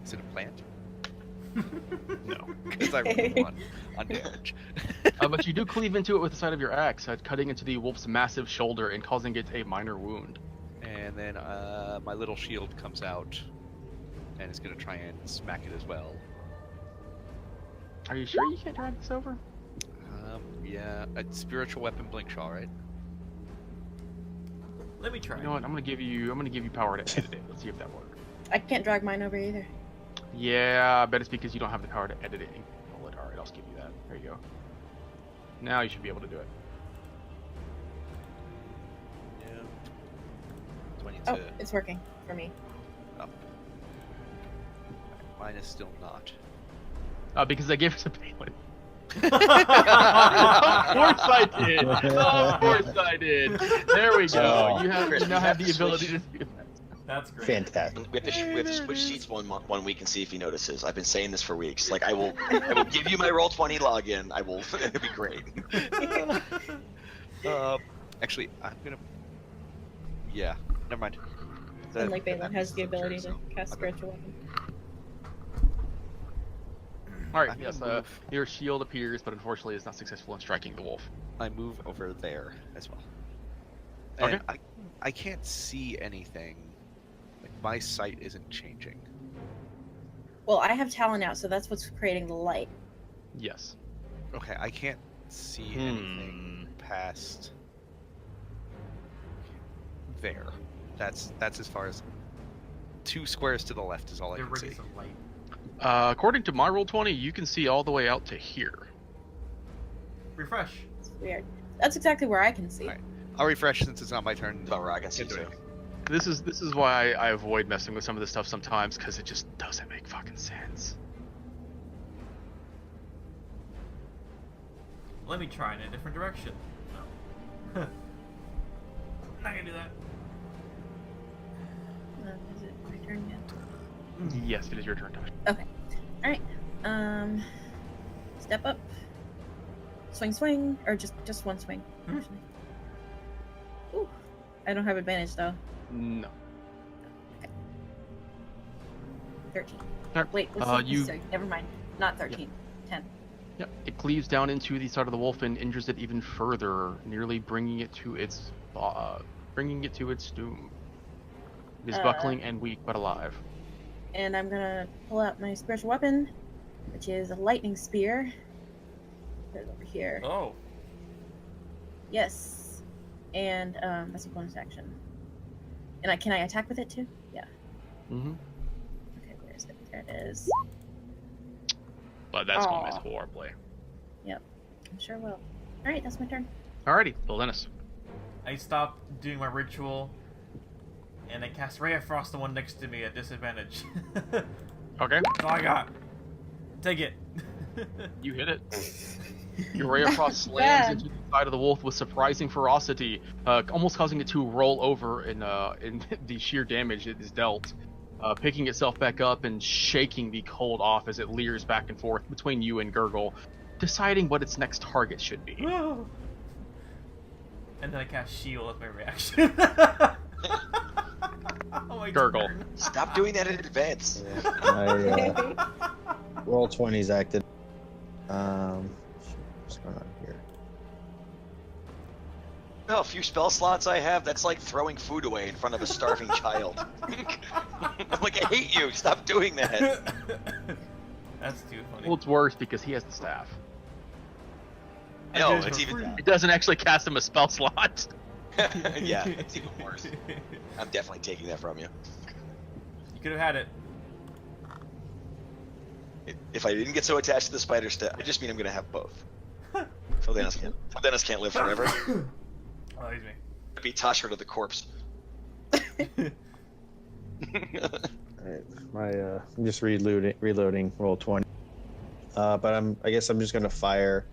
Is it a plant? No, because I rolled one on damage. But you do cleave into it with the side of your axe, cutting into the wolf's massive shoulder and causing it a minor wound. And then my little shield comes out and is going to try and smack it as well. Are you sure you can't drag this over? Yeah, a spiritual weapon blink shaw, right? Let me try. You know what? I'm gonna give you power to edit it. Let's see if that works. I can't drag mine over either. Yeah, I bet it's because you don't have the power to edit it and control it. All right, I'll give you that. There you go. Now you should be able to do it. Yeah. 22. Oh, it's working for me. Up. Mine is still not. Because I gave it to Balin. Of course I did. Of course I did. There we go. Oh. You Chris, now we have have the to ability switch. to do that. That's great. Fantastic. We have to switch seats one week and see if he notices. I've been saying this for weeks. Like I will give you my Roll20 login. I will. It'll be great. Actually, I'm gonna. Yeah, never mind. And like Balin has the That's ability true, to so cast I'm gonna- spiritual weapon. All right. I'm Yes. gonna move. Your shield appears, but unfortunately, is not successful in striking the wolf. I move over there as well. Okay. And I can't see anything. Like my sight isn't changing. Well, I have Talon out, so that's what's creating the light. Yes. Okay, I can't see anything past there. That's as far as 2 squares to the left is all I There can really see. is some light. According to my Roll20, you can see all the way out to here. Refresh. It's weird. That's exactly where I can see. Alright. I'll refresh since it's not my turn. About where I can see Can't do too. anything. This is why I avoid messing with some of this stuff sometimes, because it just doesn't make fucking sense. Let me try in a different direction. No. Not gonna do that. Is it my turn yet? Yes, it is your turn, Tosh. All Alright. Step up. Swing, swing. Or just one swing, actually. Ooh. I don't have advantage, though. No. 13. Alright, Wait, sorry, never mind. Not 13. 10. Yep. It cleaves down into the side of the wolf and injures it even further, nearly bringing it to its doom. It is buckling and weak, but alive. And I'm gonna pull out my special weapon, which is a lightning spear. Put it over here. Oh. Yes. And that's a bonus action. And can I attack with it too? Yeah. Mm-hmm. Okay, where is it? There it is. But that's going to miss Aw. horribly. Yep. I'm sure will. Alright, that's my turn. Alrighty, Bill Dennis. I stop doing my ritual, and I cast Ray of Frost, the one next to me, at disadvantage. Okay. That's all I got. Take it. You hit it. Your Ray of Frost slams into the side of the wolf with surprising ferocity, almost causing it to roll over in the sheer damage it is dealt, picking itself back up and shaking the cold off as it leers back and forth between you and Gurgle, deciding what its next target should be. And then I cast Shield as my reaction. Oh my Gurgle. turn. Stop doing that in advance. My roll 20's acted. What's going on here? You know how few spell slots I have? That's like throwing food away in front of a starving child. I'm like, I hate you. Stop doing that. That's too funny. Well, it's worse because he has the staff. No, guys it's are even. free. It doesn't actually cast him a spell slot. Yeah, it's even worse. I'm definitely taking that from you. You could have had it. If I didn't get so attached to the spider step, I just mean I'm gonna have both. Phil Dennis can't live forever. Oh, he's me. Beat Tasha to the corpse. Alright, I'm just reloading roll 20. But I guess I'm just gonna fire.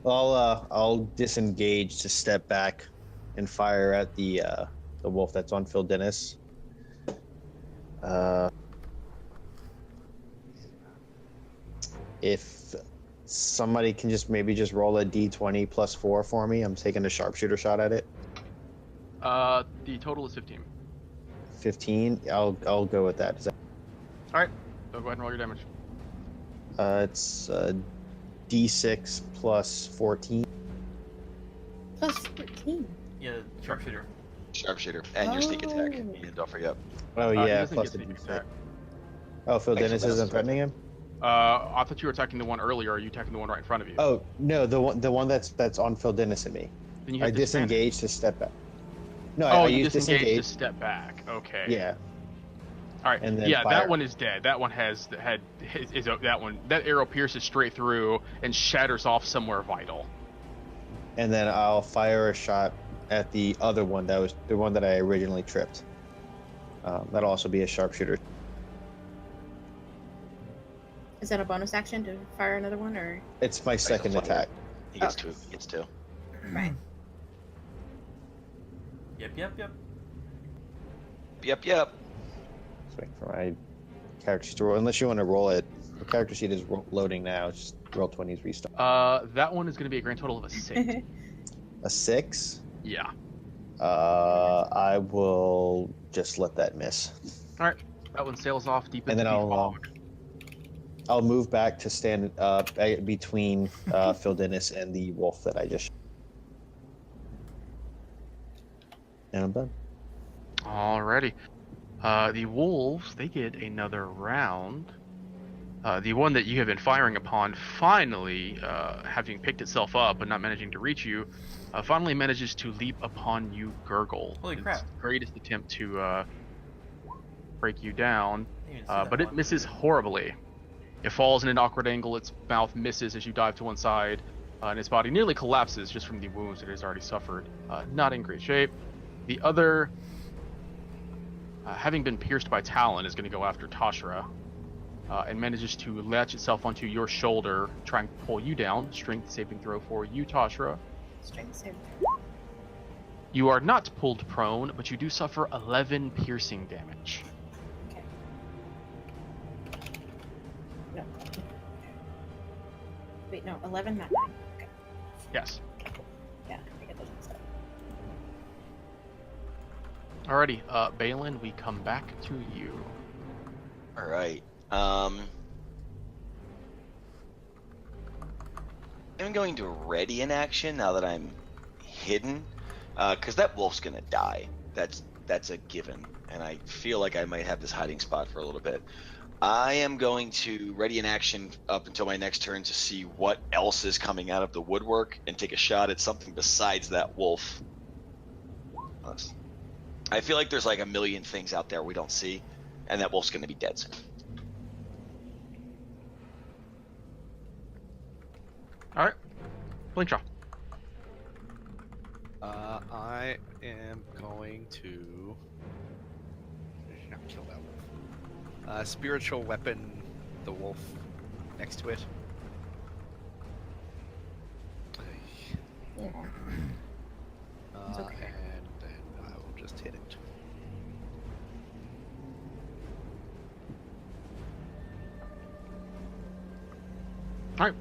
I'll disengage to step back and fire at the wolf that's on Phil Dennis. If somebody can maybe roll a d20 plus 4 for me, I'm taking a sharpshooter shot at it. The total is 15. 15. I'll go with that. Alright, so go ahead and roll your damage. It's d6 plus 14. Plus 14. Yeah, sharpshooter. Sharpshooter and your sneak attack. Oh. And don't forget. Oh He yeah, doesn't plus get the sneak d6. attack. Oh, Phil Actually, Dennis that's isn't right. threatening him. I thought you were attacking the one earlier. Are you attacking the one right in front of you? Oh no, the one that's on Phil Dennis and me. Then you I have disadvantage. disengaged to step back. No, Oh, I you used disengage disengage. to step back. Okay. Yeah, All right. and then Yeah, fire. that one is dead. That one that arrow pierces straight through and shatters off somewhere vital. and then I'll fire a shot at the other one that was the one that I originally tripped. That'll also be a sharpshooter. Is that a bonus action to fire another one, or? It's my second fire. attack. He gets two. He gets two. Right. Yep. Yep. Just waiting for my character sheet to roll. Unless you want to roll it. The character sheet is loading now. Just roll 20s restart. That one is going to be a grand total of a 6. A 6. Yeah. I will just let that miss. All right. That one sails off deep into And then the I'll fog. I'll move back to stand between Phil Dennis and the wolf that I just. And I'm done. Alrighty. The wolves, they get another round. The one that you have been firing upon finally, having picked itself up but not managing to reach you, finally manages to leap upon you, Gurgle. Holy Its crap. greatest attempt to break you down, Didn't even see that but it one. misses horribly. It falls in an awkward angle, its mouth misses as you dive to one side, and its body nearly collapses just from the wounds it has already suffered. Not in great shape. The other, having been pierced by Talon, is going to go after Tashra, and manages to latch itself onto your shoulder, trying to pull you down. Strength saving throw for you, Tashra. Strength saving. You are not pulled prone, but you do suffer 11 piercing damage. Okay. No, Wait, no, 11, not 9. Okay. Yes. Yeah, I get those mixed up. Alrighty, Balin, we come back to you. All right. I'm going to ready an action now that I'm hidden, because that wolf's gonna die. That's a given, and I feel like I might have this hiding spot for a little bit. I am going to ready an action up until my next turn to see what else is coming out of the woodwork and take a shot at something besides that wolf. I feel like there's like a million things out there we don't see, and that wolf's gonna be dead soon. All right, Blinkshaw. I am going to not kill that wolf. Spiritual weapon the wolf next to it. Yeah. It's okay. And then I will just hit it. All right,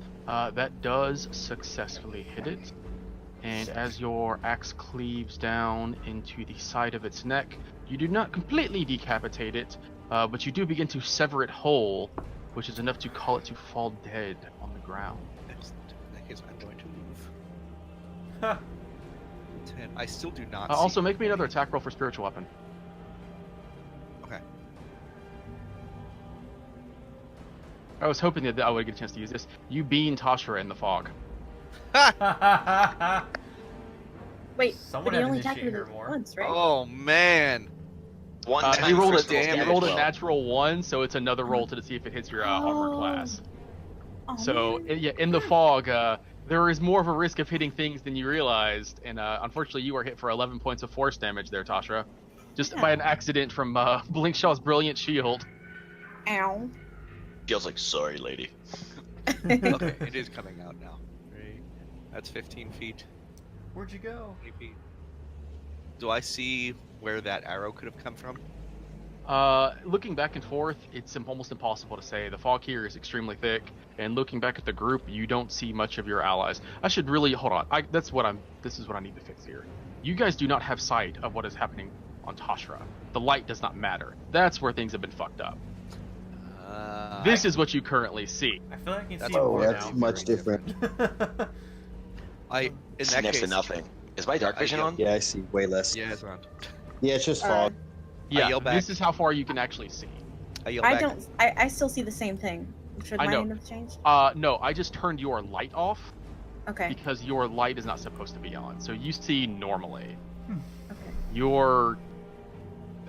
that does successfully hit it. And as your axe cleaves down into the side of its neck, you do not completely decapitate it, but you do begin to sever it whole, which is enough to call it to fall dead on the ground. Excellent. In that case, I'm going to move. 10. I still do not. Also, see make me another any- attack roll for spiritual weapon. Okay. I was hoping that I would get a chance to use this. You bean Tashra in the fog. Wait, Someone but he had to only attacked initiate me her more. once, right? Oh man. One He time rolled crystals a damage he rolled a well. natural 1, so it's another roll to see if it hits your armor class. Oh, So man. yeah, in the fog, there is more of a risk of hitting things than you realized, and unfortunately, you are hit for 11 points of force damage there, Tashra, just by an accident from Blinkshaw's brilliant shield. Ow. Feels like sorry, lady. Okay, it is coming out now. Right. That's 15 feet. Where'd you go? 20 feet. Do I see where that arrow could have come from? Looking back and forth, it's almost impossible to say. The fog here is extremely thick, and looking back at the group, you don't see much of your allies. I should really hold on. This is what I need to fix here. You guys do not have sight of what is happening on Tashra. The light does not matter. That's where things have been fucked up. This is what you currently see. I feel like I can That's- see oh, more that's now. much different. In It's that next case, to nothing. Is my dark vision on? Yeah, I see way less. Yeah, it's on. Yeah, it's just fog. Yeah, yell back. this is how far you can actually see. I yell I back. don't. I still see the same thing. Should I know. mine have changed? No, I just turned your light off Okay. because your light is not supposed to be on. So you see normally. Okay. Your...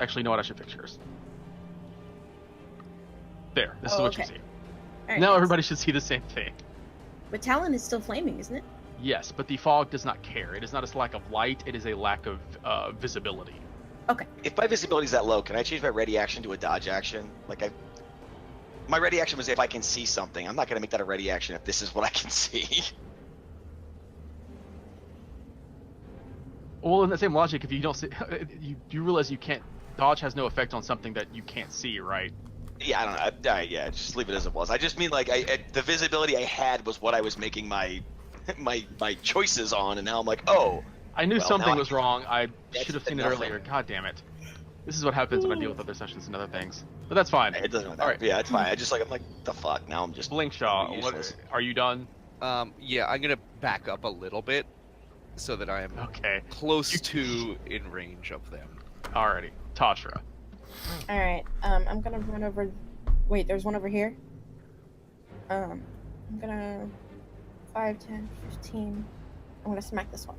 Actually, you know what? I should fix yours. There. This is Oh, what you okay. see. All right, Now thanks. everybody should see the same thing. But Talon is still flaming, isn't it? Yes, but the fog does not care. It is not a lack of light. It is a lack of visibility. Okay. If my visibility is that low, can I change my ready action to a dodge action? My ready action was if I can see something. I'm not going to make that a ready action if this is what I can see. Well, in that same logic, if you don't see... you realize you can't... Dodge has no effect on something that you can't see, right? Yeah, I don't know. Yeah, just leave it as it was. I just mean the visibility I had was what I was making my choices on, and now I'm like, oh. I knew Well, something now was wrong. I That's should have seen it nothing. earlier. God damn it. This is what happens when I deal with other sessions and other things. But that's fine. It doesn't matter. All right. Yeah, it's fine. I'm like, the fuck? Now I'm just Blinkshaw, useless. are you done? Yeah, I'm gonna back up a little bit so that I am Okay. close to in range of them. Alrighty. Tashra. All right. I'm gonna run over. Wait, there's one over here. I'm gonna 5, 10, 15. I'm gonna smack this one.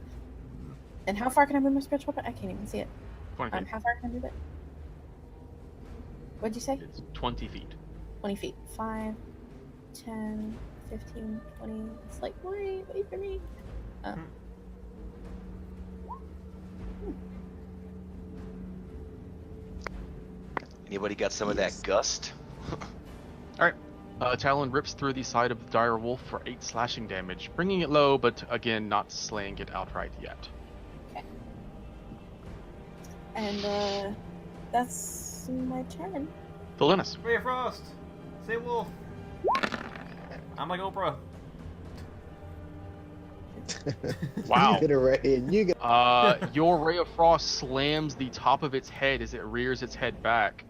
And how far can I move my spiritual weapon? I can't even see it. 20 feet. How far can I move it? What'd you say? It's 20 feet. 20 feet. 5, 10, 15, 20. It's like, wait for me. Anybody got some of that gust? Talon rips through the side of the dire wolf for 8 slashing damage, bringing it low, but again, not slaying it outright yet. And that's my turn. Valinus. Ray of Frost! Say wolf! I'm like Oprah. Wow. You get a ray and you get. Your ray of frost slams the top of its head as it rears its head back,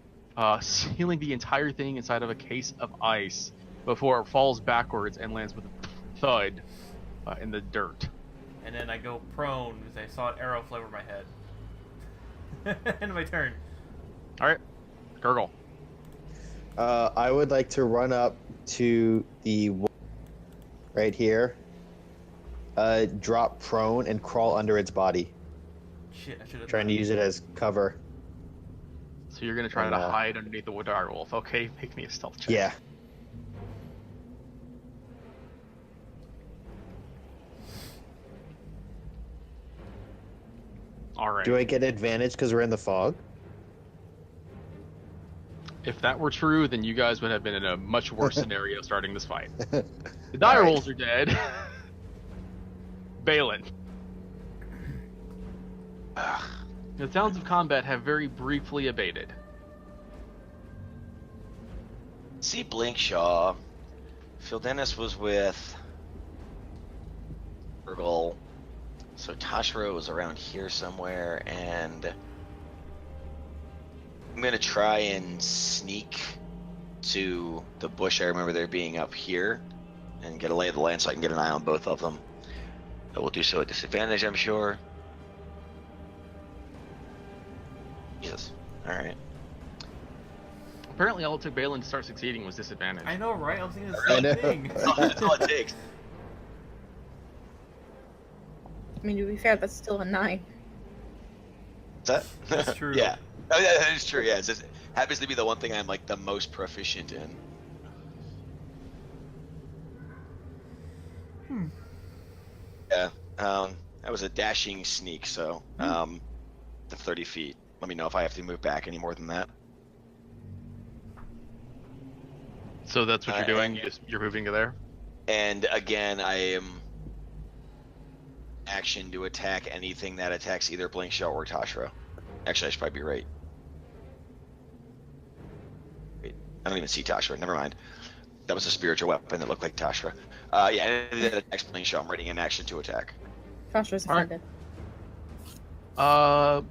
sealing the entire thing inside of a case of ice before it falls backwards and lands with a thud in the dirt. And then I go prone because I saw an arrow fly over my head. End of my turn. All right, Gurgle. I would like to run up to the right here, drop prone and crawl under its body, Shit, I should have. trying to use it as cover. So you're gonna try And, to hide underneath the dire wolf. Okay, make me a stealth check. Yeah. All right. Do I get advantage because we're in the fog? If that were true, then you guys would have been in a much worse scenario starting this fight. The dire Alright. wolves are dead. Balin. The sounds of combat have very briefly abated. See Blinkshaw. Phil Dennis was with Urgle. So Tashra was around here somewhere, and I'm gonna try and sneak to the bush I remember there being up here and get a lay of the land so I can get an eye on both of them. I will do so at disadvantage, I'm sure. Jesus. Alright. Apparently all it took Balin to start succeeding was disadvantage. I know, right? I was thinking the I same know. thing. That's all it takes. I mean, to be fair, that's still a 9. Is that? That's true. Yeah. Oh, yeah, that is true, yeah. It happens to be the one thing I'm like the most proficient in. Yeah. That was a dashing sneak, so the 30 feet. Let me know if I have to move back any more than that. So that's what you're doing? and- You're moving to there? And again, I am action to attack anything that attacks either Blinkshaw or Tashra. Actually, I should probably be right. Wait, I don't even see Tashra. Never mind. That was a spiritual weapon that looked like Tashra. Yeah, anything that attacks Blinkshaw, I'm ready in action to attack. Tasha's All right. offended.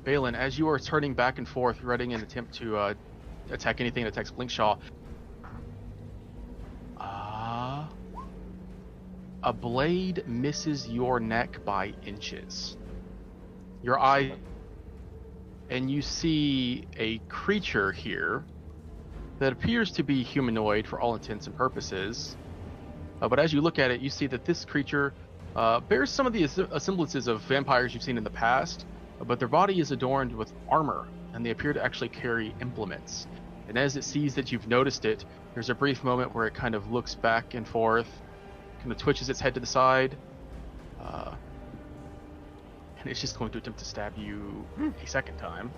Balin, as you are turning back and forth, readying an attempt to attack anything that attacks Blinkshaw, a blade misses your neck by inches. Your eye, and you see a creature here that appears to be humanoid for all intents and purposes. But as you look at it, you see that this creature bears some of the semblances of vampires you've seen in the past, but their body is adorned with armor, and they appear to actually carry implements. And as it sees that you've noticed it, there's a brief moment where it kind of looks back and forth, kind of twitches its head to the side, and it's just going to attempt to stab you a second time,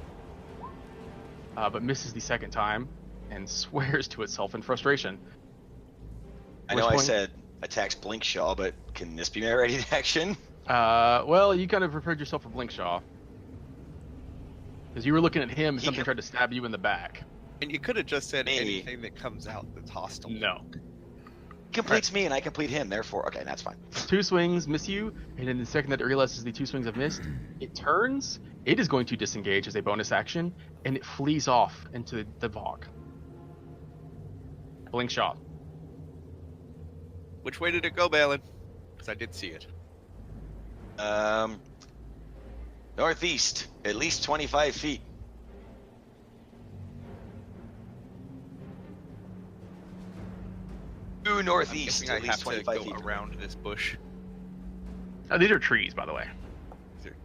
but misses the second time and swears to itself in frustration. I know I said attacks Blinkshaw, but can this be my ready to action? Well, you kind of prepared yourself for Blinkshaw. Because you were looking at him and something tried to stab you in the back. And you could have just said Me. anything that comes out that's hostile. No. Completes me and I complete him, therefore, okay, that's fine. 2 swings miss you, and in the second that it realizes the 2 swings have missed, it turns, it is going to disengage as a bonus action, and it flees off into the fog. Blinkshaw. Which way did it go, Balin? Because I did see it. Northeast, at least 25 feet. Due I'm northeast, guessing I at least have to 25 go feet. around this bush. These are trees, by the way.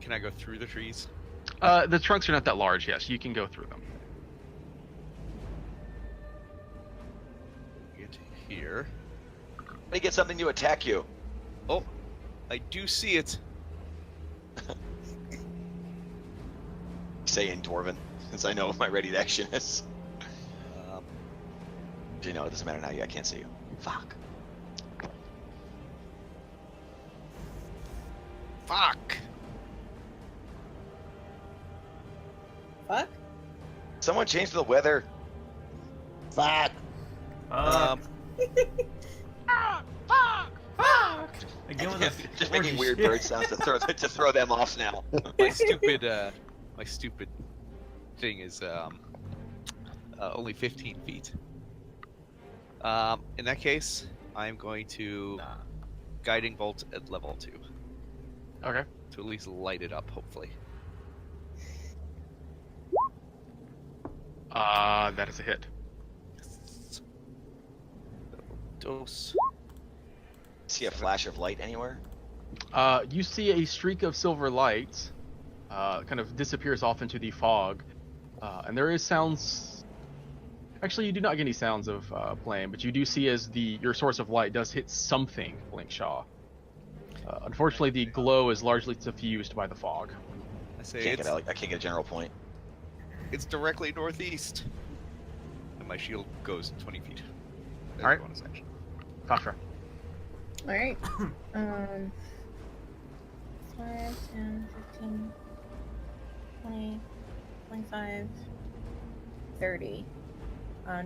Can I go through the trees? The trunks are not that large, yes. You can go through them. Get here. Let me get something to attack you. Oh, I do see it. Say in Dwarven, since I know what my ready to action is. You know, it doesn't matter now. I can't see you. Fuck. Fuck. Fuck? Someone change the weather. Fuck. Again, Give him the Just orgy making weird shit. bird sounds to throw them off now. My stupid thing is only 15 feet. In that case, I'm going to Nah. guiding bolt at level 2 Okay. to at least light it up, hopefully. That is a hit. Dose. See a flash of light anywhere? You see a streak of silver light, kind of disappears off into the fog, and there is sounds. Actually, you do not get any sounds of playing, but you do see as your source of light does hit something, Blinkshaw. Unfortunately, the glow is largely suffused by the fog. I say I can't get a general point. it's directly northeast. And my shield goes 20 feet. That's Alright. bonus action. Tasha. All right. 5, 10, 15, 20, 25, 30.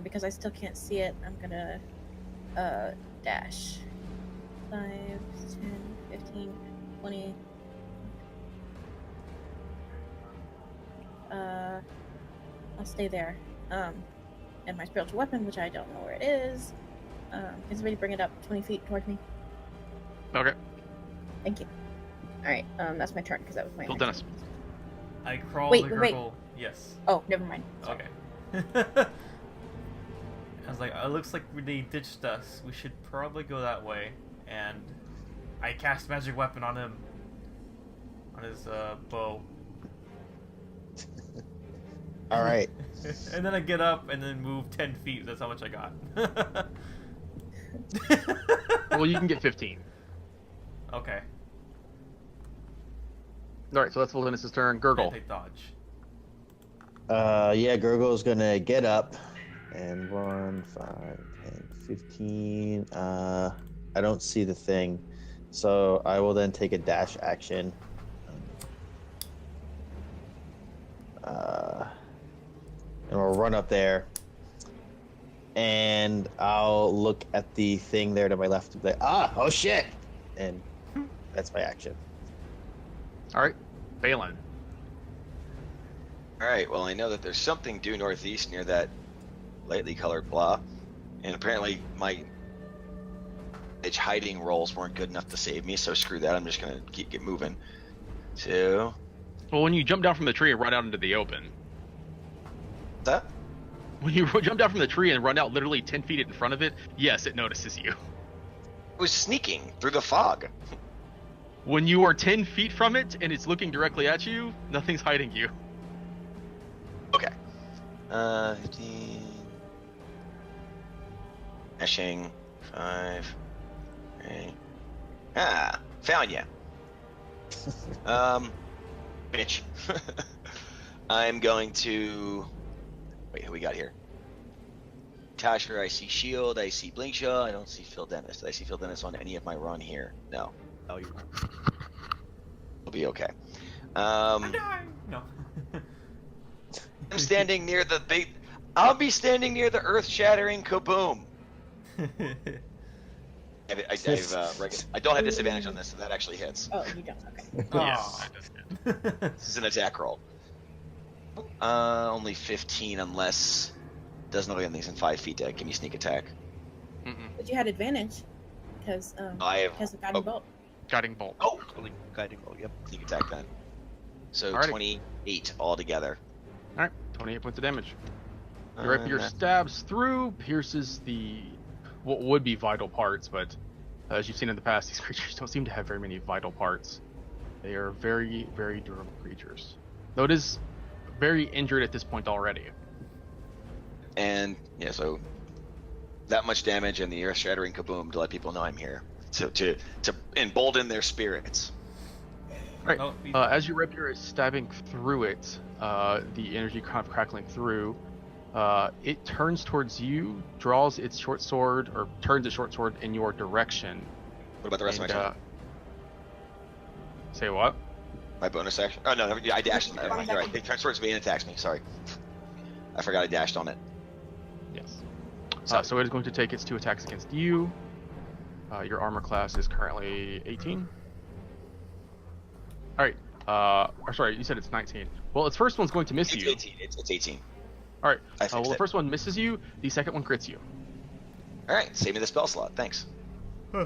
Because I still can't see it, I'm gonna dash. 5, 10, 15, 20. I'll stay there. And my spiritual weapon, which I don't know where it is. Can somebody bring it up 20 feet towards me? Okay. Thank you. Alright, that's my turn because that was my Well, action. Dennis. I crawl Wait, the wait, wait. gurgle. Yes. Oh, never mind. Sorry. Okay. I was like, it looks like they ditched us. We should probably go that way. And I cast magic weapon on him. On his bow. All right. And then I get up and then move 10 feet. That's how much I got. Well, you can get 15. Okay. All right, so that's Dennis's turn. Gurgle. They dodge. Yeah, Gurgle's gonna get up and 1, 5, 10, 15. I don't see the thing, so I will then take a dash action. And we'll run up there, and I'll look at the thing there to my left. And be like, oh shit! And that's my action. All right, Balin. Alright, well I know that there's something due northeast near that lightly colored blah. And apparently my hiding rolls weren't good enough to save me, so screw that, I'm just gonna get moving. So Well, when you jump down from the tree and run out into the open, that when you jump down from the tree and run out literally 10 feet in front of it, yes, it notices you. was sneaking through the fog. When you are 10 feet from it and it's looking directly at you, nothing's hiding you. Okay. 15. Dashing. 5. 8. Found ya. Bitch. I'm going to. Wait, who we got here? Tasher, I see Shield, I see Blinkshaw, I don't see Phil Dennis. Did I see Phil Dennis on any of my run here? No. Oh, you're We'll be okay. I'm dying. No. I'm standing near the big. I'll be standing near the earth-shattering kaboom. I don't have disadvantage on this, so that actually hits. Oh, you don't. Okay. Aw. This is an attack roll. Only 15 unless doesn't look like anything's in 5 feet to give me sneak attack. Mm-mm. But you had advantage because I have has the guiding bolt. Guiding bolt. oh totally guiding bolt. Yep. sneak attack then. So Alrighty. 28 altogether. All right, 28 points of damage. Your rapier that- stabs through, pierces the what would be vital parts, but as you've seen in the past, these creatures don't seem to have very many vital parts. They are very, very durable creatures. Though it is very injured at this point already. And yeah, so that much damage and the earth-shattering kaboom to let people know I'm here. So to embolden their spirits. Right. Oh, As your rapier is stabbing through it, the energy kind of crackling through, it turns towards you, draws its short sword, or turns its short sword in your direction. What about the rest of my turn? Say what? My bonus action? Oh no, I dashed on that. You're right. It turns towards me and attacks me. Sorry, I forgot I dashed on it. Yes. So- So it is going to take its 2 attacks against you. Your armor class is currently 18. All right. Or sorry, you said it's 19. Well, its first one's going to miss It's you. 18. It's 18. All right. I fixed Well, the it. first one misses you. The second one crits you. All right, save me the spell slot. Thanks.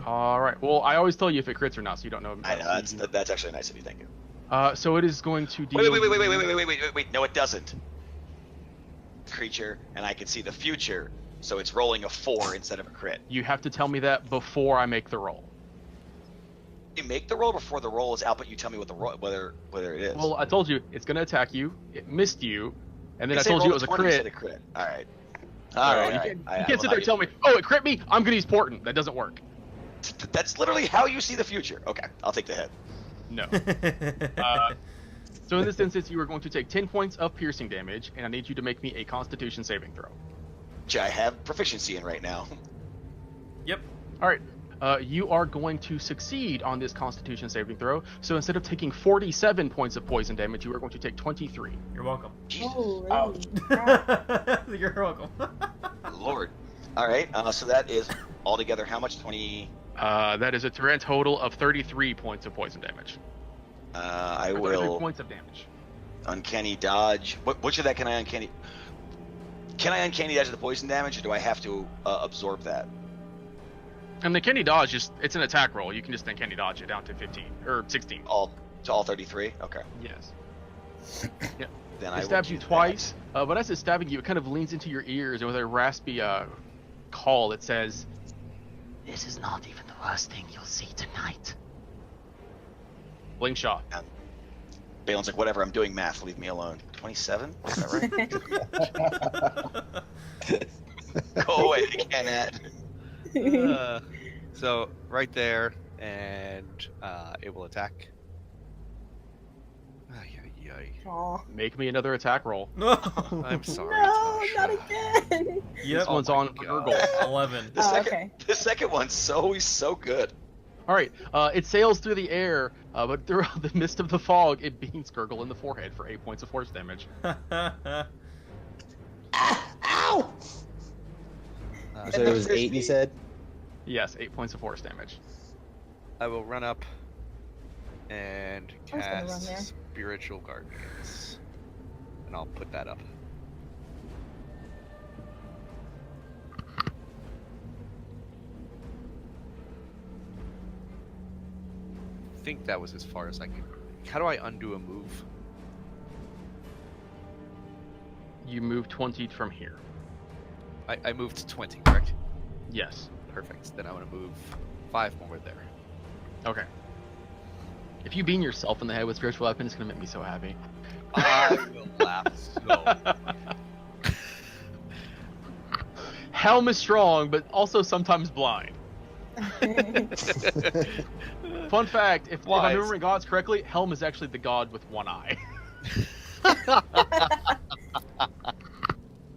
All right. Well, I always tell you if it crits or not, so you don't know. I know that's actually nice of you. Thank you. So it is going to deal. Wait. No, it doesn't. Creature, and I can see the future, so it's rolling a 4 instead of a crit. You have to tell me that before I make the roll. You make the roll before the roll is out, but you tell me what the roll, whether it is. Well, I told you it's going to attack you. It missed you, and then I say told you roll it was a 20 instead crit. of crit. All right. No, All right. you all can't, right. you can't sit there and tell me, oh, it crit me. I'm going to use Portent. That doesn't work. That's literally how you see the future. Okay, I'll take the hit. No. So in this instance, you are going to take 10 points of piercing damage, and I need you to make me a Constitution saving throw. Which I have proficiency in right now. Yep. All right. You are going to succeed on this Constitution saving throw. So instead of taking 47 points of poison damage, you are going to take 23. You're welcome. Jesus. Oh, really? You're welcome. Lord. All right. So that is altogether how much? 20. That is a grand total of 33 points of poison damage. I Or 33 will points of damage. uncanny dodge. Which of that can I uncanny? Can I uncanny dodge the poison damage, or do I have to absorb that? And the Uncanny Dodge, it's an attack roll. You can just Uncanny Dodge it down to 15 or 16. All 33. Okay. Yes. Yeah. Then It I stabs will you do twice, but as it's stabbing you, it kind of leans into your ears, and with a raspy call, it says, "This is not even the worst thing you'll see tonight." Blink shot. that. Balin's like, whatever. I'm doing math. Leave me alone. 27. Is that right? Go away, you can't add. So right there, and it will attack. Ay, ay, ay. Aw. Make me another attack roll. No. I'm sorry. No, Tasha. not again. Yep. This one's on God. Gurgle. 11. The Oh, second, okay. the second one's so good. All right, it sails through the air, but through the mist of the fog, it beams Gurgle in the forehead for 8 points of force damage. Ow! So it was 8, you said? Yes, 8 points of force damage. I will run up and I was gonna run cast there. Spiritual Guardians. And I'll put that up. I think that was as far as I could. How do I undo a move? You move 20 from here. I moved to 20, correct? Yes. Perfect. Then I want to move 5 more there. Okay. If you beam yourself in the head with spiritual weapon, it's gonna make me so happy. I will laugh so. Helm is strong, but also sometimes blind. Fun fact, if I'm Wise. remembering gods correctly, Helm is actually the god with one eye.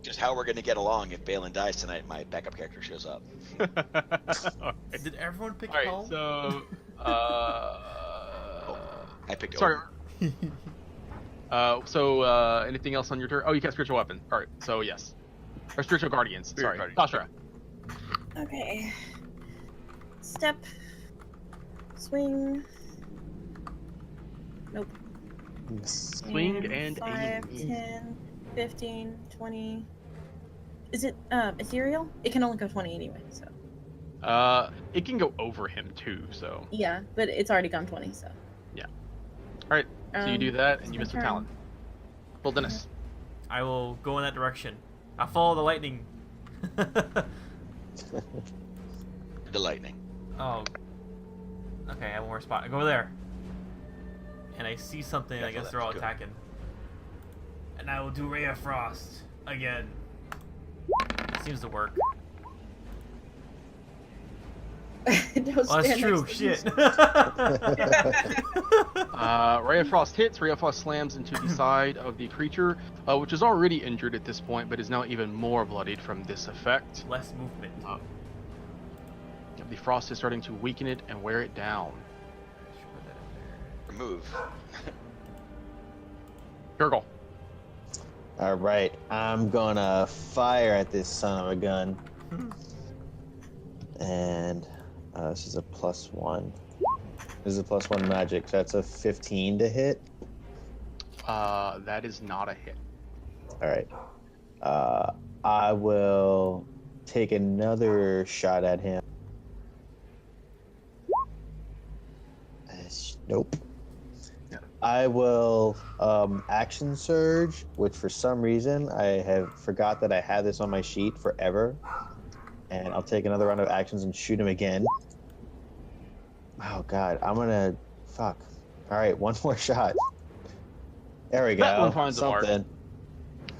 Just how we're gonna get along if Balin dies tonight and my backup character shows up. Alright, Did everyone pick Alright, Helm? so I picked sorry. Odin. Anything else on your turn? Oh, you cast spiritual weapon. Alright, so yes. Or spiritual guardians. Spirit Sorry. guardians. Tasha. Okay. Step. Swing. Nope. Swing and 5, aim. 10, 15, 20. Is it ethereal? It can only go 20 anyway, so. It can go over him too, so. Yeah, but it's already gone 20, so. Alright, so you do that and you it's miss my your turn. talent. Well, Dennis. I will go in that direction. I follow the lightning. The lightning. Oh. Okay, I have one more spot. I go over there. And I see something, I Careful, guess they're all that's good. attacking. And I will do Ray of Frost again. Seems to work. Don't Oh, that's stand true. next to Shit. Ray of Frost hits. Ray of Frost slams into the side of the creature, which is already injured at this point, but is now even more bloodied from this effect. Less movement. The frost is starting to weaken it and wear it down. Should put that in there. Remove. Gurgle. Alright, I'm gonna fire at this son of a gun. And this is a +1. This is a +1 magic. That's a 15 to hit. That is not a hit. All right. I will take another shot at him. Nope. Yeah. I will action surge, which for some reason I have forgot that I had this on my sheet forever. And I'll take another round of actions and shoot him again. Oh god, I'm gonna fuck. All right, one more shot. There we go. That one finds a mark. Something.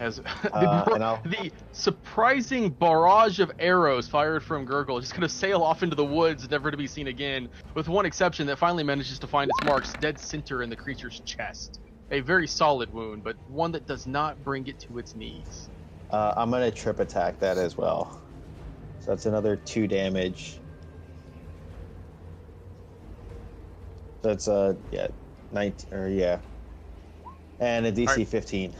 As and I'll- the surprising barrage of arrows fired from Gurgle just gonna sail off into the woods, never to be seen again, with one exception that finally manages to find its marks dead center in the creature's chest. A very solid wound, but one that does not bring it to its knees. I'm gonna trip attack that as well. So that's another 2 damage. That's 19 or yeah. And a DC Alright. 15.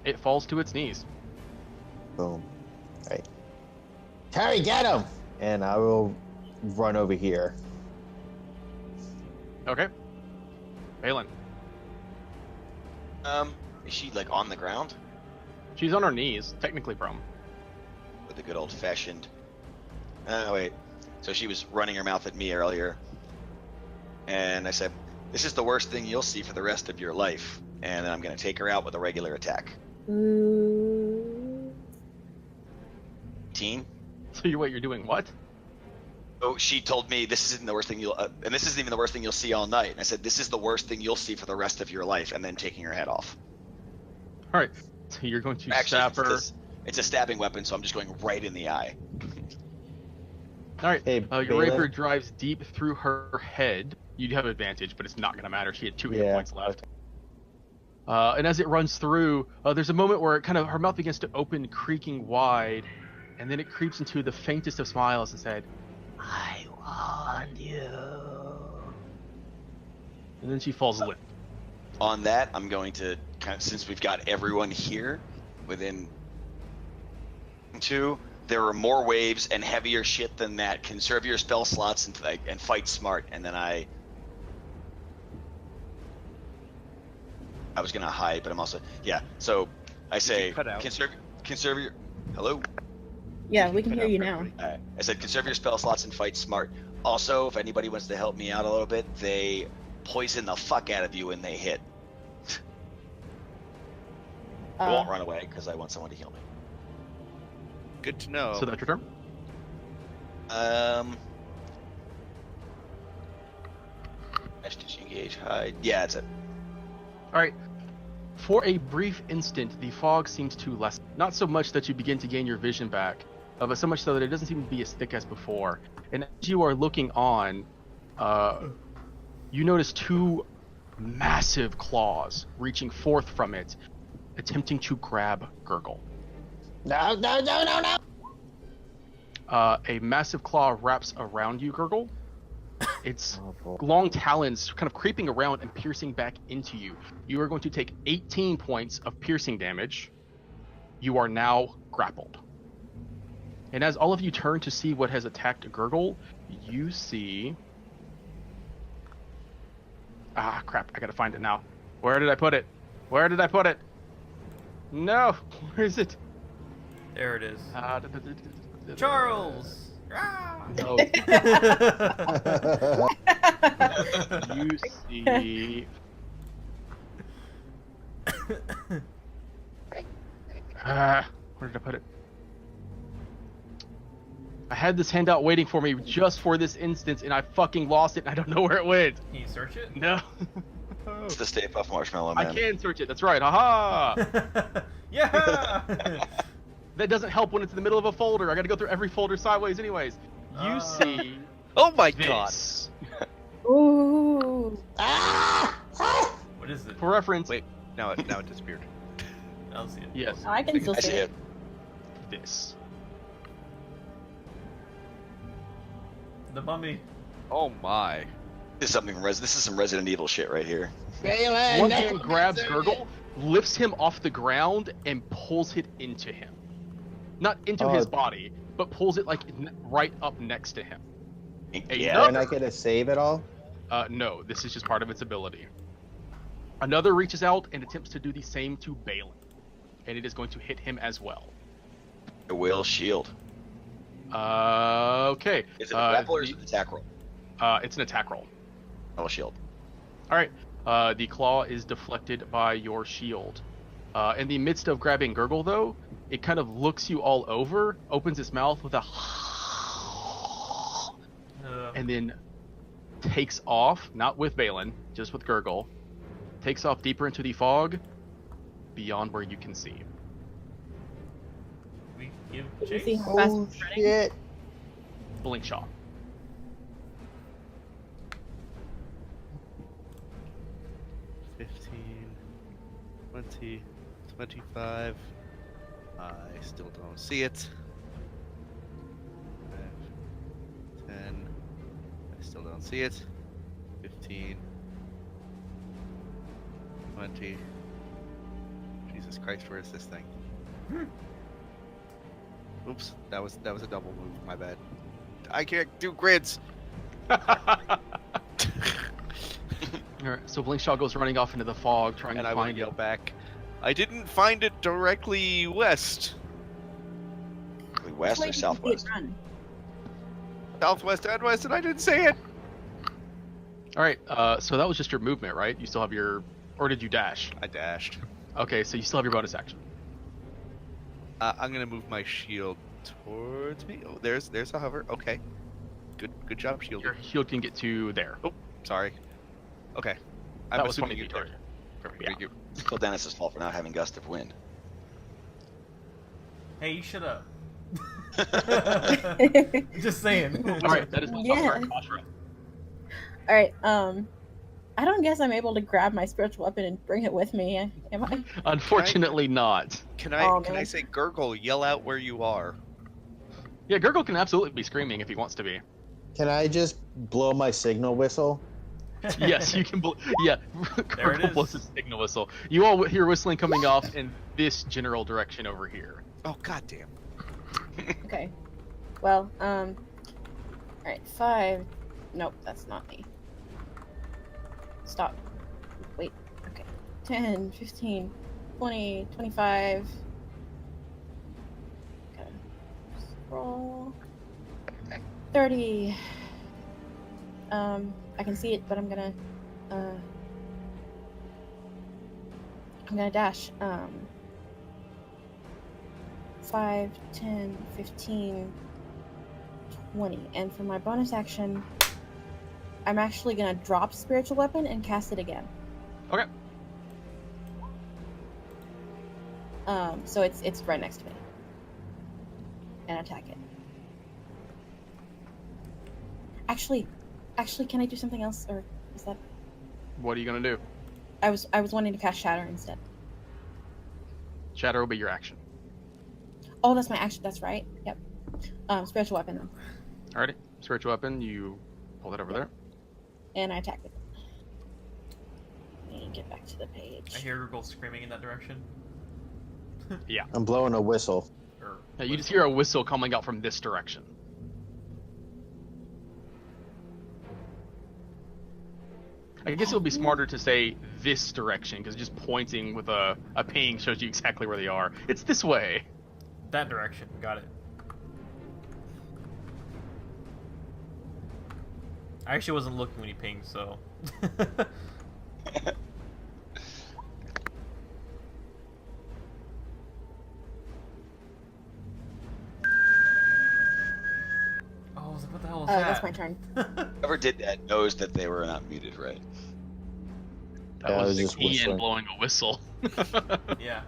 It falls to its knees. Boom. Right. Terry, get him! And I will run over here. Okay. Balin. Is she like on the ground? She's on her knees, technically prone. With a good old fashioned. Wait. So she was running her mouth at me earlier. And I said, "This is the worst thing you'll see for the rest of your life." And then I'm going to take her out with a regular attack. Ooh. 18. So you're doing what? So she told me this isn't the worst thing you'll, and this isn't even the worst thing you'll see all night. And I said, "This is the worst thing you'll see for the rest of your life," and then taking her head off. All right. So you're going to Actually, stab her. it's a stabbing weapon, so I'm just going right in the eye. All right. Hey, Your Balin? rapier drives deep through her head. You'd have advantage, but it's not going to matter. She had 2 hit Yeah, points left. And as it runs through, there's a moment where her mouth begins to open, creaking wide, and then it creeps into the faintest of smiles and said, "I want you." And then she falls limp. On that, I'm going to kind of, since we've got everyone here within 2, there are more waves and heavier shit than that. Conserve your spell slots and fight smart. And then I was gonna hide, but I'm also So I say cut out? conserve your. Hello. Yeah, we can hear you now. Alright. I said conserve your spell slots and fight smart. Also, if anybody wants to help me out a little bit, they poison the fuck out of you when they hit. I won't run away because I want someone to heal me. Good to know. So that's your turn? Message, engage, hide. Yeah, that's it. All right. For a brief instant, the fog seems to lessen. Not so much that you begin to gain your vision back, but so much so that it doesn't seem to be as thick as before. And as you are looking on, you notice 2 massive claws reaching forth from it, attempting to grab Gurgle. No, no, no, no, no. A massive claw wraps around you, Gurgle. Its Oh, boy. long talons kind of creeping around and piercing back into you. You are going to take 18 points of piercing damage. You are now grappled. And as all of you turn to see what has attacked Gurgle, you see... Ah, crap. I gotta find it now. Where did I put it? Where did I put it? No! Where is it? There it is. Uh, Charles! Ah! No. You see... where did I put it? I had this handout waiting for me just for this instance, and I fucking lost it, and I don't know where it went. Can you search it? No. It's the Stay Puft Marshmallow I Man. can search it. That's right. Haha. Yeah! That doesn't help when it's in the middle of a folder. I got to go through every folder sideways, anyways. You see Oh my god! this. Ooh. What is it? For reference, Wait, now it disappeared. I don't see it. yes, I can still I see see it. it. this. The mummy. Oh my! This is something from this is some Resident Evil shit right here. One hand grabs Gurgle, lifts him off the ground, and pulls it into him. Not into his body, but pulls it like right up next to him. Yeah. Can I get a save at all? No, this is just part of its ability. Another reaches out and attempts to do the same to Balin, and it is going to hit him as well. It will shield. Okay. Is it a grapple or is it an attack roll? It's an attack roll. I will shield. All right. The claw is deflected by your shield. In the midst of grabbing Gurgle, though, it kind of looks you all over, opens its mouth with a and then takes off, not with Balin, just with Gurgle, takes off deeper into the fog, beyond where you can see. We give Did you chase. see how fast Oh it's running? shit! Blink shot. 15, 20, 25. I still don't see it. 5, 10. I still don't see it. 15, 20. Jesus Christ, where is this thing? Oops, that was a double move. My bad. I can't do grids. Alright, so Blink shot goes running off into the fog, trying And to I will find yell it. back. I didn't find it directly west. West Which way or did you see it southwest? run? Southwest and west, and I didn't see it. Alright, so that was just your movement, right? You still have your... Or did you dash? I dashed. Okay, so you still have your bonus action. I'm gonna move my shield towards me. Oh, there's a hover. Okay. Good job, shield. Your shield can get to there. Oh, sorry. Okay. I'm That was assuming 20 you feet there. there. Thank you. Still Dennis's fault for not having gust of wind. Hey, you shut up. Just saying. Alright, that is my Yeah. All right. I don't guess I'm able to grab my spiritual weapon and bring it with me. Am I? Unfortunately not. Can Oh, I man. say gurgle? Yell out where you are. Yeah, Gurgle can absolutely be screaming if he wants to be. Can I just blow my signal whistle? Yes, you can. Yeah, There it Gurgle is. blows his signal whistle. You all hear whistling coming off in this general direction over here. Oh goddamn. Okay. Well, all right, 5. Nope, that's not me. Stop. Wait. Okay. 10, 15, 20, 25. Okay. Scroll. 30. I can see it, but I'm gonna dash. 5, 10, 15, 20. And for my bonus action, I'm actually gonna drop spiritual weapon and cast it again. Okay. So it's right next to me. And attack it. Actually, can I do something else, or is that? What are you gonna do? I was wanting to cast Shatter instead. Shatter will be your action. Oh, that's my action. That's right. Yep. Spiritual weapon then, Alrighty, spiritual weapon. You pull that over there. and I attack it. Let me get back to the page. I hear Gurgle screaming in that direction. I'm blowing a whistle. Or Yeah, you just hear a whistle coming out from this direction. I guess it would be smarter to say this direction, because just pointing with a ping shows you exactly where they are. It's this way. that direction. Got it. I actually wasn't looking when he pinged, so. Oh, I was like, what the hell was that? That's my turn. Whoever did that knows that they were not muted, right? That Yeah, I was was just Ian whistling. blowing a whistle. Yeah.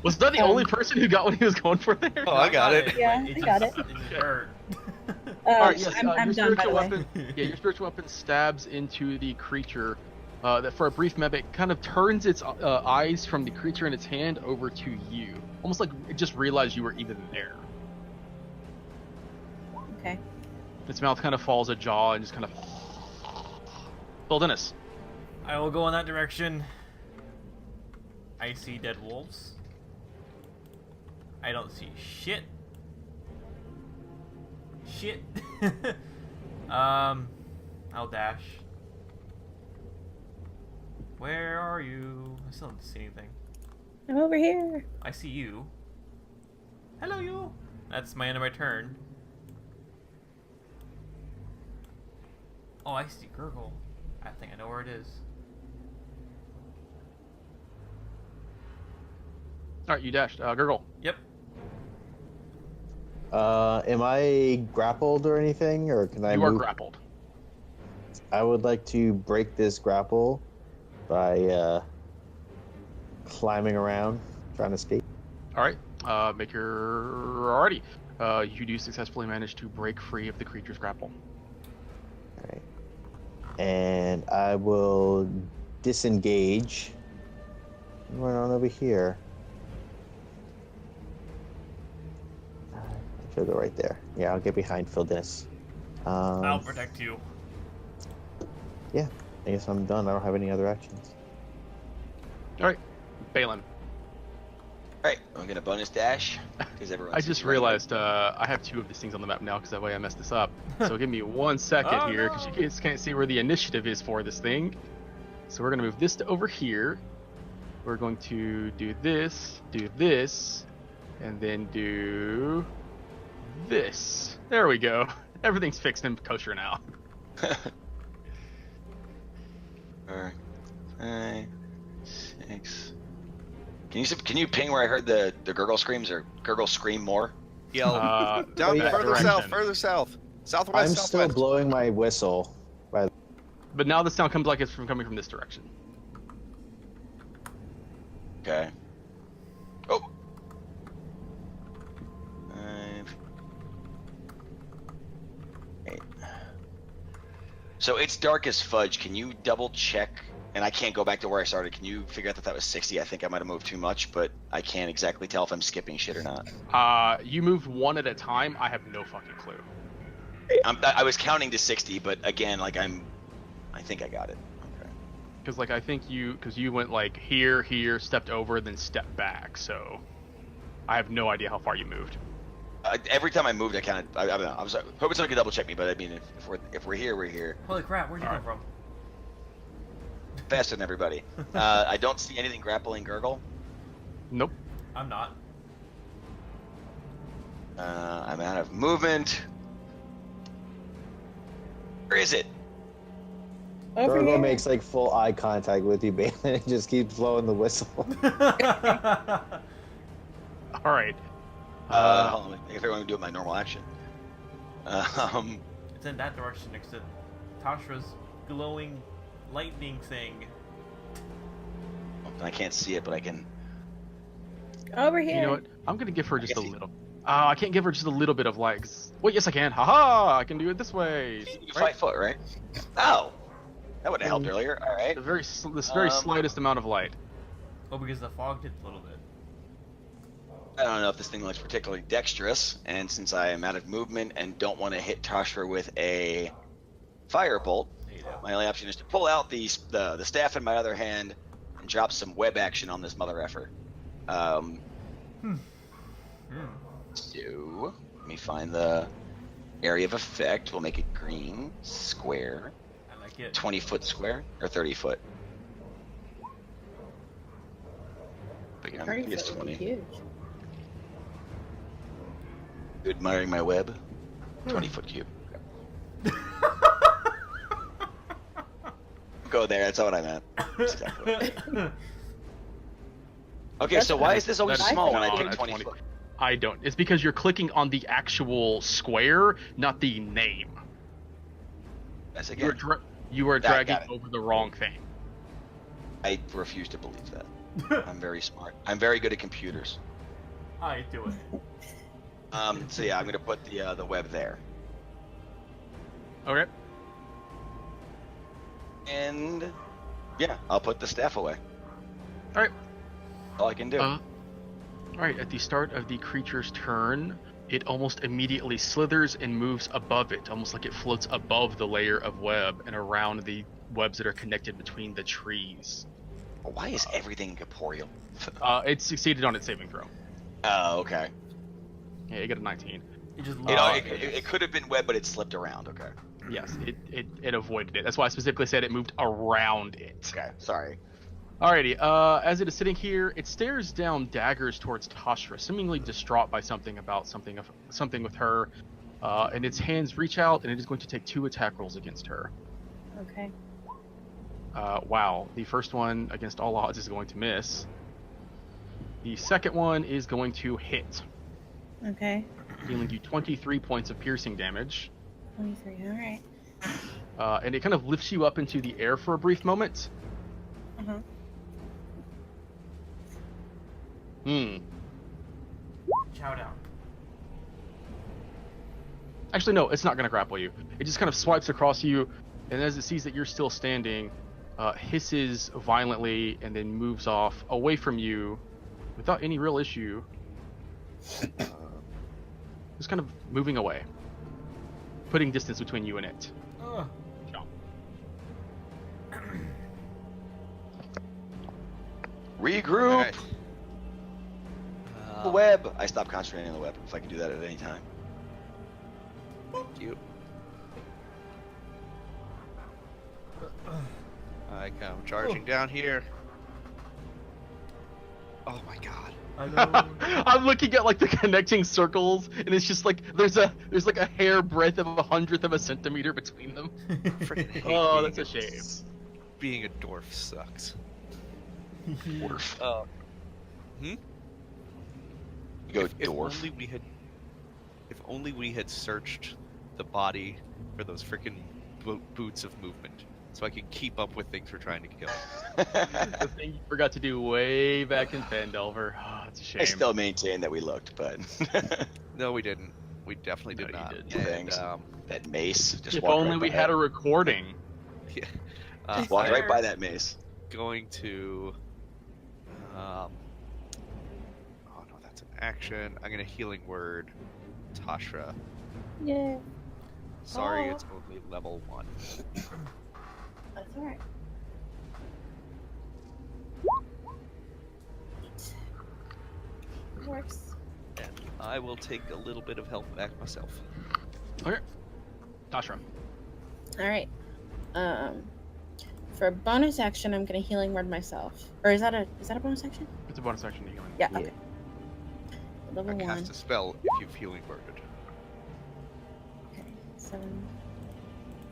Was that the only person who got what he was going for there? Oh, I got it. Yeah, but I got just- It just hurt. Alright, yes, I'm your done, by the spiritual way. weapon. Yeah, your spiritual weapon stabs into the creature. That for a brief moment it kind of turns its eyes from the creature in its hand over to you, almost like it just realized you were even there. Okay. Its mouth kind of falls ajar and just kind of. Well, Dennis. I will go in that direction. I see dead wolves. I don't see shit. Shit. I'll dash. Where are you? I still don't see anything. I'm over here. I see you. Hello, you. That's my end of my turn. Oh, I see Gurgle. I think I know where it is. All right, you dashed. Gurgle. Yep. Am I grappled or anything, or can I You move? are grappled. I would like to break this grapple by climbing around, trying to escape. All right. Make your. Alrighty. You do successfully manage to break free of the creature's grapple. All right. And I will disengage. Run on over here. Should go right there. Yeah, I'll get behind Phil Dennis. I'll protect you. Yeah, I guess I'm done. I don't have any other actions. All right, Balin. Alright, I'm gonna bonus dash. Because everyone. I just realized I have 2 of these things on the map now because that way I messed this up. So give me 1 second Oh, here because no. you guys can't see where the initiative is for this thing. So we're gonna move this to over here. We're going to do this, and then do this. There we go. Everything's fixed and kosher now. 4, 5, 6. Can you ping where I heard the gurgle screams or gurgle scream more? Yell. Down that further direction. south, further south. Southwest, I'm southwest. still blowing my whistle. But now the sound comes like it's coming from this direction. Okay. Oh. 5, 8. So it's dark as fudge. Can you double check? And I can't go back to where I started. Can you figure out that was 60? I think I might have moved too much, but I can't exactly tell if I'm skipping shit or not. You moved 1 at a time. I have no fucking clue. I was counting to 60, but again, like I think I got it. Okay. Because like I think because you went like here, stepped over, then stepped back. So I have no idea how far you moved. Every time I moved, I don't know. I was hoping someone could double check me, but I mean, if we're here, we're here. Holy crap, where'd you come from? Faster than everybody. I don't see anything grappling Gurgle. Nope. I'm not. I'm out of movement. Where is it? Over Virgo here. makes like full eye contact with you, Balin, and just keeps blowing the whistle. All right. Hold on, if I want to do it my normal action. It's in that direction next to Tashra's glowing lightning thing. I can't see it, but I can. Over here. You know what? I'm gonna give her just a guess you- little. I can't give her just a little bit of like. Well, yes, I can. Haha! I can do it this way. You can Right? 5 foot, right? Oh, that would have helped earlier. All right. This very slightest amount of light. Oh, because the fog hit a little bit. I don't know if this thing looks particularly dexterous, and since I am out of movement and don't want to hit Tashra with a firebolt, my only option is to pull out the staff in my other hand and drop some web action on this mother effer. So let me find the area of effect. We'll make it green, square, I like it. 20-foot square or 30-foot. I think it's 30 foot would be 20. huge. Admiring my web. 20-foot cube. Go there. That's not what I meant. That's exactly what I meant. Okay, so why is this always That is small when I not pick a 20 20. foot? I don't. It's because you're clicking on the actual square, not the name. That's You are, again. you are That dragging got it. over the wrong thing. I refuse to believe that. I'm very smart. I'm very good at computers. I do it. So yeah, I'm gonna put the web there, Okay. and yeah, I'll put the staff away. All right. All I can do. All right. At the start of the creature's turn, it almost immediately slithers and moves above it, almost like it floats above the layer of web and around the webs that are connected between the trees. Why is everything corporeal? It succeeded on its saving throw. Oh, okay. Yeah, it got a 19. It just You know, looks it could have been web, but it slipped around. Okay. Yes, it avoided it. That's why I specifically said it moved around it. Okay, sorry. Alrighty, as it is sitting here, it stares down daggers towards Tashra, seemingly distraught by something with her, and its hands reach out, and it is going to take 2 attack rolls against her. Okay. Wow, the first one against all odds is going to miss. The second one is going to hit, Okay. dealing you 23 points of piercing damage. 23. All right. And it kind of lifts you up into the air for a brief moment. Uh-huh. Chow down. Actually, no, it's not going to grapple you. It just kind of swipes across you, and as it sees that you're still standing, hisses violently and then moves off away from you without any real issue. Just kind of moving away, putting distance between you and it. Ugh. Regroup. Alright. The web. I stopped concentrating on the web. If I can do that at any time. You. I come charging down here. Oh my god. Hello. I'm looking at like the connecting circles, and it's just like there's like a hair breadth of 1/100 of a centimeter between them. Freaking hate Oh, being that's a shame. Being a dwarf sucks. Dwarf. Hmm? You go If dwarf. if only we had searched the body for those freaking boots of movement, so I could keep up with things we're trying to kill. The thing you forgot to do way back in Phandelver. Oh, it's a shame. I still maintain that we looked, but No, we didn't. We definitely did No, you not. didn't. And, Thanks. that mace. Just If walked only right we by had it. a recording. yeah. Just walked right by Fire. that mace. Going to. Oh no, that's an action. I'm gonna healing word, Tashra. Yeah. Sorry, Oh. it's only level 1. That's all right. Works. And I will take a little bit of health back myself. Okay. Tashra. All right. For a bonus action, I'm gonna healing word myself. Or is that a bonus action? It's a bonus action to healing. Yeah. Yeah. Okay. Level I 1. cast a spell if you've healing worded. Okay. 7.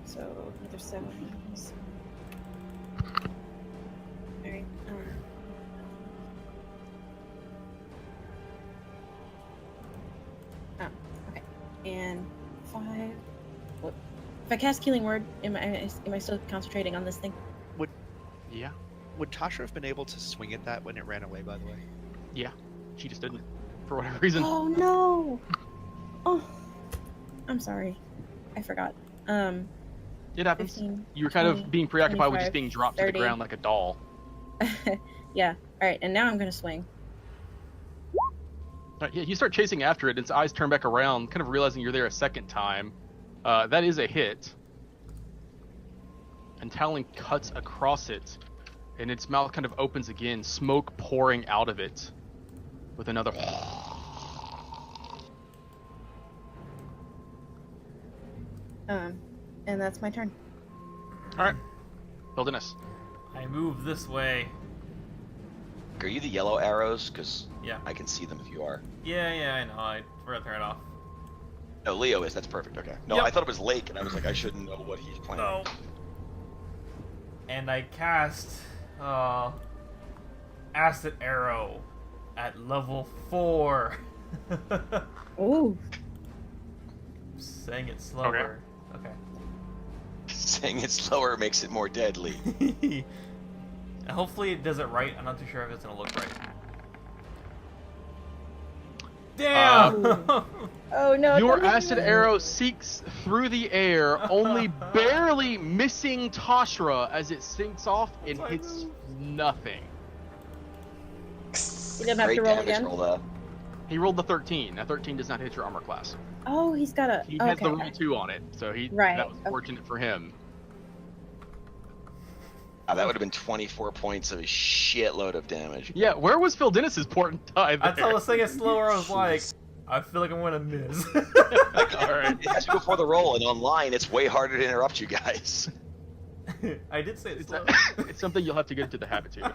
So another 7. All right. Okay. And 5. What? If I cast healing word, am I still concentrating on this thing? Yeah. Would Tasha have been able to swing at that when it ran away, by the way? Yeah. She just didn't, for whatever reason. Oh no! Oh, I'm sorry. I forgot. It happens. 15. You were kind 20, of being preoccupied with just 25, being dropped to 30. the ground like a doll. Yeah. All right, and now I'm gonna swing. Yeah, you start chasing after it, and its eyes turn back around, kind of realizing you're there a second time. That is a hit. And Talon cuts across it, and its mouth kind of opens again, smoke pouring out of it with another. And that's my turn. All right, Wilderness. I move this way. Are you the yellow arrows? Because Yeah. I can see them if you are. Yeah, I know. I forgot to turn it off. No, Leo is. That's perfect. Okay. No, Yep. I thought it was Lake, and I was like, I shouldn't know what he's playing. No. And I cast Acid Arrow at level 4. Ooh. Saying it slower. Okay. Saying it slower makes it more deadly. And hopefully it does it right. I'm not too sure if it's gonna look right. Damn! Oh no! Your don't hit acid me. arrow seeks through the air, only barely missing Tashra as it sinks off and That's hits fine. nothing. You didn't have Great to roll damage again. roll, though. He rolled the 13. That 13 does not hit your armor class. Oh, he's got a. He okay. has the roll 2 on it, so Right, that was okay. fortunate for him. That would have been 24 points of a shitload of damage. Yeah, where was Phil Dennis's port and die there? That's how I was saying it slower. I was like, I feel like I'm gonna miss. All right. It has to go before the roll, and online it's way harder to interrupt you guys. I did say it's slow. It's something you'll have to get into the habit to.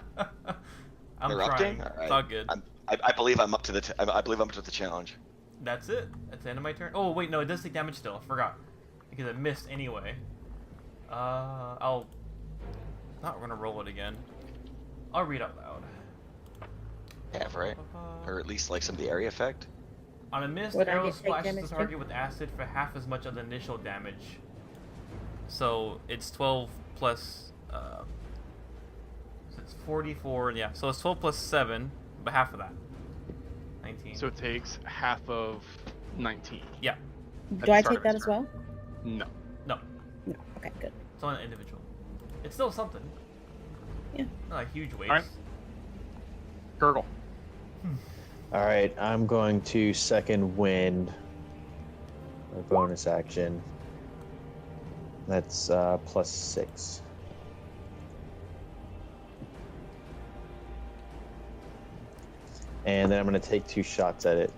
I'm Interrupting? trying. All right. It's all good. I believe I'm up to I believe I'm up to the challenge. That's it. That's the end of my turn. Oh wait, no, it does take damage still. I forgot because it missed anyway. I'll not gonna roll it again. I'll read out loud. Yeah, right. Or at least like some of the area effect. On a miss, Would I arrow get take splashes damage the too? target with acid for half as much of the initial damage. So it's 12 plus. So it's 44. Yeah. So it's 12 plus 7, but half of that. 19. So it takes half of 19. yeah. Do I start take of that its as well? No. No. No. Okay, good. It's on an individual. It's still something. Yeah. Not a huge waste. Alright. Gurgle. All right, I'm going to second wind. A bonus action. That's +6. And then I'm going to take 2 shots at it.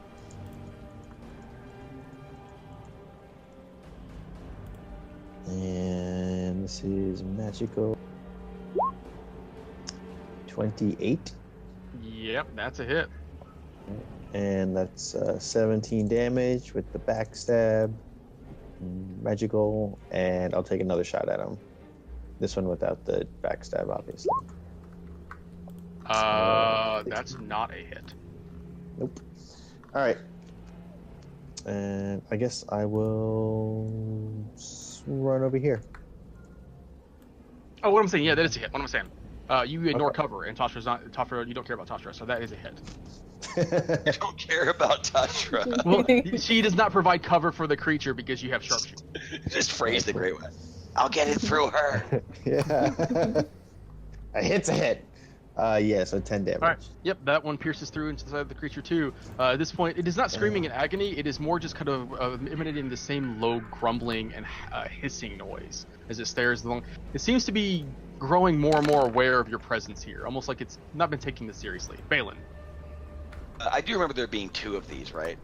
And this is magical. 28. Yep, that's a hit. And that's 17 damage with the backstab. Magical. And I'll take another shot at him. This one without the backstab, obviously. That's not a hit. Nope. All right. And I guess I will run over here. Oh, what I'm saying, yeah, that is a hit. What I'm saying. You ignore Okay. cover, and Tasha's not. Tasha, you don't care about Tasha, so that is a hit. I don't care about Tashra. Well, she does not provide cover for the creature because you have sharpshooter. Just phrased a great way. I'll get it through her. Yeah. A hit's a hit. Yeah, so 10 damage. All right. Yep, that one pierces through into the side of the creature too. At this point, it is not screaming in agony. It is more just kind of emanating the same low grumbling and hissing noise as it stares along. It seems to be growing more and more aware of your presence here, almost like it's not been taking this seriously. Balin. I do remember there being 2 of these, right?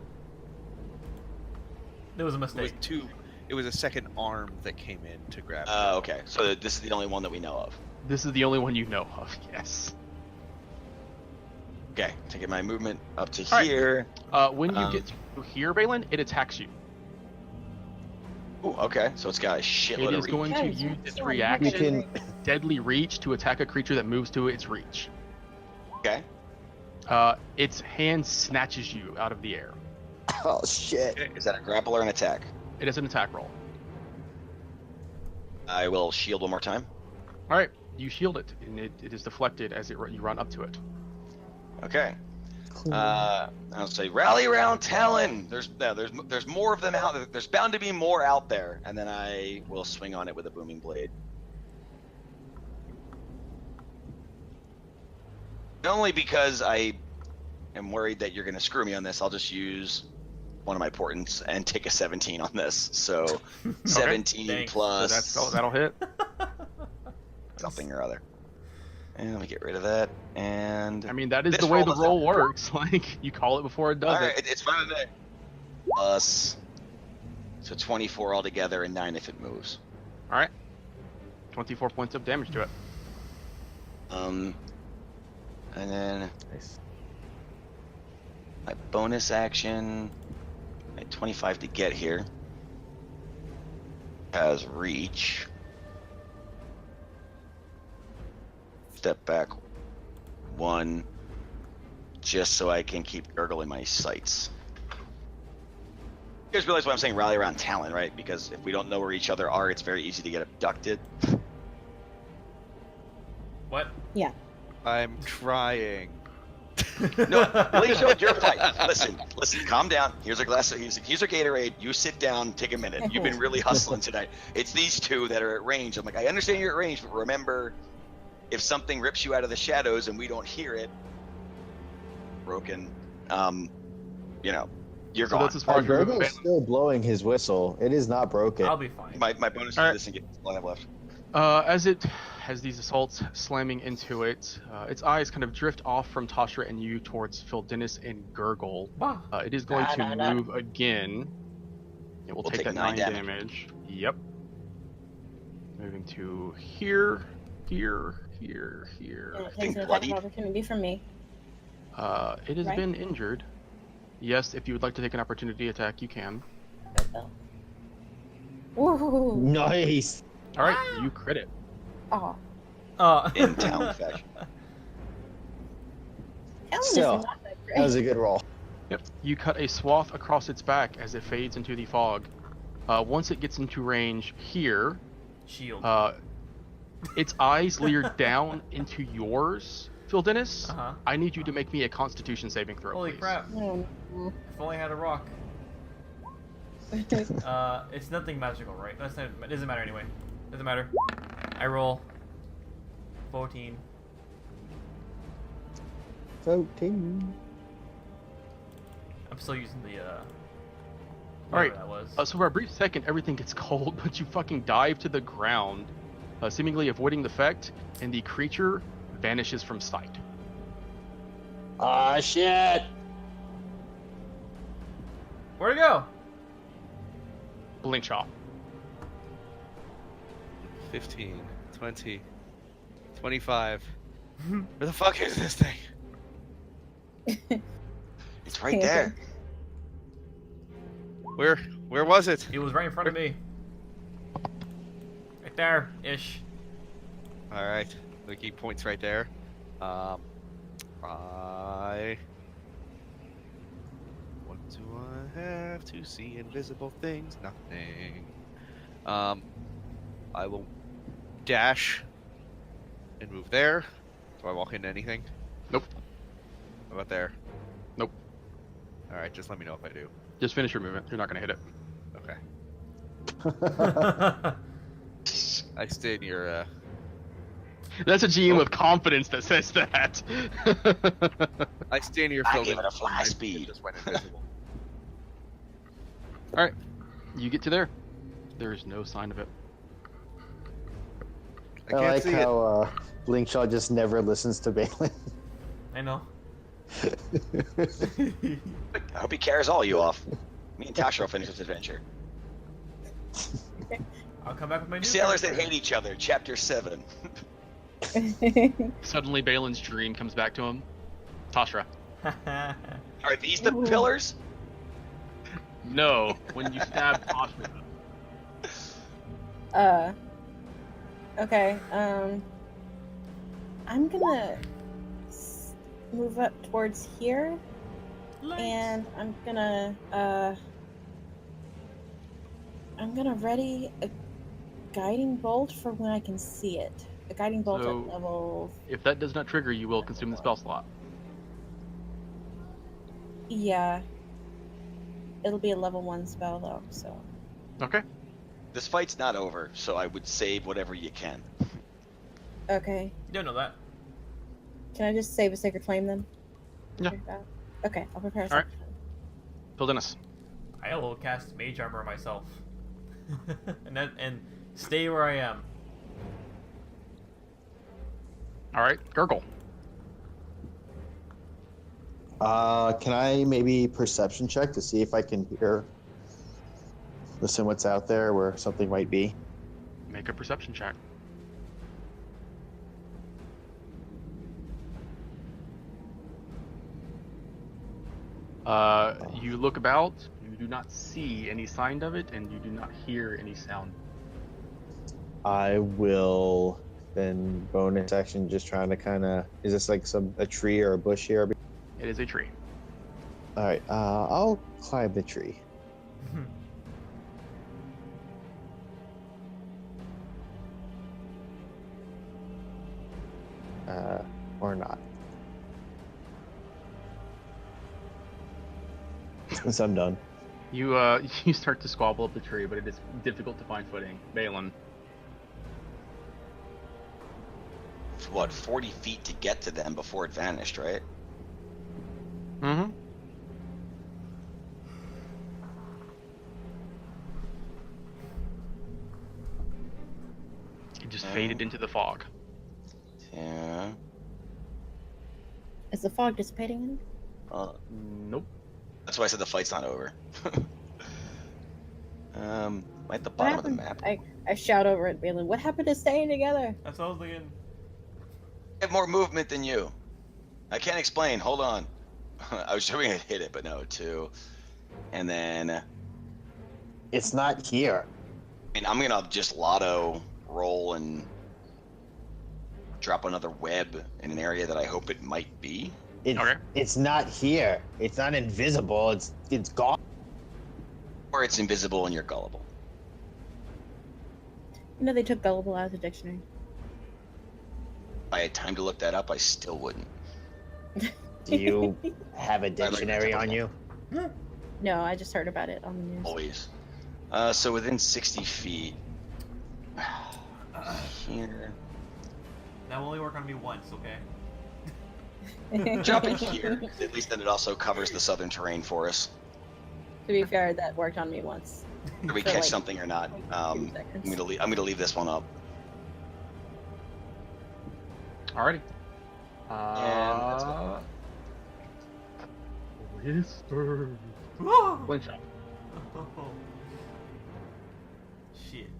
There was a It was mistake. 2. It was a second arm that came in to grab. Okay. So this is the only one that we know of. This is the only one you know of. Yes. Okay, taking my movement up to All right. here. When you get to here, Balin, it attacks you. Ooh, okay, so it's got a It shitload of is reach. going to Yes, use its yes, reaction, yes. deadly reach, to attack a creature that moves to its reach. Okay. Its hand snatches you out of the air. Oh, shit. Is that a grapple or an attack? It is an attack roll. I will shield one more time. All right, you shield it, and it is deflected as you run up to it. Okay. I'll say, rally around Talon. There's more of them out there. There's bound to be more out there. And then I will swing on it with a booming blade. Only because I am worried that you're going to screw me on this, I'll just use one of my portents and take a 17 on this. So 17 Thanks. plus So that'll hit. something or other. And let me get rid of that. And I mean, that is This the way roll the doesn't- roll works. Like, you call it before it does all right, it. it's fine with me. Plus, so 24 altogether and 9 if it moves. All right, 24 points of damage to it. And then Nice. my bonus action, my 25 to get here, has reach. Step back 1, just so I can keep Gurgle in my sights. You guys realize why I'm saying rally around Talon, right? Because if we don't know where each other are, it's very easy to get abducted. What? I'm trying. No, Alicia, it's your fight. Listen, calm down. Here's a glass. Here's a Gatorade. You sit down. Take a minute. You've been really hustling tonight. It's these 2 that are at range. I'm like, I understand you're at range, but remember, if something rips you out of the shadows and we don't hear it, broken, you're So gone. that's as far as you're Gurgle's moving. still blowing his whistle. It is not broken. I'll be fine. My bonus All for right. this and get all I have left. As these assaults slamming into it, its eyes kind of drift off from Tasha and you towards Phil Dennis and Gurgle. Bah. It is going to move again. It will We'll take take that 9 9 damage. damage. Yep. Moving to here. And it takes an attack bloodied? of opportunity from me. It has Right? been injured. Yes, if you would like to take an opportunity attack, you can. Woohoo! Nice. All right, you crit it. Oh, In town fashion. Ellen is Still, not that great. That was a good roll. Yep. You cut a swath across its back as it fades into the fog. Once it gets into range here, Shield. its eyes leer down into yours, Phil Dennis. Uh-huh. I need you to make me a Constitution saving throw, Holy please. crap. Oh, If only I had a rock. no. It's nothing magical, right? That's not, it doesn't matter anyway. Doesn't matter. I roll 14. 14. I'm still using the Alright, whatever that was. So for a brief second, everything gets cold, but you fucking dive to the ground, seemingly avoiding the effect, and the creature vanishes from sight. Ah, shit. Where'd it go? Blinkshaw. 15, 20, 25. Where the fuck is this thing? It's right there. Where was it? It was right in front of me. Right there, ish. All right, Vicky points right there. What do I have to see invisible things? Nothing. I will dash and move there. Do I walk into anything? Nope. How about there? Nope. All right, just let me know if I do. Just finish your movement. You're not going to hit it. Okay. I stay near. That's a GM with confidence that says that. I stay near. I Phil gave it a Dennis. fly I speed. Just went invisible. All right, you get to there. There is no sign of it. I I can't like see how Blinkshaw just never listens to Balin. I know. I hope he carries all you off. Me and Tasha will finish this adventure. I'll come back with my new Sailors that character. hate each other, Chapter 7. Suddenly, Balin's dream comes back to him. Tashra. Are these the pillars? No, when you stab Tashra. Okay. I'm gonna move up towards here, and I'm gonna ready a guiding bolt for when I can see it. A guiding bolt So- at level. If that does not trigger, you will consume the spell slot. Yeah. It'll be a level 1 spell though, so. Okay. This fight's not over, so I would save whatever you can. Okay. You don't know that. Can I just save a Sacred Flame then? Yeah. Okay, I'll prepare a All right. Sacred Flame. Phil Dennis. I will cast Mage Armor myself. and stay where I am. All right, Gurgle. Can I maybe perception check to see if I can listen what's out there where something might be? Make a perception check. You look about, you do not see any sign of it, and you do not hear any sound. I will then bonus action just trying to kind of, is this like a tree or a bush here? It is a tree. All right, I'll climb the tree. Or not. So I'm done. You you start to squabble up the tree, but it is difficult to find footing. Balin. It's what, 40 feet to get to them before it vanished, right? Mm-hmm. just faded into the fog. Yeah. Is the fog dissipating? Nope. That's why I said the fight's not over. At the What bottom of the happened? map. I shout over at Balin. What happened to staying together? That's what I was thinking. I have more movement than you. I can't explain. Hold on. I was hoping I'd hit it, but no, 2. And then, It's not here. I'm gonna just lotto roll and drop another web in an area that I hope it might be. Okay. It's not here. It's not invisible. It's gone. Or it's invisible and you're gullible. You know they took gullible out of the dictionary. If I had time to look that up, I still wouldn't. Do you have a like that dictionary on you? No, I just heard about it on the news. Always. So within 60 feet. Here. That will only work on me once, okay? Jump in here. At least then it also covers the southern terrain for us. To be fair, that worked on me once. Did we For, catch like, something or not? 2 I'm seconds. gonna leave this one up. Alrighty. And that's Whisper. Blink shot. Shit.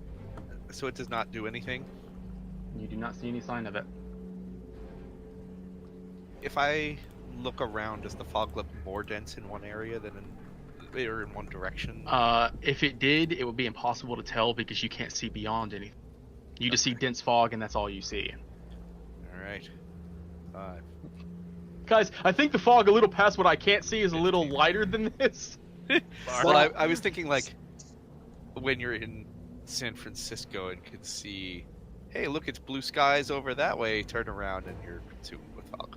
So it does not do anything. You do not see any sign of it. If I look around, does the fog look more dense in one area than or in one direction? If it did, it would be impossible to tell because you can't see beyond anything. You just see dense fog, and that's all you see. All right. 5. Guys, I think the fog a little past what I can't see is a little lighter than this. Well, I was thinking like when you're in San Francisco and can see, hey, look, it's blue skies over that way. Turn around and you're consumed with fog.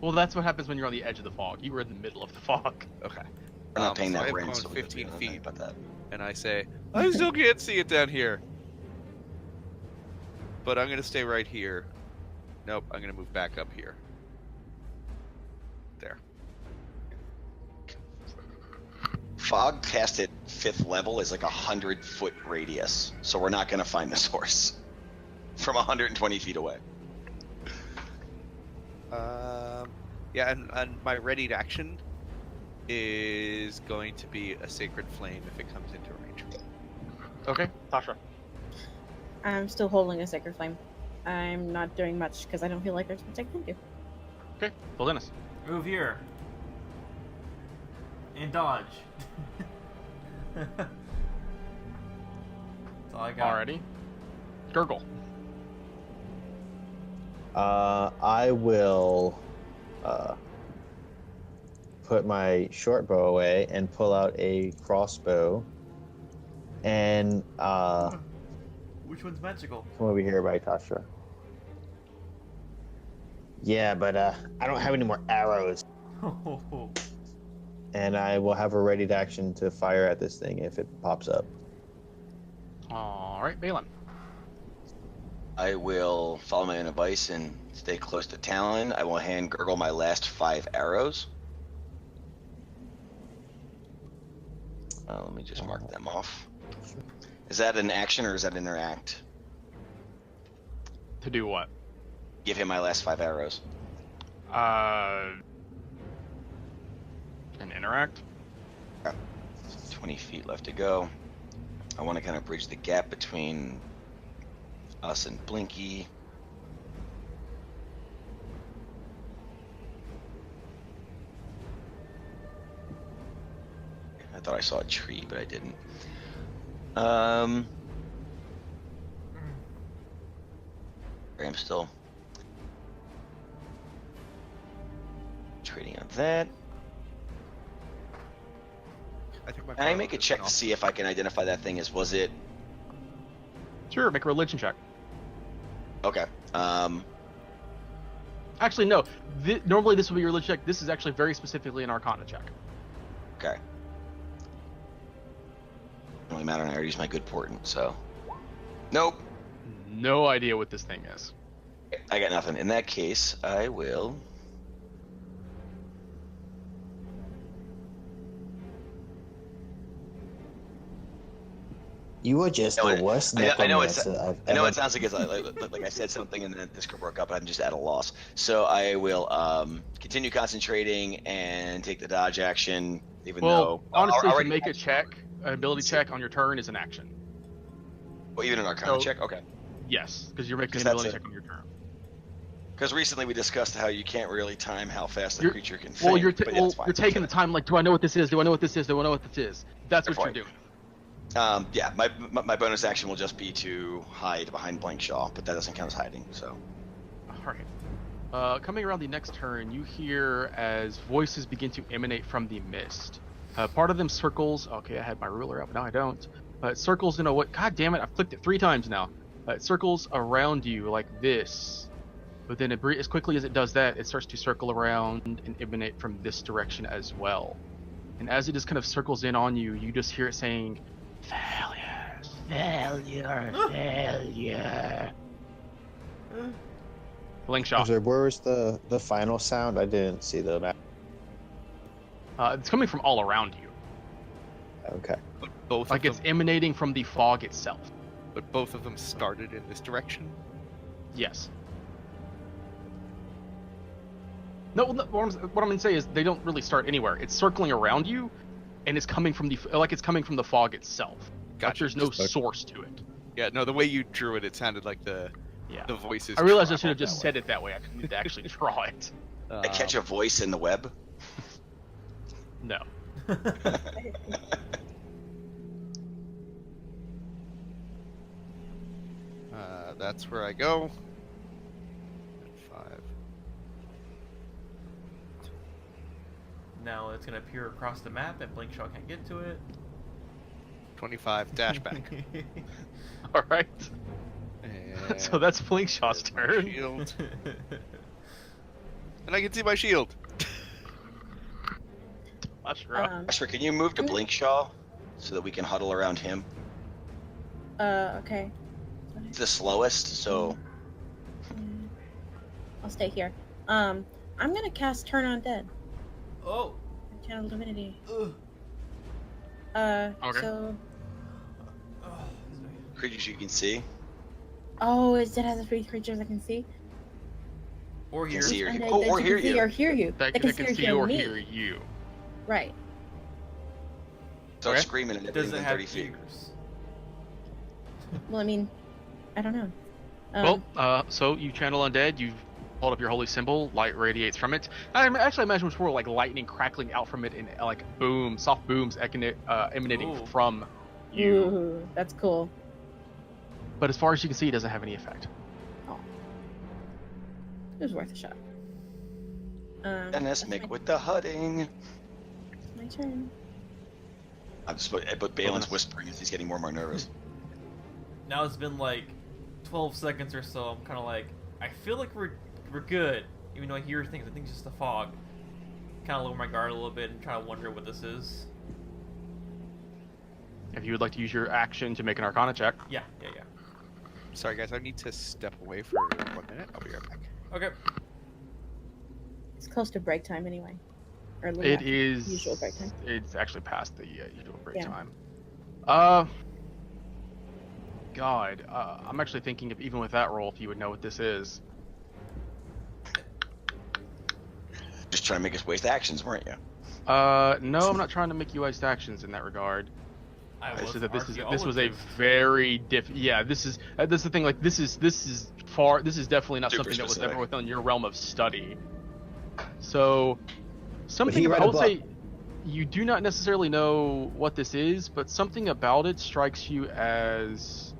Well, that's what happens when you're on the edge of the fog. You were in the middle of the fog. Okay. we're not paying so that I've rent, gone so we don't 15 know feet. about that. And I say, I still can't see it down here. But I'm gonna stay right here. Nope, I'm gonna move back up here. There. Fog cast at 5th level is like 100-foot radius, so we're not gonna find the source from 120 feet away. Yeah, and my readied action is going to be a sacred flame if it comes into range. Okay, Tasha. I'm still holding a sacred flame. I'm not doing much because I don't feel like there's much I can do. Okay, well, Dennis. Move here. And dodge. That's all I got. Alrighty. Gurgle. I will put my short bow away and pull out a crossbow and Which one's magical? come over here by Tasha. Yeah, but I don't have any more arrows, and I will have a ready to action to fire at this thing if it pops up. Alright, Balin. I will follow my own advice and stay close to Talon. I will hand Gurgle my last 5 arrows. Let me just mark them off. Is that an action or is that interact? To do what? Give him my last 5 arrows. An interact? 20 feet left to go. I want to kind of bridge the gap between us and Blinky. I thought I saw a tree, but I didn't. I am still trading on that. I think my Can I crossbow make a is check to off. see if I can identify that thing as was it? Sure, make a religion check. Okay. Actually, no. Normally this would be your religion check. This is actually very specifically an arcana check. Okay. Doesn't really matter. I already used my good portent, so. Nope. No idea what this thing is. I got nothing. In that case, I will. You are just No, the worst I know it's. necromancer I've I know ever. it sounds like I said something and then this broke up. I'm just at a loss. So I will continue concentrating and take the dodge action, even Well, though honestly, to already make a check, an ability check on your turn is an action. well, even an Arcana So- check. Okay. Yes, because you're making 'Cause an that's ability it. check on your turn. Because recently we discussed how you can't really time how fast the You're- creature can Well, think. you're but yeah, that's fine. you're taking the time. Like, do I know what this is? Do I know what this is? Do I know what this is? That's Fair what point. you're doing. Yeah, my bonus action will just be to hide behind Blank Shaw, but that doesn't count as hiding. So All right. Coming around the next turn, you hear as voices begin to emanate from the mist. Part of them circles. Okay, I had my ruler up. Now I don't. It circles in a what? God damn it! I've clicked it 3 times now. It circles around you like this. But then as quickly as it does that, it starts to circle around and emanate from this direction as well. And as it just kind of circles in on you, you just hear it saying, "Failure, failure, failure." Blink shot. Where was the final sound? I didn't see the map. It's coming from all around you. Okay. But both Like of it's them, emanating from the fog itself. but both of them started in this direction. Yes. No, what I'm going to say is they don't really start anywhere. It's circling around you, and it's coming from the fog itself. Like Gotcha. there's no Just source to it. Yeah, no, the way you drew it, it sounded like the Yeah. voices. I realized I should have traveled just that said it that way. I didn't need to actually draw it. way. I catch a voice in the web. No. That's where I go. 5. Now it's gonna appear across the map, and Blink Shot can't get to it. 25 dash back. All right. And So that's Flinkshot's my turn. shield. And I can see my shield. Ashra. Ashra, can you move to Blinkshaw so that we can huddle around him? Okay. It's the slowest, so I'll stay here. I'm gonna cast Turn on Dead. Oh. Channel Divinity. Ugh. Okay. So. creatures you can see. Oh, it has 3 creatures I can see. Or You here. can see or, Undead oh, that or you hear can see you. or hear you. That That can see you or me. hear you. Right. Start Okay. screaming at Does everything it within have 30 feet. ears? Well, I mean, I don't know. So you channel undead, you hold up your holy symbol, light radiates from it. I actually imagine it's more like lightning crackling out from it and like boom, soft booms emanating Ooh. from you. Ooh, that's cool. But as far as you can see, it doesn't have any effect. It was worth a shot. And let's that's make my, with the hudding. my turn. But Balin's whispering as he's getting more and more nervous. Now it's been like 12 seconds or so. I'm kind of like, I feel like we're good, even though I hear things. I think it's just the fog. Kind of lower my guard a little bit and try to wonder what this is. If you would like to use your action to make an Arcana check, Yeah. Sorry, guys, I need to step away for 1 minute. I'll be right back. Okay. It's close to break time anyway. Or a little it after is. usual break time. It's actually past the usual break Yeah. time. God, I'm actually thinking if even with that roll, if you would know what this is. Just trying to make us waste actions, weren't you? No, I'm not trying to make you waste actions in that regard. I It's was just that this was a archaeologist. very Yeah, this is that's the thing. Like this is far. This is definitely not Super something that was specific. ever within your realm of study. So something he read I a would book. say you do not necessarily know what this is, but something about it strikes you as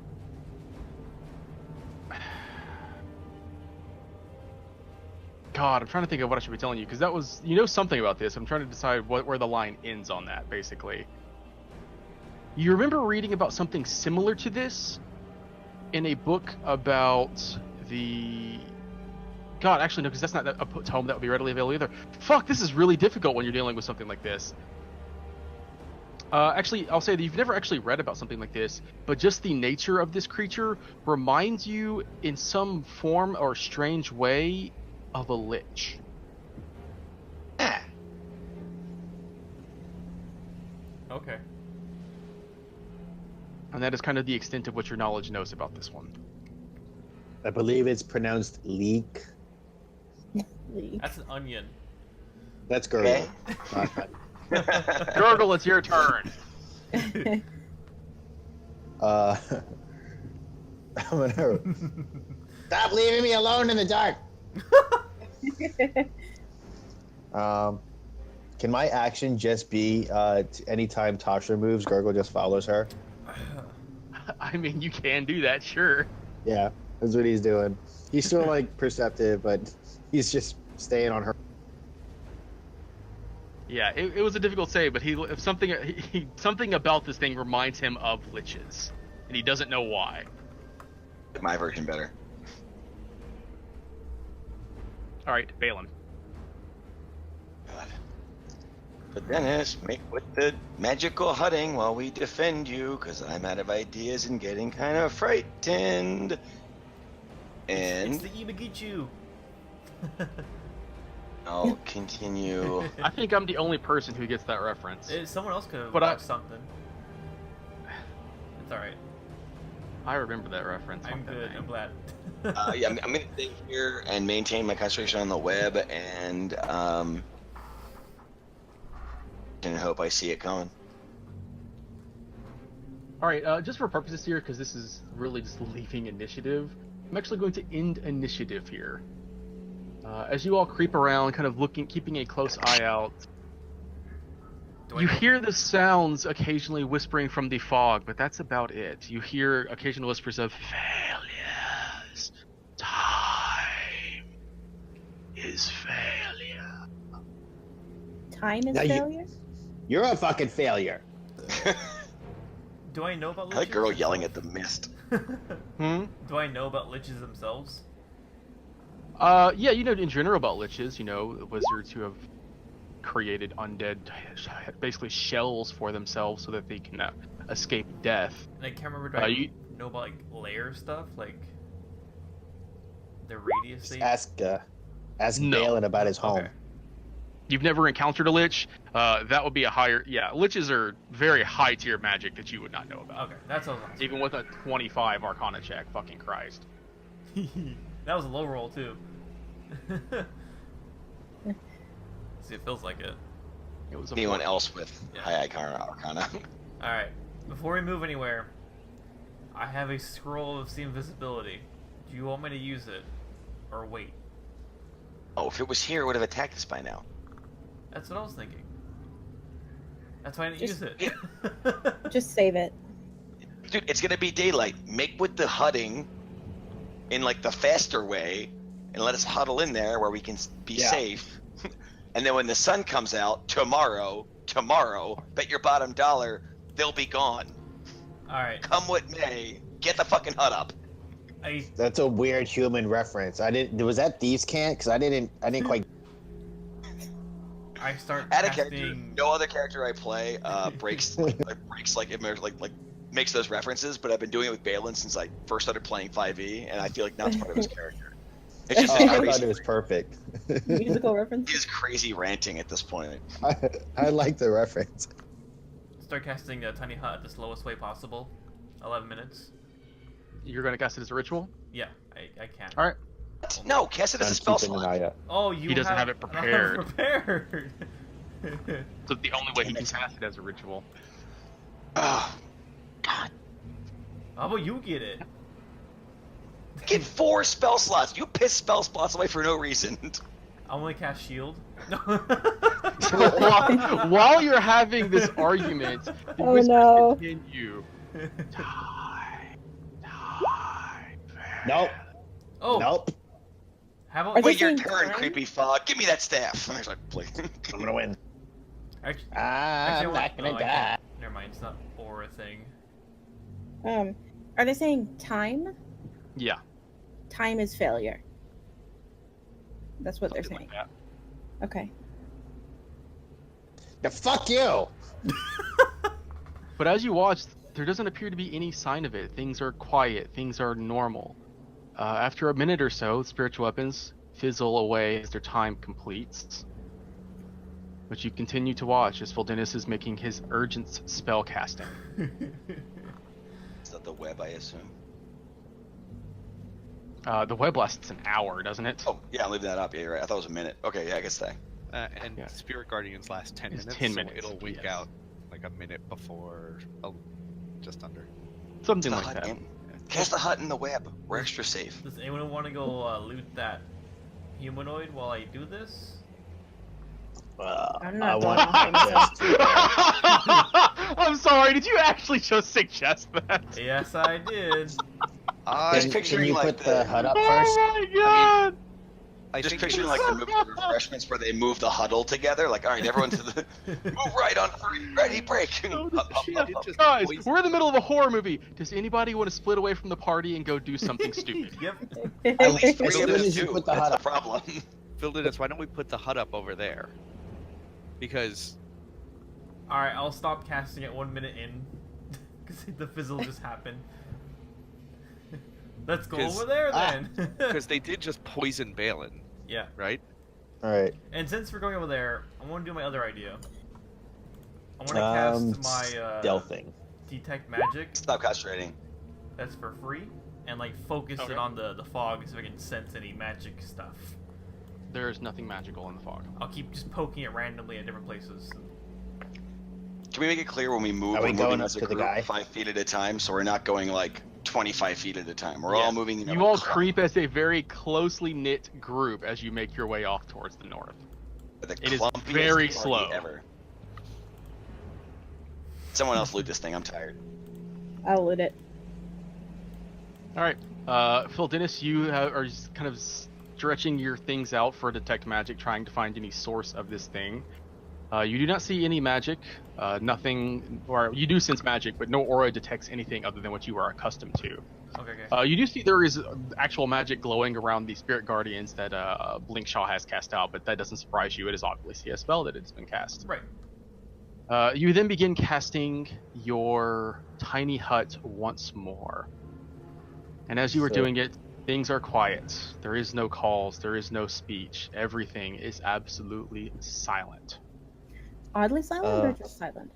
God, I'm trying to think of what I should be telling you because that was something about this. I'm trying to decide where the line ends on that. Basically, you remember reading about something similar to this in a book about the. God, actually no, because that's not a tome that would be readily available either. Fuck, this is really difficult when you're dealing with something like this. Actually, I'll say that you've never actually read about something like this, but just the nature of this creature reminds you in some form or strange way of a lich. Okay. And that is kind of the extent of what your knowledge knows about this one. I believe it's pronounced leek. That's an onion. That's Gurgle. Gurgle, it's your turn. I'm gonna stop leaving me alone in the dark. Can my action just be anytime Tasha moves, Gurgle just follows her? I mean, you can do that, sure. Yeah, that's what he's doing. He's still like perceptive, but he's just staying on her. Yeah, it was a difficult save, but something about this thing reminds him of liches, and he doesn't know why. My version better. All right, Balin. God. But Dennis, make with the magical hutting while we defend you, because I'm out of ideas and getting kind of frightened. And It's the Imagichu. I'll continue. I think I'm the only person who gets that reference. Someone else could have But watched something. It's alright. I remember that reference. I'm Fuck that good. thing. I'm glad. Yeah, I'm going to stay here and maintain my concentration on the web and hope I see it coming. All right, just for purposes here, because this is really just leaving initiative, I'm actually going to end initiative here. As you all creep around, kind of looking, keeping a close eye out, you hear the sounds occasionally whispering from the fog, but that's about it. You hear occasional whispers of failures. Time is failure. Time is Now failure? You're a fucking failure. Do I know about liches? That girl yelling at the mist. Hmm? Do I know about liches themselves? Yeah, you know in general about liches, you know, wizards who have created undead, basically shells for themselves so that they can escape death. And I can't remember, do I know about, like, layer stuff? Like, the radius they... Ask No. Balin about his home. Okay. You've never encountered a lich, that would be a higher... Yeah, liches are very high tier magic that you would not know about. Okay, that's what I was asking. Even with a 25 Arcana check, fucking Christ. That was a low roll, too. See, it feels like it. It was a Anyone else with Yeah. high Arcana? Alright, before we move anywhere, I have a scroll of see invisibility. Do you want me to use it? Or wait? Oh, if it was here, it would have attacked us by now. That's what I was thinking. That's why I didn't Just- use it. Just save it. Dude, it's gonna be daylight. Make with the hutting in like the faster way, and let us huddle in there where we can be safe. And then when the sun comes out tomorrow, bet your bottom dollar they'll be gone. Alright, Come what may, get the fucking hut up. That's a weird human reference. I didn't. Was that Thieves' Cant? Because I didn't quite. I start Add a casting... character. No other character I play breaks makes those references. But I've been doing it with Balin since I first started playing 5e, and I feel like now it's part of his character. It's just Oh, his I crazy. thought it was perfect. Musical reference. He's crazy ranting at this point. I like the reference. Start casting a tiny hut the slowest way possible. 11 minutes. You're going to cast it as a ritual? Yeah, I can. All right. No, cast it as a I'm spell keeping an slot. eye out. Oh, you He doesn't have it I don't prepared. have it prepared. So the only way he can cast it as a ritual. Oh, God. How about you get it? Get 4 spell slots. You piss spell slots away for no reason. I only cast shield. while you're having this argument, the Oh, whispers no. continue. Nope. Oh, Nope. how about Are they Wait your saying turn, time? creepy fog. Give me that staff. I was like, please. I'm gonna win. Actually, I'm not gonna die. Never mind, it's not aura thing. Are they saying time? Yeah. Time is failure. That's what they're something saying. like that. Okay. Yeah, fuck you. But as you watch, there doesn't appear to be any sign of it. Things are quiet. Things are normal. After a minute or so, spiritual weapons fizzle away as their time completes. But you continue to watch as Voldennis is making his urgent spell casting. that the web, I assume? The web lasts an hour, doesn't it? Oh, yeah, leave that up. Yeah, you're right. I thought it was a minute. Okay, yeah, I guess that. And Yeah. Spirit Guardians last 10 It's minutes. 10 so minutes, it'll wink yes. out like a minute before, just under. Something The like hut, that. man. Cast the hut in the web. We're extra safe. Does anyone want to go loot that humanoid while I do this? I'm I not want going off by access to that. I'm sorry, did you actually just suggest that? Yes, I did. Just Can picturing you like put the hut up first? Oh my god! I Just think picturing like the movie refreshments where they move the huddle together. Like, all right, everyone to the move right on free, ready, break. Oh, Up, up, shit. up, up. just Guys, poison- we're in the middle of a horror movie. Does anybody want to split away from the party and go do something stupid? Yep. At least As three soon of us as you do. put the That's hut the up. problem. Phil did this. Why don't we put the hut up over there? Because Alright, I'll stop casting it 1 minute in. Because the fizzle just happened. Let's go 'Cause- over there then. because they did just poison Balin, Yeah. right? All right. And since we're going over there, I want to do my other idea. I want to cast my Stealthing. detect magic. Stop castrating. That's for free, and like focus Okay. it on the fog so I can sense any magic stuff. There is nothing magical in the fog. I'll keep just poking it randomly at different places. Can we make it clear when we move, Are we we're going moving up as a to the group guy? 5 feet at a time, so we're not going like 25 feet at a time. We're all Yes. moving. You all creep as a very closely knit group as you make your way off towards the north. The It is clumpiest very party slow. Ever. Someone else loot this thing. I'm tired. I'll loot it. All right, Phil Dennis, you are just kind of stretching your things out for detect magic, trying to find any source of this thing. You do not see any magic, nothing, or you do sense magic, but no aura detects anything other than what you are accustomed to. Okay, okay. You do see there is actual magic glowing around the spirit guardians that Blinkshaw has cast out, but that doesn't surprise you. It is obviously a spell that it's been cast. Right. You then begin casting your tiny hut once more. And as you are So- doing it, things are quiet. There is no calls, there is no speech. Everything is absolutely silent. Oddly silent or Uh, just silent?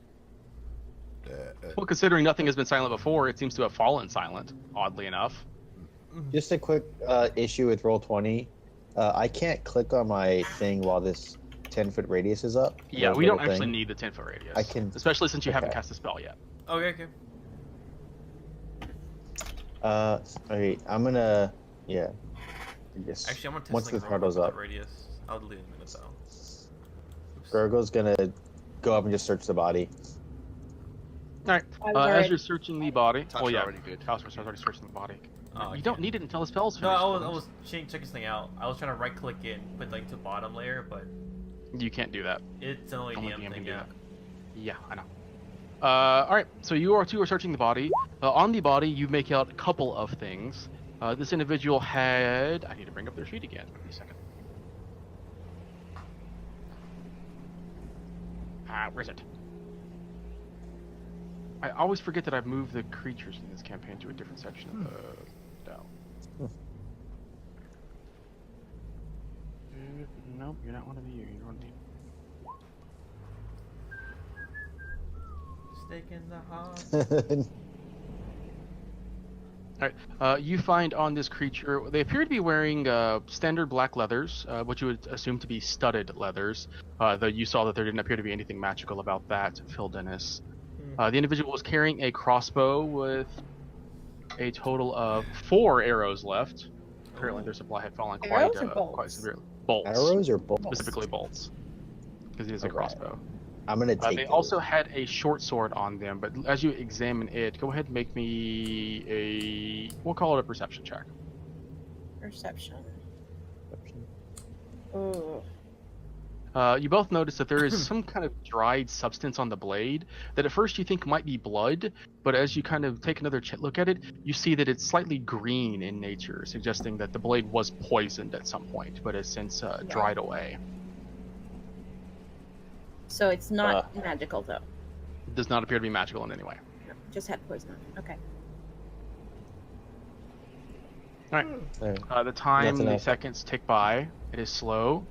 Well, considering nothing has been silent before, it seems to have fallen silent, oddly enough. Just a quick issue with Roll20. I can't click on my thing while this 10-foot radius is up. Yeah, That we don't little actually thing. need the 10-foot radius. I can- Especially since you haven't okay. cast a spell yet. Okay, okay. Okay, I'm gonna. Yeah. I guess. Actually, I'm gonna test Once something the real throttle's quick up, with the radius. I'll delete it in a minute though. Oops. Gurgle's gonna go up and just search the body. All right. I was As already- you're searching the body, Tasha oh yeah, already did. Tasha's already searching the body. Oh, You okay. don't need it until the spell's No, finished. I was Lawrence. checking this thing out. I was trying to right click it and put like to bottom layer, but You can't do that. it's an only Only DM DM thing, can do yeah. that. Yeah, I know. All right, so you are two are searching the body. On the body, you make out a couple of things. This individual had. I need to bring up their sheet again. Give me a second. Where is it? I always forget that I've moved the creatures in this campaign to a different section of the down. Nope, you're not one of you. You're one of the. Steak in the heart. You find on this creature, they appear to be wearing standard black leathers, what you would assume to be studded leathers, though you saw that there didn't appear to be anything magical about that, Phil Dennis. The individual was carrying a crossbow with a total of 4 arrows left. Apparently their supply had fallen Arrows or quite bolts? severely. Bolts. Arrows or bolts? Specifically bolts. Because it is a Alright. crossbow. I'm gonna take. They those. also had a short sword on them, but as you examine it, go ahead and make me we'll call it a perception check. Perception. Ooh. You both notice that there is some kind of dried substance on the blade that at first you think might be blood, but as you kind of take another look at it, you see that it's slightly green in nature, suggesting that the blade was poisoned at some point, but has since dried away. So it's not magical though. It does not appear to be magical in any way. No, just had poison on it. Okay. Alright. The time, Nothing the else. seconds tick by. It is slow.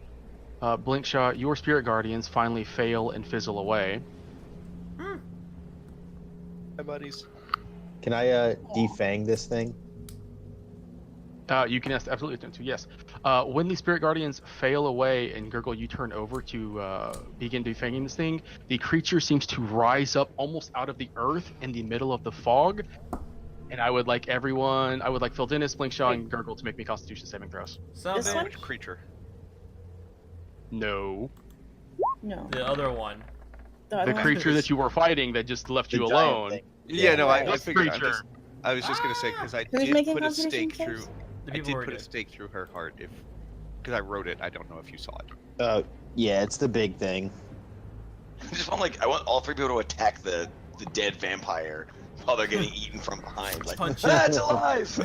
Blinkshot, your spirit guardians finally fail and fizzle away. Hi, buddies. Can I defang this thing? You can absolutely attempt to, yes. When the spirit guardians fail away and Gurgle, you turn over to begin defanging this thing, the creature seems to rise up almost out of the earth in the middle of the fog. And I would like Phil Dennis, Blinkshaw, and Gurgle to make me Constitution saving throws. This one? Which creature? No. No. The other one. The creature that you were fighting that just left The you giant alone. thing. Yeah, no, I This figured. creature. I was just gonna say because I Who's did making put a Constitution stake through. saves? The I people did who are put a dead. stake through her heart because I wrote it. I don't know if you saw it. Yeah, it's the big thing. I want all 3 people to attack the dead vampire while they're getting eaten from behind. Like, Punch that's alive!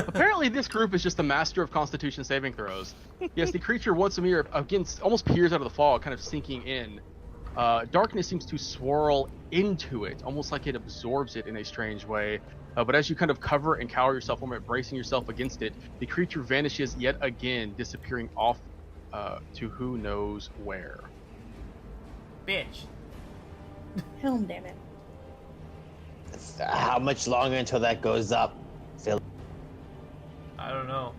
Apparently, this group is just the master of Constitution saving throws. Yes, the creature once a mirror again almost peers out of the fog, kind of sinking in. Darkness seems to swirl into it, almost like it absorbs it in a strange way. But as you kind of cover and cower yourself from it, bracing yourself against it, the creature vanishes yet again, disappearing off to who knows where. Bitch. Helm, damn it. How much longer until that goes up, Phil? I don't know.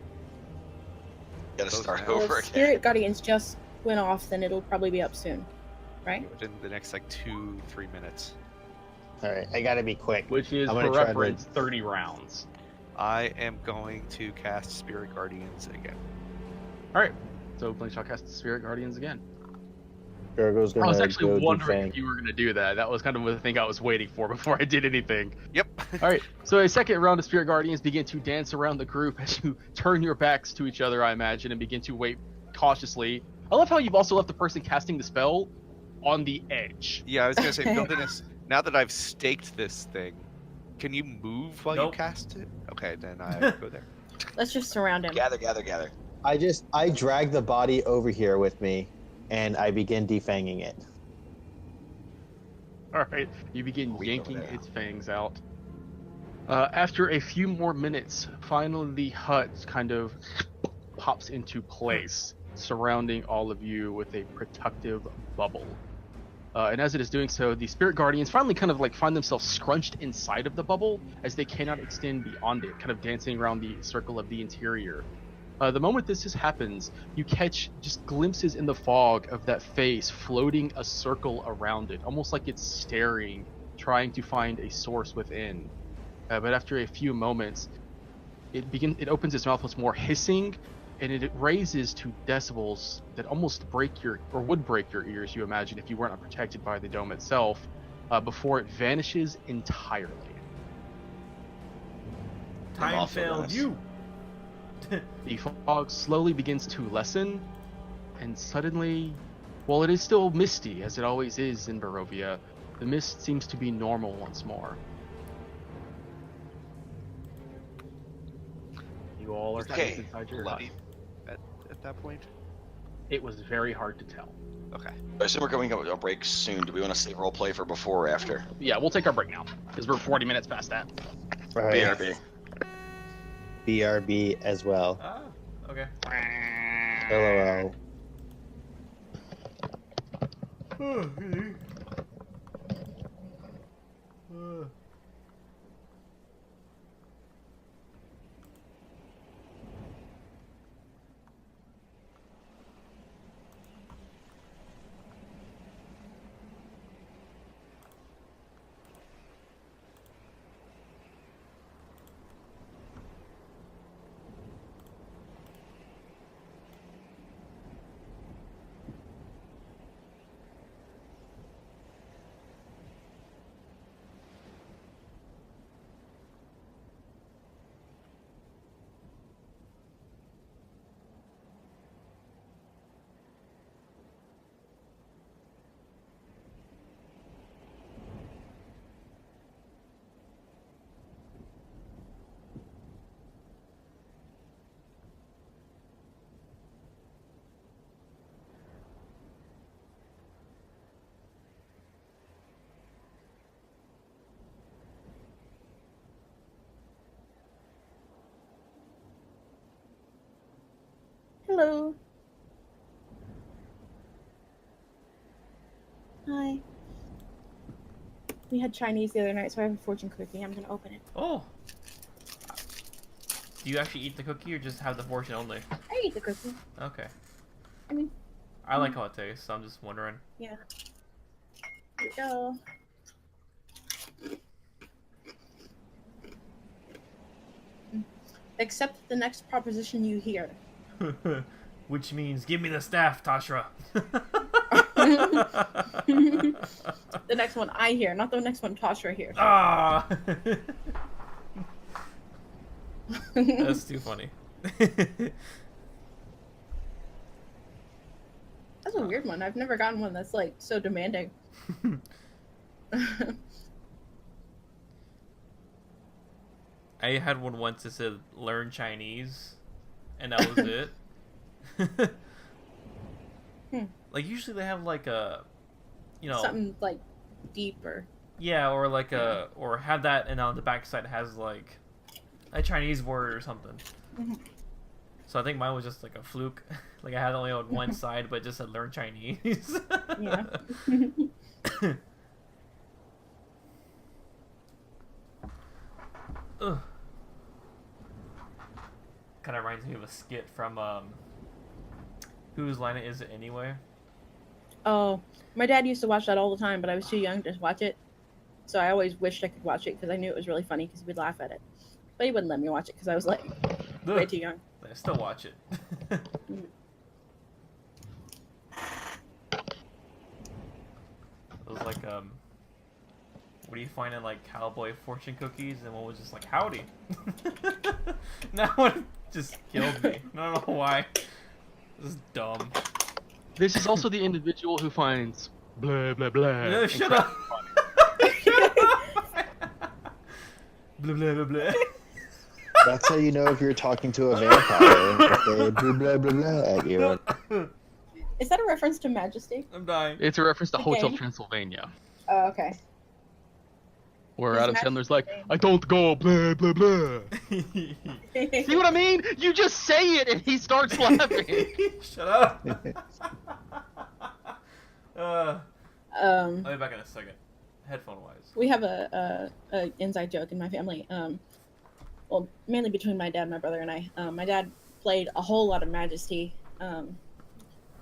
Gotta start Well, Well, over if again. Spirit Guardians just went off, then it'll probably be up soon. Right? Within the next like 2-3 minutes. All right, I gotta be quick. Which is, I'm for gonna try to- reference, 30 rounds. I am going to cast Spirit Guardians again. Alright, so Blinkshaw casts Spirit Guardians again. Gurgle's I gonna was actually go wondering defang. if you were going to do that. That was kind of the thing I was waiting for before I did anything. Yep. Alright, so a second round of Spirit Guardians begin to dance around the group as you turn your backs to each other, I imagine, and begin to wait cautiously. I love how you've also left the person casting the spell on the edge. Yeah, I was gonna say, Phil Dennis, now that I've staked this thing, can you move while Nope. you cast it? Okay, then I go there. Let's just surround him. Gather. I drag the body over here with me, and I begin defanging it. Alright, you begin Wait yanking over there. its fangs out. After a few more minutes, finally the hut kind of pops into place, surrounding all of you with a protective bubble. And as it is doing so, the Spirit Guardians finally kind of like find themselves scrunched inside of the bubble as they cannot extend beyond it, kind of dancing around the circle of the interior. The moment this just happens, you catch just glimpses in the fog of that face floating a circle around it, almost like it's staring, trying to find a source within. But after a few moments, it opens its mouth with more hissing, and it raises to decibels that almost would break your ears, you imagine, if you weren't protected by the dome itself, before it vanishes entirely. Time awful, failed Dennis. you. The fog slowly begins to lessen, and suddenly, while it is still misty, as it always is in Barovia, the mist seems to be normal once more. You all are Okay. safe inside your Bloody hut. at that point. It was very hard to tell. Okay. I assume we're going up a break soon. Do we want to save role play for before or after? Yeah, we'll take our break now, because we're 40 minutes past that. All right. BRB. BRB as well. Ah, okay. LOL. Hello. Hi. We had Chinese the other night, so I have a fortune cookie. I'm gonna open it. Oh. Do you actually eat the cookie or just have the fortune only? I eat the cookie. Okay. I mean, I like how it tastes, so I'm just wondering. yeah. Here we go. Accept the next proposition you hear. Which means, give me the staff, Tashra. The next one I hear, not the next one Tasha hears. Ah! That's too funny. That's a weird one. I've never gotten one that's like so demanding. I had one once that said learn Chinese, and that was it. Like usually they have like a, you know, something like deeper. Yeah, or like a, or have that, and on the backside has like a Chinese word or something. So I think mine was just like a fluke. Like I had only on one side, but it just said learn Chinese. Yeah. Ugh. Kind of reminds me of a skit from Whose Line Is It Anyway? Oh, my dad used to watch that all the time, but I was too young to watch it. So I always wished I could watch it because I knew it was really funny because we'd laugh at it. But he wouldn't let me watch it because I was like way too young. I still watch it. It was like what do you find in like cowboy fortune cookies, and one was just like howdy. That one just killed me. I don't know why. This is dumb. This is also the individual who finds blah blah blah. No, shut up. Shut up. Blah blah blah blah. That's how you know if you're talking to a vampire. If they do blah blah blah at you. Is that a reference to Majesty? I'm dying. It's a reference to The Hotel game? Transylvania, Oh, okay. where Is Adam Majesty Sandler's like, the game? I don't go blah blah blah. See what I mean? You just say it and he starts laughing. Shut up. I'll be back in a second. Headphone wise. We have a inside joke in my family. Well, mainly between my dad, my brother, and I. My dad played a whole lot of Majesty when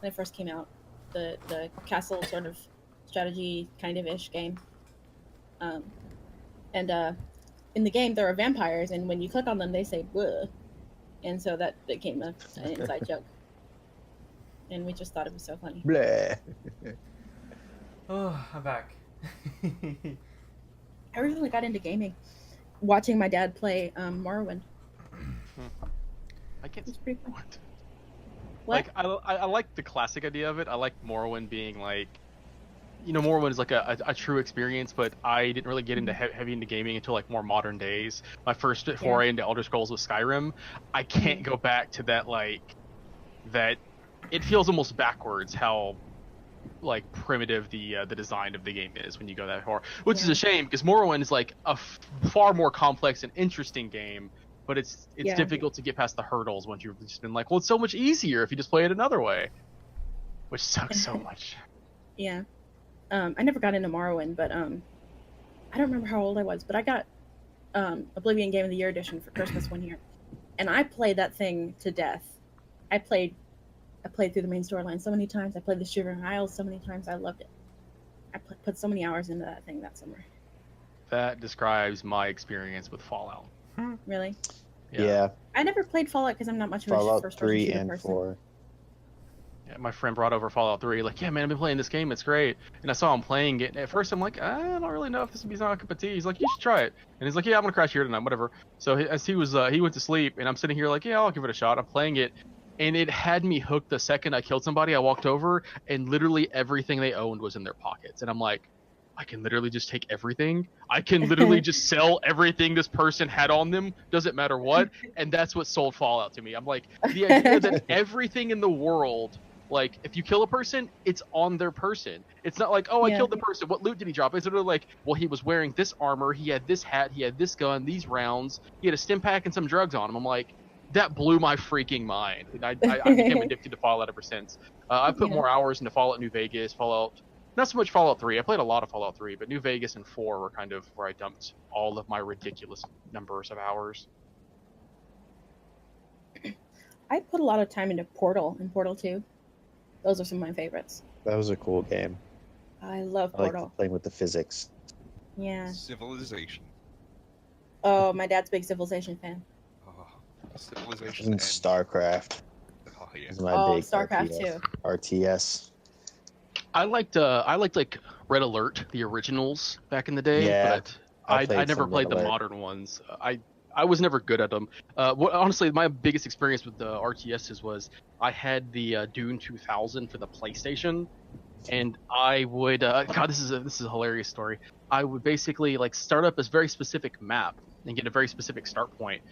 it first came out. The castle sort of strategy kind of ish game. And in the game there are vampires, and when you click on them, they say "bleh," and so that became an inside joke. And we just thought it was so funny. Blah. Oh, I'm back. I originally got into gaming watching my dad play Morrowind. I can't. It's pretty cool. What? What? Like I like the classic idea of it. I like Morrowind being like, you know, Morrowind is like a true experience, but I didn't really get into heavy into gaming until like more modern days. My first foray into Elder Scrolls was Skyrim. I can't go back to that, like that. It feels almost backwards how like primitive the design of the game is when you go that far, which is a shame because Morrowind is like a far more complex and interesting game, but it's difficult to get past the hurdles once you've just been like, well, it's so much easier if you just play it another way, which sucks so much. Yeah. I never got into Morrowind, but I don't remember how old I was, but I got Oblivion Game of the Year edition for Christmas one year, and I played that thing to death. I played through the main storyline so many times. I played the Shivering Isles so many times. I loved it. I put so many hours into that thing that summer. That describes my experience with Fallout. Really? Yeah. I never played Fallout because I'm not much of a Fallout first-person 3 shooter and person. 4. Yeah, my friend brought over Fallout 3, like, yeah, man, I've been playing this game, it's great. And I saw him playing it, and at first I'm like, I don't really know if this would be my cup of tea. He's like, you should try it. And he's like, yeah, I'm gonna crash here tonight, whatever. So as he went to sleep, and I'm sitting here like, yeah, I'll give it a shot. I'm playing it, and it had me hooked the second I killed somebody. I walked over, and literally everything they owned was in their pockets. And I'm like, I can literally just take everything. I can literally just sell everything this person had on them, doesn't matter what. And that's what sold Fallout to me. I'm like, the idea that everything in the world, like, if you kill a person, it's on their person. It's not like, oh, I killed the person. What loot did he drop? It's literally like, well, he was wearing this armor. He had this hat. He had this gun, these rounds. He had a stim pack and some drugs on him. I'm like, that blew my freaking mind. And I became addicted to Fallout ever since. I put more hours into Fallout New Vegas, not so much Fallout 3. I played a lot of Fallout 3, but New Vegas and 4 were kind of where I dumped all of my ridiculous numbers of hours. I put a lot of time into Portal and Portal 2. Those are some of my favorites. That was a cool game. I love I like Portal. playing with the physics. Yeah. Civilization. Oh, my dad's a big Civilization fan. Oh, Civilization And and StarCraft oh yeah. is my Oh, big StarCraft RTS. too. RTS. I liked like Red Alert, the originals back in the day, Yeah, but I I played never some played Red the Alert. modern ones. I was never good at them. Honestly, my biggest experience with the RTSs was I had the Dune 2000 for the PlayStation, and I would God, this is a hilarious story. I would basically like start up this very specific map and get a very specific start point.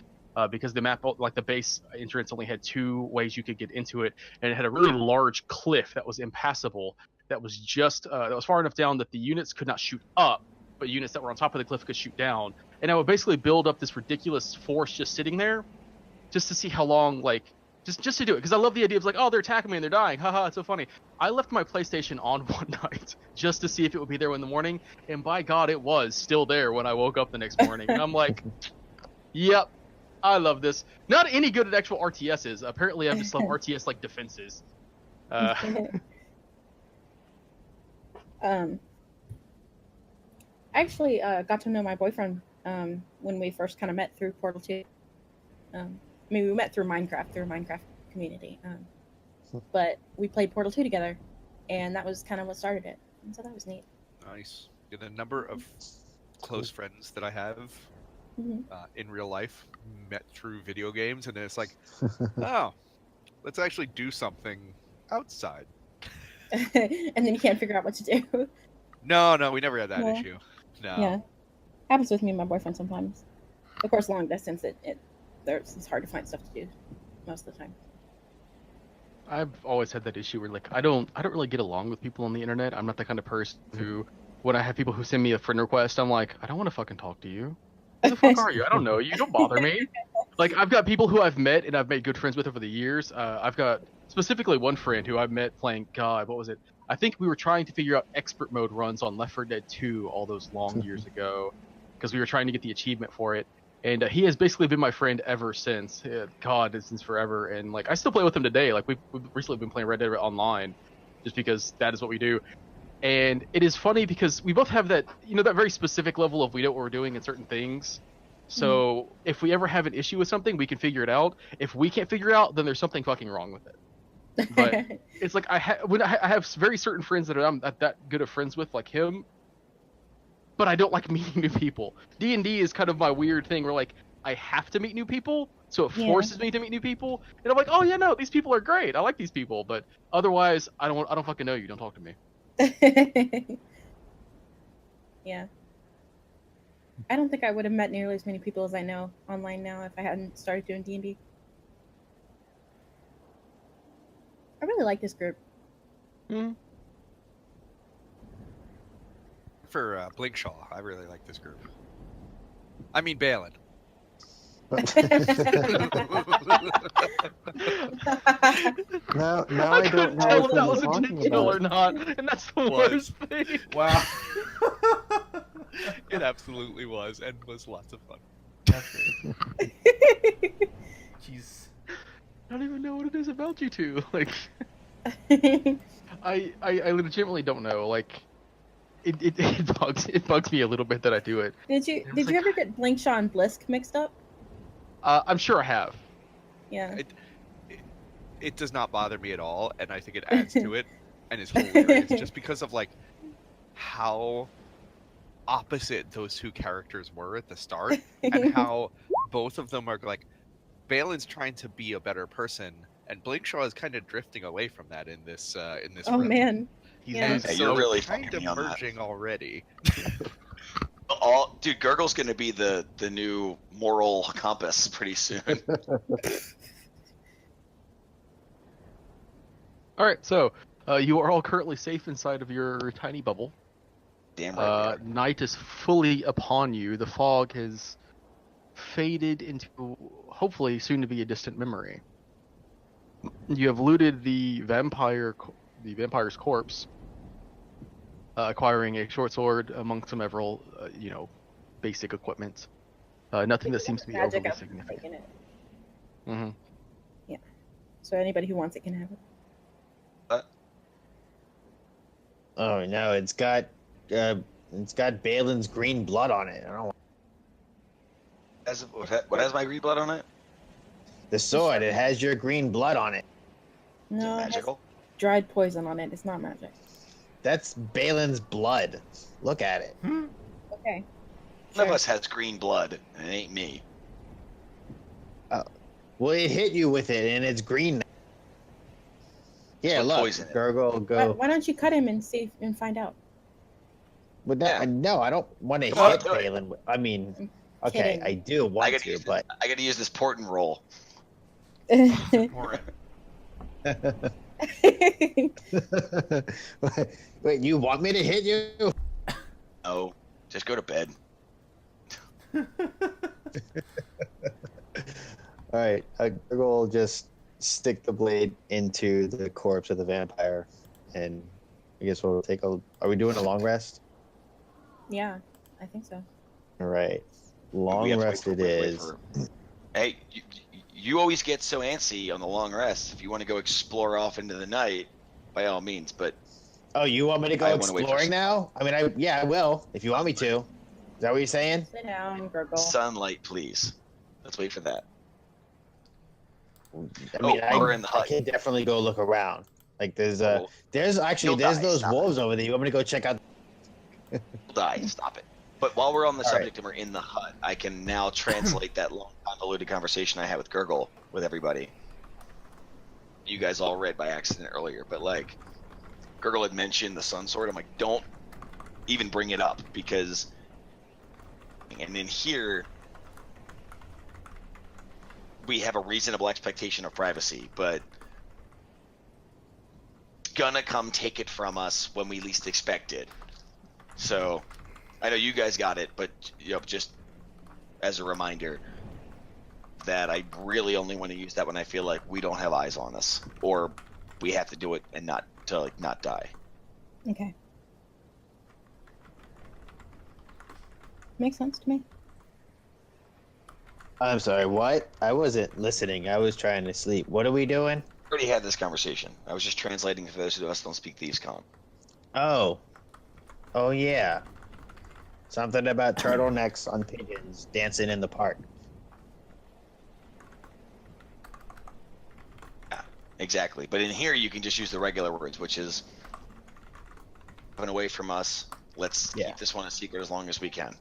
Because the map, like the base entrance, only had 2 ways you could get into it, and it had a really large cliff that was impassable. That was just that was far enough down that the units could not shoot up, but units that were on top of the cliff could shoot down. And I would basically build up this ridiculous force just sitting there, just to see how long, like, just to do it, because I love the idea of like, oh, they're attacking me and they're dying, haha, it's so funny. I left my PlayStation on one night just to see if it would be there in the morning, and by God, it was still there when I woke up the next morning, and I'm like, yep, I love this. Not any good at actual RTSs. Apparently, I just love RTS like defenses. I actually got to know my boyfriend when we first kind of met through Portal 2. I mean, we met through Minecraft community. But we played Portal 2 together, and that was kind of what started it. And so that was neat. Nice. Yeah, the number of close friends that I have Mhm. in real life met through video games, and then it's like, oh, let's actually do something outside. And then you can't figure out what to do. No, we never had that Yeah. issue. No. Yeah. Happens with me and my boyfriend sometimes. Of course, long distance, it's hard to find stuff to do most of the time. I've always had that issue where like I don't really get along with people on the internet. I'm not the kind of person who, when I have people who send me a friend request, I'm like, I don't want to fucking talk to you. Who the fuck are you? I don't know you. Don't bother me. Like I've got people who I've met and I've made good friends with over the years. I've got specifically one friend who I met playing, God, what was it? I think we were trying to figure out expert mode runs on Left 4 Dead 2 all those long years ago, because we were trying to get the achievement for it. And he has basically been my friend ever since. God, since forever. And like I still play with him today. Like we've recently been playing Red Dead Online, just because that is what we do. And it is funny because we both have that, that very specific level of we know what we're doing in certain things. So if we ever have an issue with something, we can figure it out. If we can't figure it out, then there's something fucking wrong with it. But it's like I have very certain friends that I'm not that good of friends with, like him. But I don't like meeting new people. D&D is kind of my weird thing where like I have to meet new people, so it forces me to meet new people. And I'm like, oh yeah, no, these people are great. I like these people, but otherwise, I don't fucking know you. Don't talk to me. Yeah. I don't think I would have met nearly as many people as I know online now if I hadn't started doing D&D. I really like this group. For Blinkshaw, I really like this group. I mean, Balin. Now I I couldn't don't know tell what if that you're was a talking kill or about. not, and that's the Was. worst thing. Wow. It absolutely was, and was lots of fun. That's great. Jeez. I don't even know what it is about you two. Like, I legitimately don't know. Like, it bugs me a little bit that I do it. Did you ever get Blinkshaw and Blisk mixed up? I'm sure I have. Yeah. It does not bother me at all, and I think it adds to it, and it's hilarious just because of like how opposite those two characters were at the start, and how both of them are like, Balin's trying to be a better person, and Blinkshaw is kind of drifting away from that in this. Oh run. man. He's Yeah. doing Yeah, so you're really kind fucking of me on that. merging already. Dude, Gurgle's gonna be the new moral compass pretty soon. All right, so you are all currently safe inside of your tiny bubble. Damn right. Night is fully upon you. The fog has faded into hopefully soon to be a distant memory. You have looted the vampire the vampire's corpse. acquiring a short sword among some several, basic equipment. Nothing that seems to be Magic overly of significant. taking it. Hmm. So anybody who wants it can have it. Oh no, it's got Balin's green blood on it. I don't. What has my green blood on it? The sword. It has your green blood on it. Is it No, it has magical? dried poison on it. It's not magic. That's Balin's blood. Look at it. Okay. None of us has green blood, and it ain't me. Well, it hit you with it, and it's green. Yeah, Put look, poison in it. Gurgle, go. Why don't you cut him and see and find out? But Yeah. no, I don't want to Come on, hit do it. Balin. I mean, I'm okay, kidding. I do I want gotta to, use but I gotta use this port and roll. Or wait, you want me to hit you? Oh, just go to bed. All right, Gurgle will just stick the blade into the corpse of the vampire, and I guess we'll take a. Are we doing a long rest? Yeah, I think so. All right, We long have to rest wait it wait is. Hey, you always get so antsy on the long rest. If you want to go explore off into the night, by all means. But Oh, you want me to I go wanna wait for exploring now? I mean, I will if you want me to. Is that what you're saying? Sit down, Gurgle. sunlight, please. Let's wait for that. I mean, while we're in the I hut. can definitely go look around. Like there's Oh, actually you'll there's die, those stop wolves over there. You want me to go check out? we'll die. Stop it. But while we're on the All right. subject and we're in the hut, I can now translate that long convoluted conversation I had with Gurgle with everybody. You guys all read by accident earlier, but like Gurgle had mentioned the sun sword. I'm like, don't even bring it up because. And in here, we have a reasonable expectation of privacy, but it's gonna come take it from us when we least expect it. So, I know you guys got it, but just as a reminder that I really only want to use that when I feel like we don't have eyes on us, or we have to do it and not die. Okay. Makes sense to me. I'm sorry. What? I wasn't listening. I was trying to sleep. What are we doing? Already had this conversation. I was just translating for those of us who don't speak Thieves' Con. Oh yeah. Something about turtlenecks on pigeons dancing in the park. Yeah, exactly. But in here, you can just use the regular words, which is "Run away from us. Let's keep this one a secret as long as we can."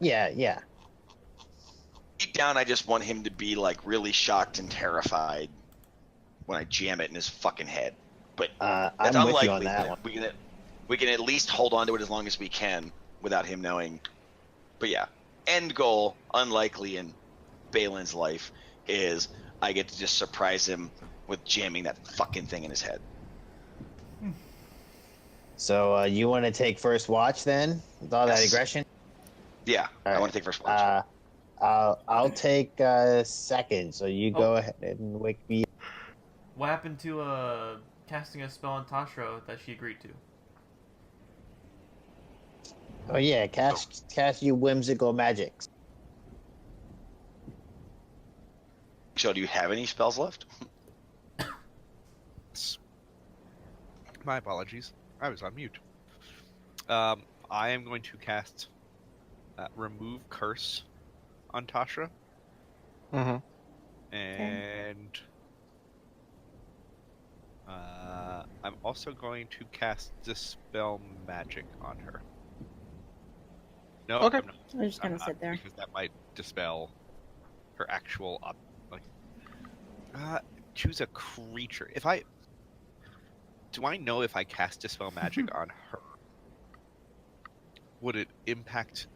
Yeah. Deep down, I just want him to be like really shocked and terrified when I jam it in his fucking head. But that's I'm unlikely. with you on that one. We can at least hold on to it as long as we can without him knowing. But yeah, end goal, unlikely in Balin's life, is I get to just surprise him with jamming that fucking thing in his head. So you want to take first watch then, with all that Yes. aggression? Yeah, All I right. want to take first watch. I'll take second. So you go ahead and wake me. what happened to casting a spell on Tashro that she agreed to? Oh yeah, cast you whimsical magics. So, do you have any spells left? My apologies. I was on mute. I am going to cast Remove Curse on Tasha. Mm-hmm. And I'm also going to cast Dispel Magic on her. No, Okay. I'm not. I'm just gonna I'm not, sit there. because that might dispel her actual choose a creature. Do I know if I cast Dispel Magic on her, would it impact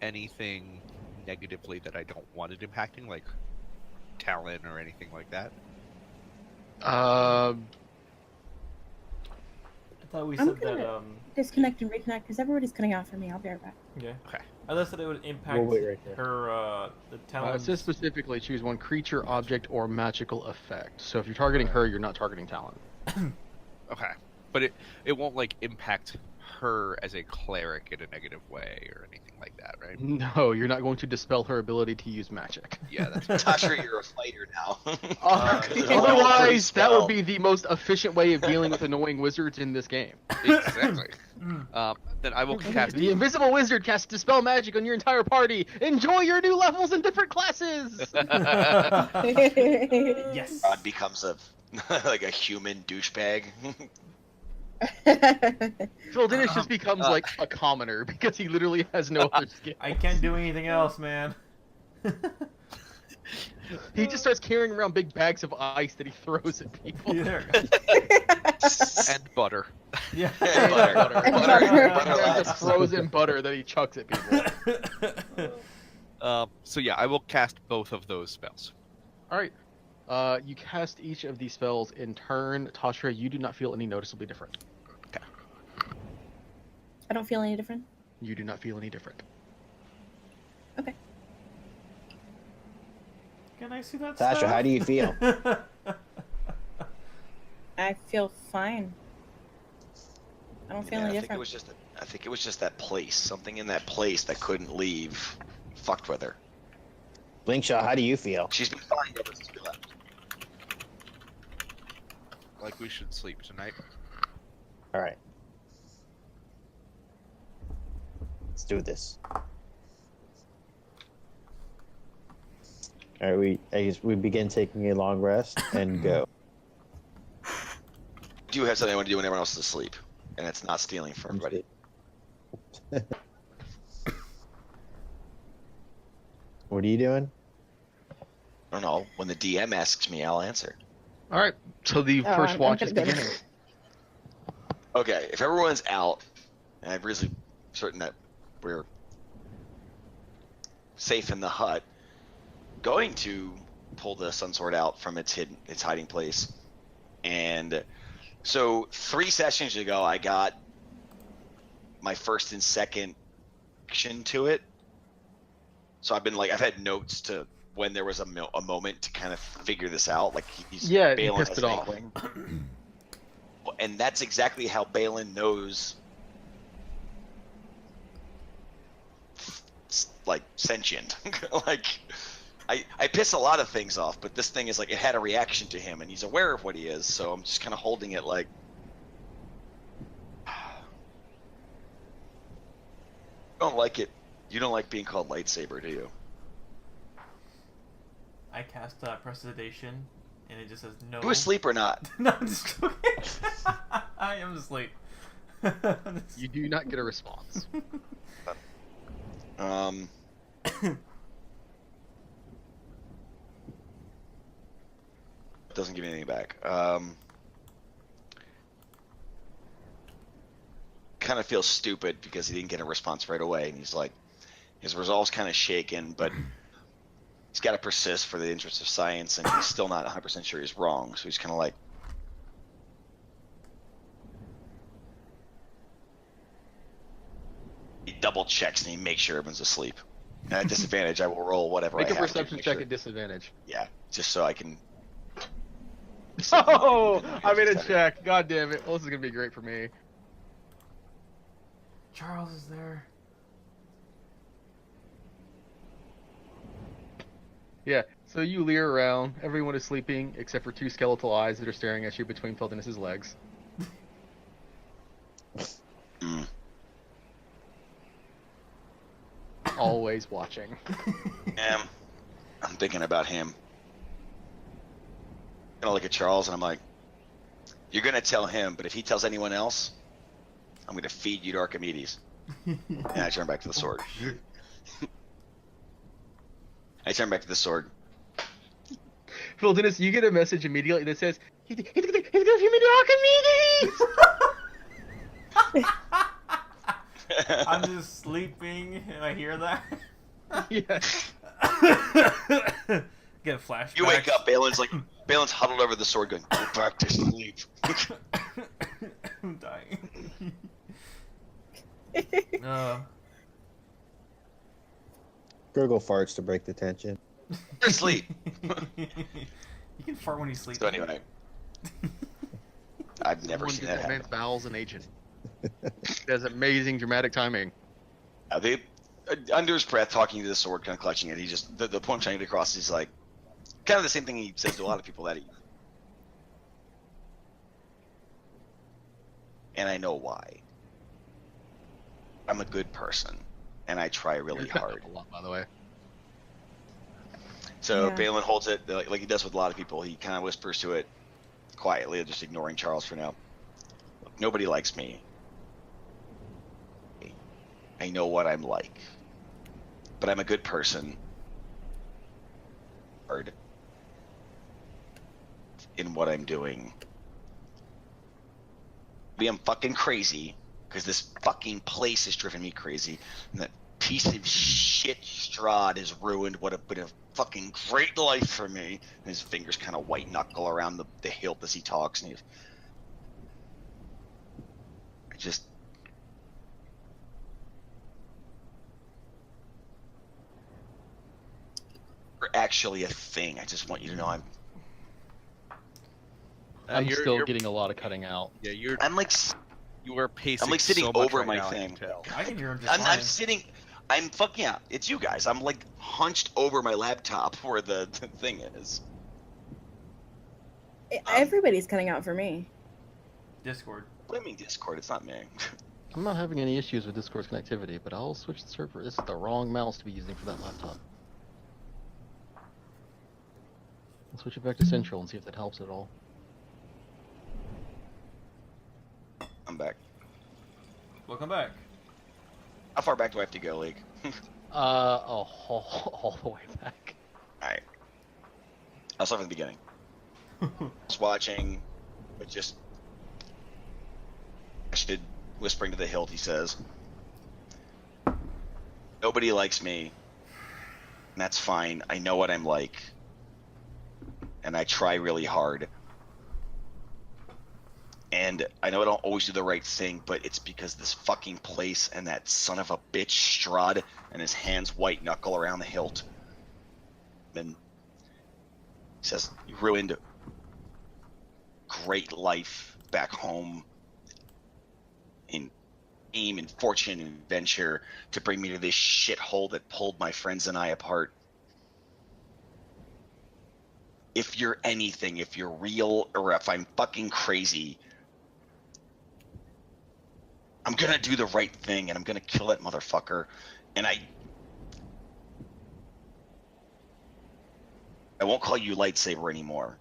anything negatively that I don't want it impacting, like Talon or anything like that? I thought we I'm said that. gonna- Disconnect and reconnect because everybody's cutting out for me. I'll be right back. Okay. Okay. I thought that it would impact We'll wait right there. her the It talent. says specifically choose one creature, object, or magical effect. So if you're targeting her, you're not targeting Talon. Okay, but it won't like impact her as a cleric in a negative way or anything like that, right? No, you're not going to dispel her ability to use magic. Yeah, that's right. Tasha, you're a fighter now. Otherwise, that would be the most efficient way of dealing with annoying wizards in this game. Exactly. Then I will cast. The invisible wizard casts dispel magic on your entire party. Enjoy your new levels in different classes. Yes. God becomes a like a human douchebag. Phil Dennis just becomes like a commoner because he literally has no other skill. I can't do anything else, man. He just starts carrying around big bags of ice that he throws at people. Either. And butter. Yeah. And butter. And Butter. butter. Butter There's lads. frozen butter that he chucks at people. So yeah, I will cast both of those spells. All right. You cast each of these spells in turn. Tashra, you do not feel any noticeably different. I don't feel any different. You do not feel any different. Okay. Can I see that Tasha, stuff? how do you feel? I feel fine. I don't feel Yeah, any I think it different. was just that place. Something in that place that couldn't leave. Fucked with her. Blinkshaw, how do you feel? She's been fine ever since we left. Like we should sleep tonight. All right. Let's do this. All right, I guess we begin taking a long rest and go. Do you have something I want to do when everyone else is asleep? And it's not stealing from everybody. What are you doing? I don't know. When the DM asks me, I'll answer. All right. So the Oh, first I'm watch is gonna go to beginning. Okay, if everyone's out, and I'm really certain that we're safe in the hut, going to pull the sun sword out from its hiding place. And so 3 sessions ago, I got my first and second action to it. So I've had notes to when there was a moment to kind of figure this out. Like he's Yeah, you Balin pissed has it an off. inkling. And that's exactly how Balin knows, like, sentient. Like, I piss a lot of things off, but this thing is like, it had a reaction to him, and he's aware of what he is, so I'm just kind of holding it like... don't like it. You don't like being called lightsaber, do you? I cast Prestidigitation, and it just says no. You asleep or not? No, I'm just joking. I am asleep. You do not get a response. Doesn't give me anything back. Kind of feels stupid because he didn't get a response right away, and he's like, his resolve's kind of shaken, but he's got to persist for the interest of science, and he's still not 100% sure he's wrong, so he's kind of like, he double checks and he makes sure everyone's asleep. And at disadvantage, I will roll whatever Make I a have to perception make check sure. at disadvantage. Yeah, just so I can. Oh, I made a check. God damn it. Well, this is gonna be great for me. Charles is there. Yeah. So you leer around. Everyone is sleeping except for 2 skeletal eyes that are staring at you between Feldenis's legs. Mm. Always watching. I'm thinking about him. I look at Charles and I'm like, you're gonna tell him, but if he tells anyone else, I'm gonna feed you to Archimedes. And I turn back to the sword. I turn back to the sword. Feldenis, you get a message immediately that says, he's gonna feed me to Archimedes! I'm just sleeping, and I hear that. Yeah. Get a flashback. You wake up, Balin's huddled over the sword going, go back to sleep. I'm dying. Gurgle farts to break the tension. You're asleep. You can fart when you sleep. So anyway, I've never Someone seen get that that happen. man's bowels an agent. has amazing dramatic timing. Under his breath, talking to the sword, kind of clutching it. He just the point I'm trying to get across is like kind of the same thing he says to a lot of people that he. And I know why. I'm a good person, and I try really hard. A lot, by the way. So Yeah. Balin holds it like he does with a lot of people. He kind of whispers to it quietly, just ignoring Charles for now. Look, nobody likes me. I know what I'm like, but I'm a good person. Hard in what I'm doing. Maybe I'm fucking crazy because this fucking place has driven me crazy, and that piece of shit Strahd has ruined what have been a fucking great life for me. And his fingers kind of white knuckle around the hilt as he talks, and I just. You're actually a thing. I just want you to know I'm Still getting a lot of cutting out. Yeah, you are pacing. I'm like sitting so much over right my now, I thing. can tell. I can hear him just I'm fine. sitting. I'm fucking out. It's you guys. I'm like hunched over my laptop where the thing is. Everybody's cutting out for me. Discord. Blaming Discord. It's not me. I'm not having any issues with Discord's connectivity, but I'll switch the server. This is the wrong mouse to be using for that laptop. I'll switch it back to Central and see if that helps at all. I'm back. Welcome back. How far back do I have to go, League? All the way back. Alright. I'll start from the beginning. Just watching, but just whispering to the hilt, he says, nobody likes me, and that's fine. I know what I'm like, and I try really hard. And I know I don't always do the right thing, but it's because this fucking place and that son of a bitch Strahd and his hands white knuckle around the hilt. And he says, you ruined great life back home in fame and fortune and adventure to bring me to this shithole that pulled my friends and I apart. If you're anything, if you're real, or if I'm fucking crazy, I'm gonna do the right thing, and I'm gonna kill that motherfucker. And I won't call you lightsaber anymore.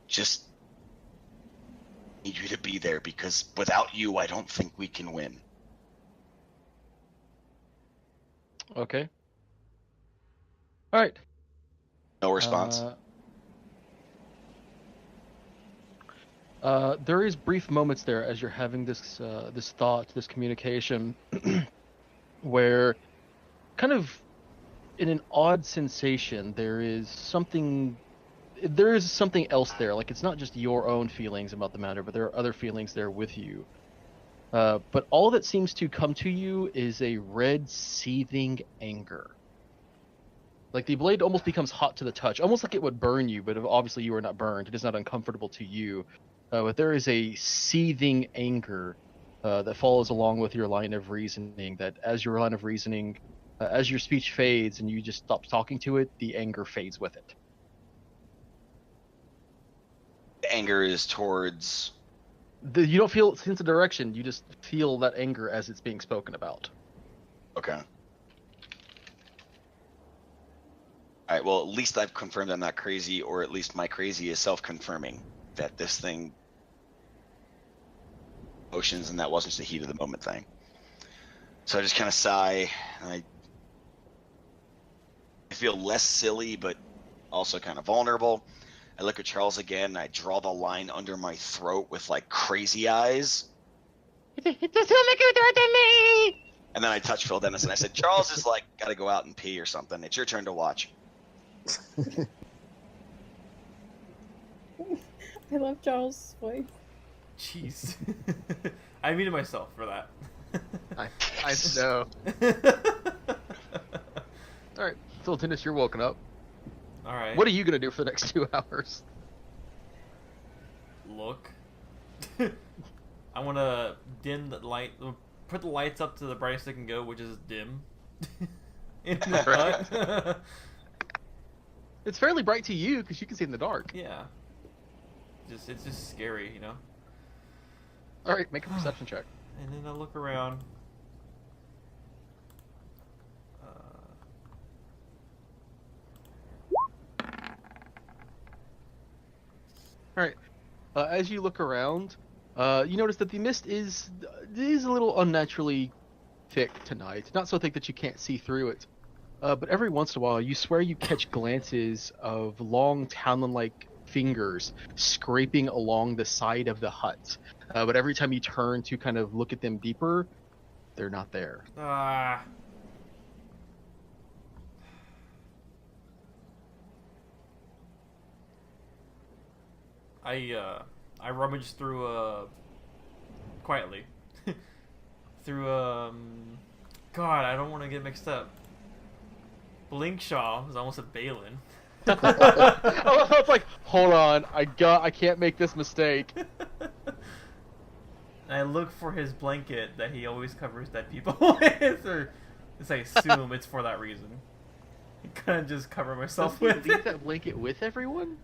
Just need you to be there, because without you, I don't think we can win. Okay. All right. No response. There is brief moments there as you're having this this thought, this communication, where kind of in an odd sensation there is something else there. Like, it's not just your own feelings about the matter, but there are other feelings there with you. But all that seems to come to you is a red, seething anger. Like, the blade almost becomes hot to the touch, almost like it would burn you, but obviously you are not burned. It is not uncomfortable to you. But there is a seething anger that follows along with your line of reasoning, that as your line of reasoning, as your speech fades and you just stop talking to it, the anger fades with it. The anger is towards... You don't feel sense of direction, you just feel that anger as it's being spoken about. Okay. Alright, well, at least I've confirmed I'm not crazy, or at least my crazy is self-confirming that this thing... emotions, and that wasn't just the heat of the moment thing. So I just kind of sigh, and I feel less silly, but also kind of vulnerable. I look at Charles again, and I draw the line under my throat with, like, crazy eyes. It doesn't look good to me! And then I touch Phil Dennis, and I said, Charles is, like, gotta go out and pee or something. It's your turn to watch. I love Charles' voice. Jeez. I muted myself for that. I know. Alright, so Dennis, you're woken up. Alright. What are you going to do for the next 2 hours? Look. I want to dim the light, put the lights up to the brightest they can go, which is dim. In the hut. It's fairly bright to you because you can see in the dark. Yeah. It's just scary, you know. All right, make a perception check. And then I look around. All right. As you look around, you notice that the mist is a little unnaturally thick tonight. Not so thick that you can't see through it. But every once in a while, you swear you catch glances of long talon-like fingers scraping along the side of the hut. But every time you turn to kind of look at them deeper, they're not there. Ah. I rummaged through quietly through God, I don't want to get mixed up. Blinkshaw was almost a Balin. I was like, hold on, I can't make this mistake. And I look for his blanket that he always covers dead people with, or I assume it's for that reason. I kind of just cover myself Does he with leave it. that blanket with everyone?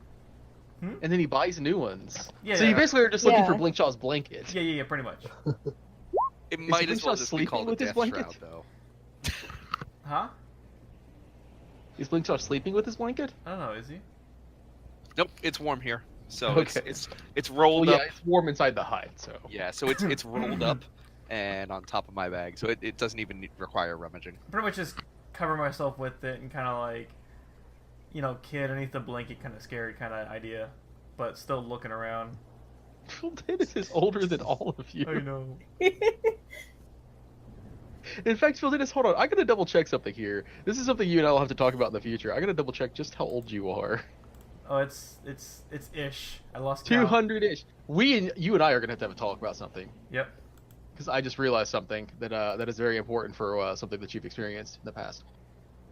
Hmm? And then he buys new ones. Yeah. So you basically are just looking Yeah. for Blinkshaw's blanket. Yeah, pretty much. It might as Blinkshot well just be sleeping called a with his death blanket? shroud, though. Huh? Is Blinkshaw sleeping with his blanket? I don't know, is he? Nope, it's warm here, so Okay. it's rolled Well, up. yeah, it's warm inside the hut, so. Yeah, so it's rolled up and on top of my bag, so it doesn't even require rummaging. Pretty much just cover myself with it and kind of like, you know, kid underneath the blanket, kind of scared kind of idea, but still looking around. Dennis is older than all of you. I know. In fact, Phil Dennis, hold on. I gotta double check something here. This is something you and I will have to talk about in the future. I gotta double check just how old you are. Oh, it's ish. I lost count. 200-ish. You and I are gonna have to have a talk about something. Yep. Because I just realized something that is very important for something that you've experienced in the past.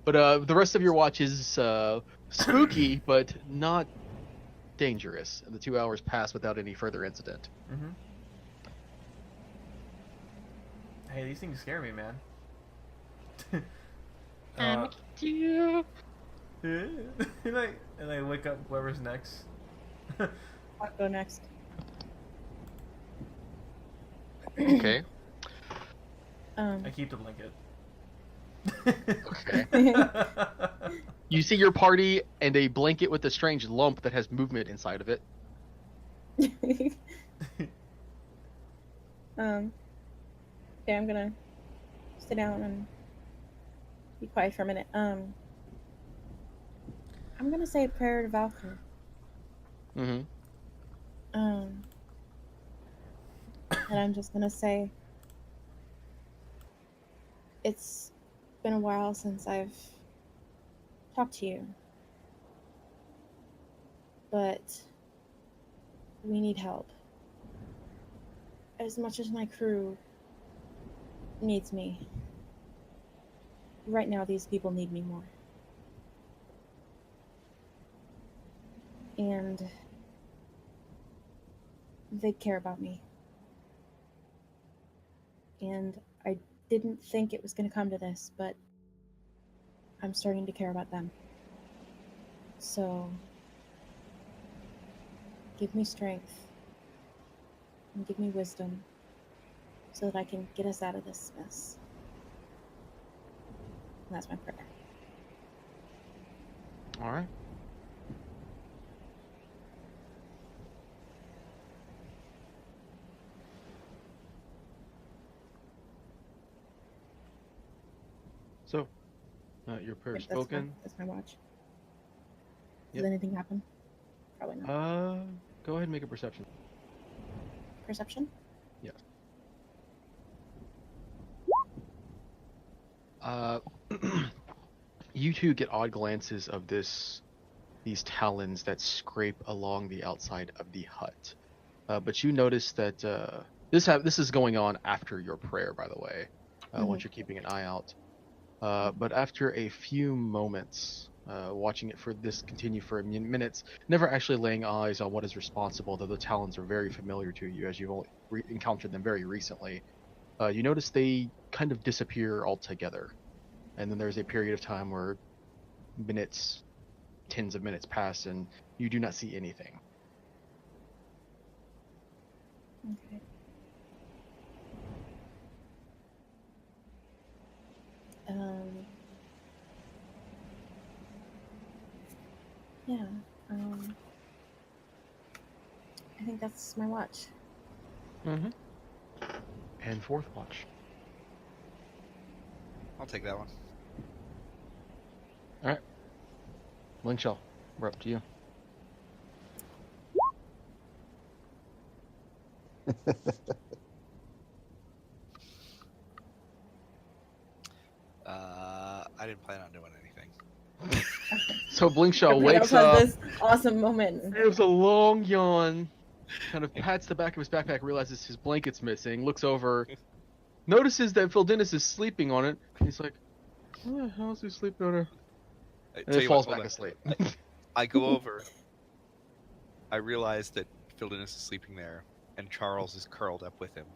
But the rest of your watch is spooky, but not dangerous. And the 2 hours pass without any further incident. Mm-hmm. Hey, these things scare me, man. And you. and I wake up whoever's next. I'll go next. Okay. I keep the blanket. Okay. You see your party and a blanket with a strange lump that has movement inside of it. Okay, I'm gonna sit down and be quiet for a minute. I'm gonna say a prayer to Valkyrie. Mm-hmm. And I'm just gonna say, it's been a while since I've talked to you, but we need help. As much as my crew needs me, right now these people need me more. And they care about me. And I didn't think it was going to come to this, but I'm starting to care about them. So, give me strength and give me wisdom so that I can get us out of this mess. And that's my prayer. All right. So, your prayer Yep, spoken. That's my watch. Yep. Does anything happen? Probably not. Go ahead and make a perception. Perception? Yes. You two get odd glances of these talons that scrape along the outside of the hut. But you notice that this is going on after your prayer, by the way. Once you're keeping an eye out. But after a few moments, watching it continue for minutes, never actually laying eyes on what is responsible, though the talons are very familiar to you as you've only encountered them very recently. you notice they kind of disappear altogether. And then there's a period of time where minutes, tens of minutes pass, and you do not see anything. Okay. Yeah. I think that's my watch. Mm-hmm. And fourth watch. I'll take that one. All right. Linkshell, we're up to you. I didn't plan on doing anything. So Blinkshaw Everybody wakes else up. has this awesome moment. It was a long yawn. Kind of pats the back of his backpack, realizes his blanket's missing, looks over, notices that Phil Dennis is sleeping on it. And he's like, "What the hell is he sleeping on it?" And Tell then you falls what, back hold on. asleep. I go over. I realize that Phil Dennis is sleeping there, and Charles is curled up with him.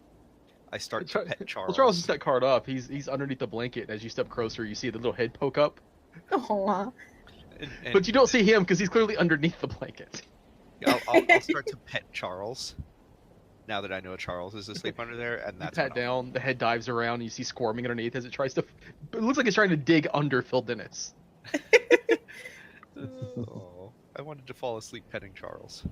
I start to pet Charles. Well, Charles is that card up. He's underneath the blanket. And as you step closer, you see the little head poke up. Aw. And But you don't see him because he's clearly underneath the blanket. I'll start to pet Charles. Now that I know Charles is asleep under there, and You that's pat when I'll- down, the head dives around, and you see squirming underneath as it tries to. It looks like it's trying to dig under Phil Dennis. Oh, I wanted to fall asleep petting Charles.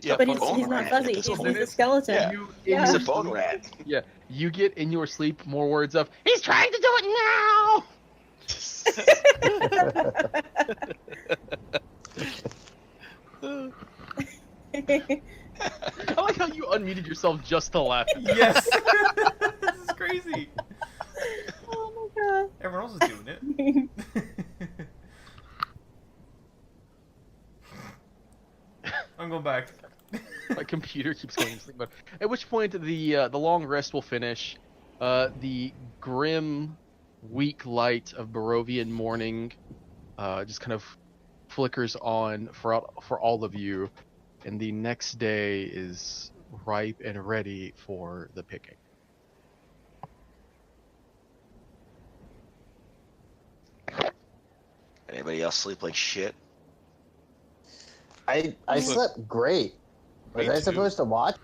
Yeah, But bone he's not rat fuzzy. at He's this point. a skeleton. Yeah. You, Yeah. He's a bone rat. Yeah, you get in your sleep more words of "He's trying to do it now." I like how you unmuted yourself just to laugh. Yes. This is crazy. Oh my Everyone else is doing god. it. I'm going back. My computer keeps going to sleep mode. At which point the long rest will finish. The grim, weak light of Barovian morning just kind of flickers on for all of you, and the next day is ripe and ready for the picking. Anybody else sleep like shit? I slept great. Was Me I too. supposed to watch?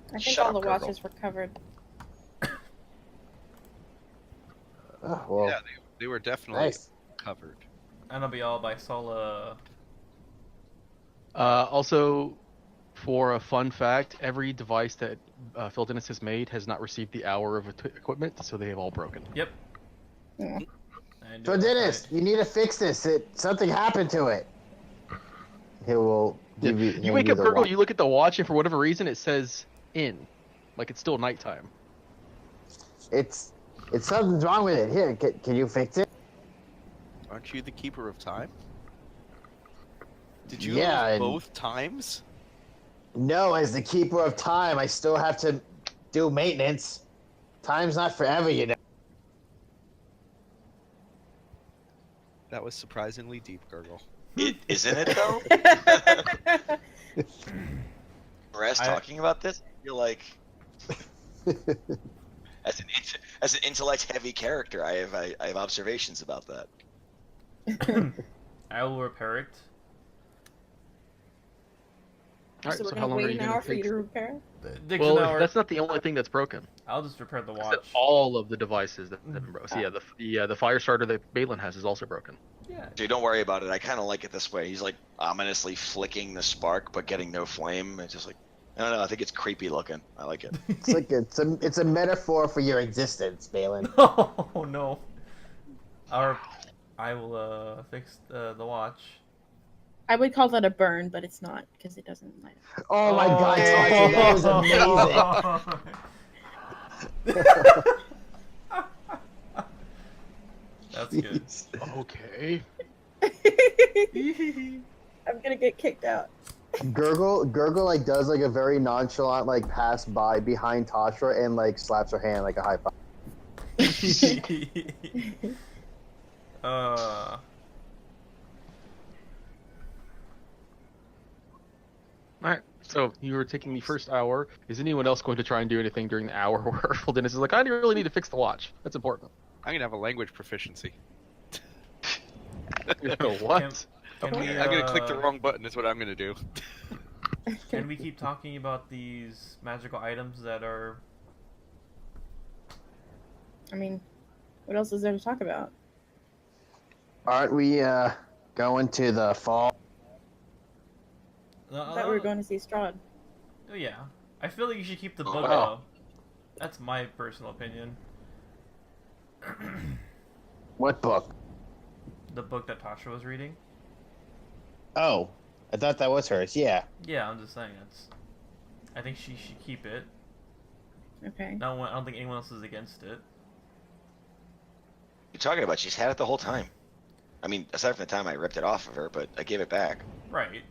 I think Shut all up, the Gurgle. watches were covered. Oh, well, Yeah, they were definitely nice. covered. And I'll be all by Sola. Also, for a fun fact, every device that Phil Dennis has made has not received the hour of equipment, so they have all broken. Yep. Yeah. And So Dennis, you need to fix this. Something happened to it. He will give you. You wake up, the Gurgle, watch. you look at the watch, and for whatever reason, it says in. Like it's still nighttime. It's something's wrong with it. Here, can you fix it? Aren't you the keeper of time? Did you Yeah, lose and- both times? No, as the keeper of time, I still have to do maintenance. Time's not forever, you know. That was surprisingly deep, Gurgle. Isn't it though? Raz talking about this, you're like, as an intellect-heavy character, I have observations about that. I will repair it. All right, So we're so how gonna long are wait you an going hour to for you take? to repair. Takes an Well, hour. that's not the only thing that's broken. I'll just repair the I said watch. all of the devices that have been broken. So yeah, the fire starter that Balin has is also broken. Yeah. Dude, don't worry about it. I kind of like it this way. He's like ominously flicking the spark, but getting no flame. It's just like, I don't know. I think it's creepy looking. I like it. It's like it's a metaphor for your existence, Balin. Oh no. I will fix the watch. I would call that a burn, but it's not because it doesn't light up. Oh my god, Tasha, that was amazing. That's good. Okay. I'm gonna get kicked out. Gurgle like does like a very nonchalant like pass by behind Tasha and like slaps her hand like a high five. All right. So you were taking the first hour. Is anyone else going to try and do anything during the hour where Full Dennis is like, I really need to fix the watch. That's important. I'm gonna have a language proficiency. What? Can we, I'm gonna click the wrong button. Is what I'm gonna do. Can we keep talking about these magical items that are? I mean, what else is there to talk about? Aren't we going to the fall? No, I thought we were going to see Strahd. Oh yeah, I feel like you should keep the book wow. though. That's my personal opinion. What book? The book that Tasha was reading. Oh, I thought that was hers. Yeah. Yeah, I'm just saying it's. I think she should keep it. Okay. No one, I don't think anyone else is against it. You're talking about? She's had it the whole time. I mean, aside from the time I ripped it off of her, but I gave it back. Right.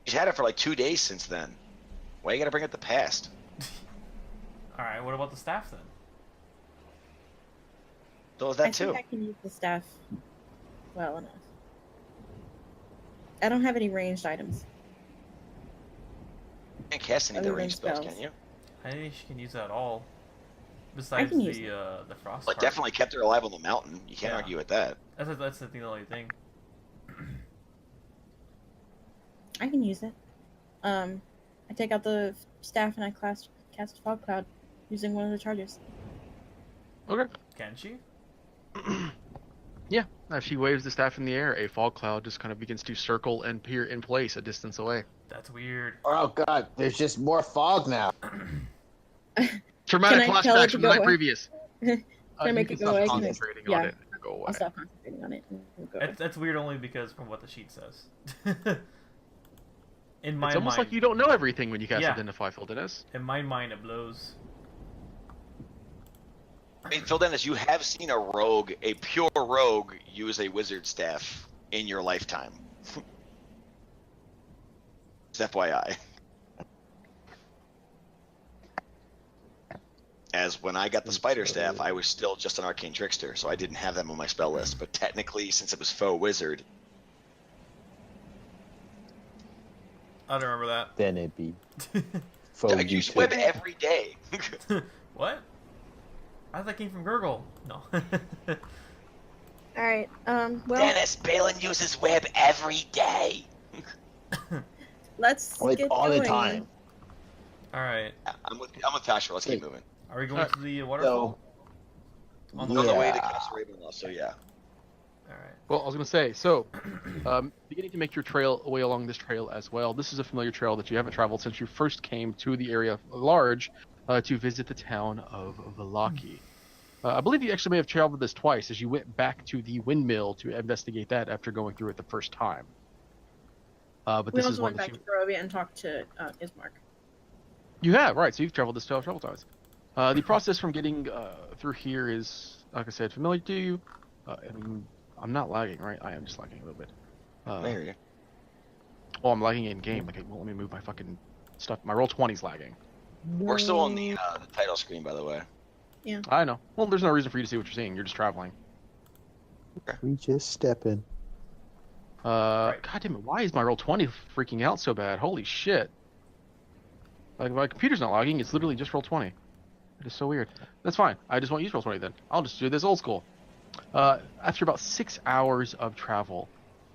She's had it for like 2 days since then. Why you gotta bring up the past? All right. What about the staff then? So is I that too? think I can use the staff well enough. I don't have any ranged items. You can't cast any of the Other than range spells, spells. can you? I think she can use that at all. Besides can use the frost. Well, it part. definitely kept her alive on the mountain. You can't Yeah. argue with that. That's the only thing. I can use it. I take out the staff and I cast Fog Cloud using one of the charges. Okay. Can she? Yeah. As she waves the staff in the air, a fog cloud just kind of begins to circle and appear in place a distance away. That's weird. Oh God, there's just more fog now. Traumatic Can I tell it flashbacks to from go the night away? previous. Can I You make can it go stop away? concentrating Yeah. on it and go away. I'll stop concentrating on it. And it'll go away. That's weird only because from what the sheet says. In my It's almost mind, like you don't know everything when you cast Yeah. Identify Full Dennis. in my mind, it blows. I mean, Phil Dennis, you have seen a rogue, a pure rogue, use a wizard staff in your lifetime. Just FYI. As when I got the spider staff, I was still just an arcane trickster, so I didn't have them on my spell list. But technically, since it was faux wizard, I don't remember Then it'd be I faux use YouTube. web every day. that. What? I thought that came from Gurgle. No. All right. Well, Dennis, Balin uses web every day. let's Like get all going. the time. All right. I'm with Tasha. Let's keep moving. Are we going to the waterfall? So, On the On the way to Yeah. Castle Ravenloft, so yeah. All right. Well, I was going to say, so, beginning to make your trail away along this trail as well. This is a familiar trail that you haven't traveled since you first came to the area of large to visit the town of Valaki. I believe you actually may have traveled this twice as you went back to the windmill to investigate that after going through it the first time. But We this is also one went that back to Barovia and talked to Ismark. You have, right, so you've traveled this trail several times. The process from getting through here is, like I said, familiar to you. And I'm not lagging, right? I am just lagging a little bit. I hear you. Oh, I'm lagging in game. Like, it won't let me move my fucking stuff. My roll 20's lagging. We're still on the title screen, by the way. I know. Well, there's no reason for you to see what you're seeing. You're just traveling. We just stepping. God damn it. Why is my roll 20 freaking out so bad? Holy shit. Like, my computer's not logging. It's literally just roll 20. It is so weird. That's fine. I just won't use roll 20 then. I'll just do this old school. After about 6 hours of travel,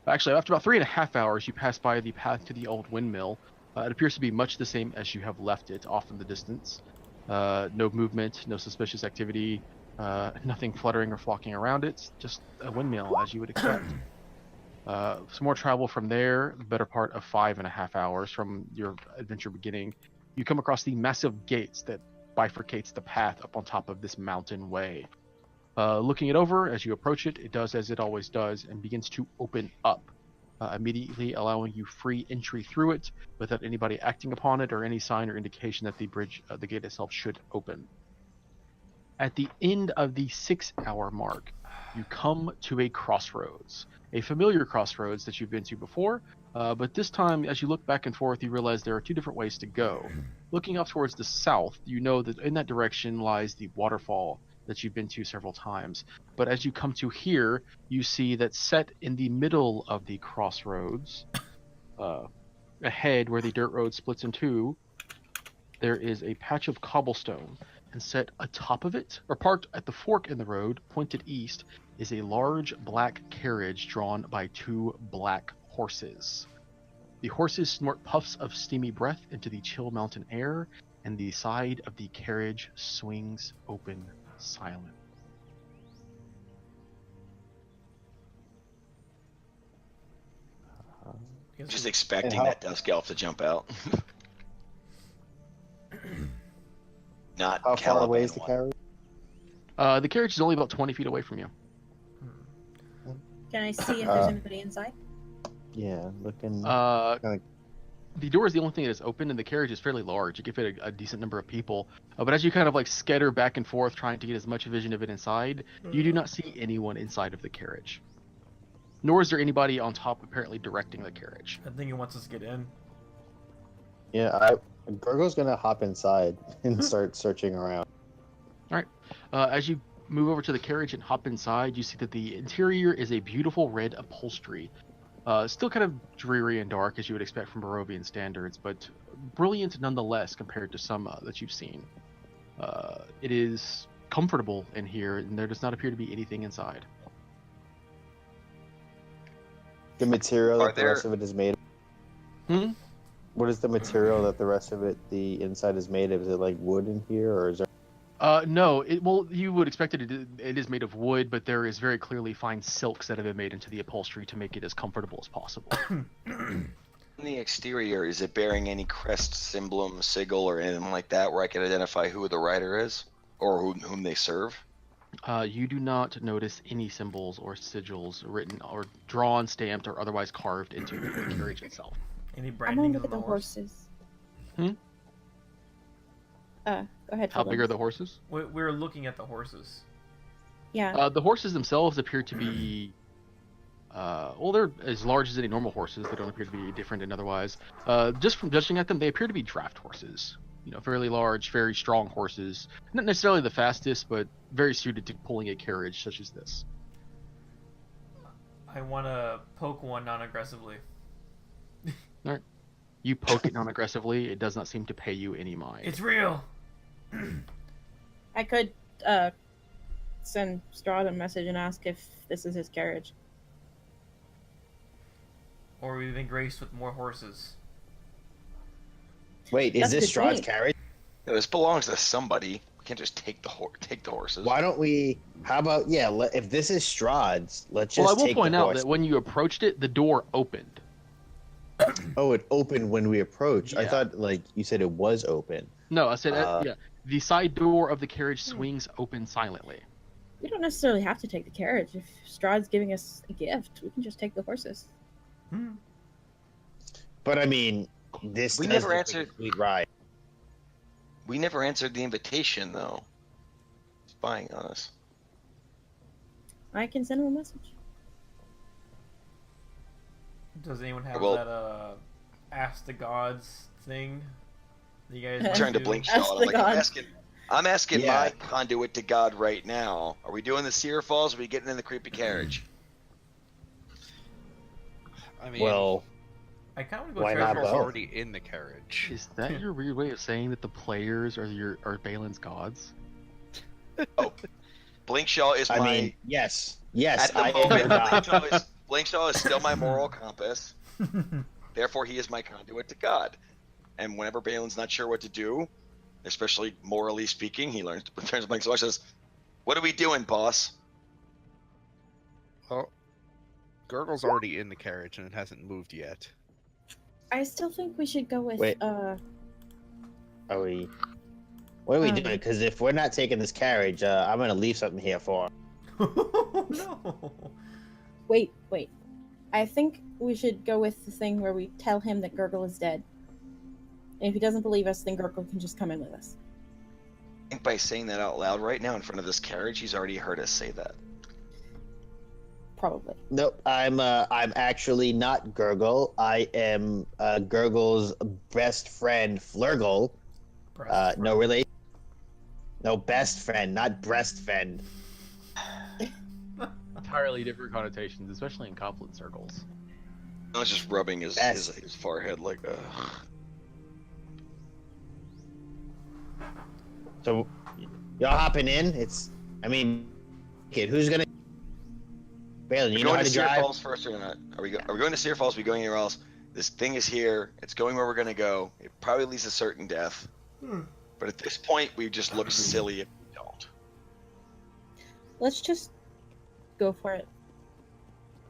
actually, after about 3.5 hours, you pass by the path to the old windmill. It appears to be much the same as you have left it, off in the distance. No movement, no suspicious activity, nothing fluttering or flocking around it. Just a windmill, as you would expect. Some more travel from there, the better part of 5.5 hours from your adventure beginning. You come across the massive gates that bifurcates the path up on top of this mountain way. Looking it over, as you approach it, it does as it always does and begins to open up, immediately allowing you free entry through it without anybody acting upon it or any sign or indication that the bridge, the gate itself should open. At the end of the 6-hour mark, you come to a crossroads, a familiar crossroads that you've been to before, but this time, as you look back and forth, you realize there are two different ways to go. Looking up towards the south, you know that in that direction lies the waterfall that you've been to several times. But as you come to here, you see that set in the middle of the crossroads, ahead, where the dirt road splits in two, there is a patch of cobblestone, and set atop of it, or parked at the fork in the road, pointed east, is a large black carriage drawn by two black horses. The horses snort puffs of steamy breath into the chill mountain air, and the side of the carriage swings open silent. Just expecting how- that dusk elf to jump out. Not How far Caliban away is the one. carriage? The carriage is only about 20 feet away from you. Can I see if there's anybody inside? Yeah, looking. The door is the only thing that is open, and the carriage is fairly large. You can fit a decent number of people. But as you kind of like scatter back and forth, trying to get as much vision of it inside, you do not see anyone inside of the carriage. Nor is there anybody on top apparently directing the carriage. I think he wants us to get in. Yeah, Gurgle's gonna hop inside and start searching around. As you move over to the carriage and hop inside, you see that the interior is a beautiful red upholstery. Still kind of dreary and dark, as you would expect from Barovian standards, but brilliant nonetheless compared to some that you've seen. It is comfortable in here, and there does not appear to be anything inside. The material Are that the rest of it is made of. Hmm? What is the material that the rest of it, the inside is made of? Is it like wood in here, or is there? No, you would expect it is made of wood, but there is very clearly fine silks that have been made into the upholstery to make it as comfortable as possible. On the exterior, is it bearing any crest, emblem, sigil, or anything like that where I can identify who the rider is or whom they serve? You do not notice any symbols or sigils written or drawn, stamped, or otherwise carved into the carriage itself. Any I'm gonna branding look of at the the horse? horses. Hmm? Go ahead. How big are Philip. the horses? We're looking at the horses. Yeah. The horses themselves appear to be, well, they're as large as any normal horses. They don't appear to be different and otherwise. Just from judging at them, they appear to be draft horses. You know, fairly large, very strong horses. Not necessarily the fastest, but very suited to pulling a carriage such as this. I want to poke one non-aggressively. You poke it non-aggressively. It does not seem to pay you any mind. It's real. I could send Strahd a message and ask if this is his carriage. Or we've been graced with more horses. Wait, is That's this the Strahd's point. carriage? Yeah, this belongs to somebody. We can't just take the horses. Why don't we? How about if this is Strahd's, let's just Well, I will take point the out horse. that when you approached it, the door opened. Oh, it opened when we approached. I Yeah. thought like you said it was open. No, I said, Uh, yeah. The side door of the carriage swings open silently. We don't necessarily have to take the carriage. If Strahd's giving us a gift, we can just take the horses. But I mean, this We does never look like answered- a sweet ride. We never answered the invitation, though. Spying on us. I can send him a message. Does anyone have Well- that ask the gods thing? That you guys I'm Trying to do? blink Ask shot. the gods. I'm asking Yeah. my conduit to God right now. Are we doing the Seer Falls? Or are we getting in the creepy carriage? I mean, Well, I kind of want to go Why try not for Trevor's both? already in the carriage. Is that your weird way of saying that the players are Balin's gods? Blinkshaw is I my. mean, yes, yes, At the I am your moment, god. Blinkshaw is still my moral compass. Therefore, he is my conduit to God. And whenever Balin's not sure what to do, especially morally speaking, he turns to Blinkshaw and says, "What are we doing, boss?" Well, Gurgle's already in the carriage and it hasn't moved yet. I still think we should go with Wait. Are we? What are we doing? Because if we're not taking this carriage, I'm gonna leave something here for him. No. Wait. I think we should go with the thing where we tell him that Gurgle is dead. And if he doesn't believe us, then Gurgle can just come in with us. I think by saying that out loud right now in front of this carriage, he's already heard us say that. Probably. Nope, I'm actually not Gurgle. I am Gurgle's best friend, Flurgle. No relation. No, best friend, not breast friend. Entirely different connotations, especially in Couplet circles. I was just rubbing his forehead like, So, y'all hopping in? Kid, who's gonna? Balin, you know going how to to Sear drive? Falls first or not? Are we going to Sear Falls? Are we going anywhere else? This thing is here. It's going where we're going to go. It probably leads to certain death. But at this point, we just look silly if we don't. Let's just go for it.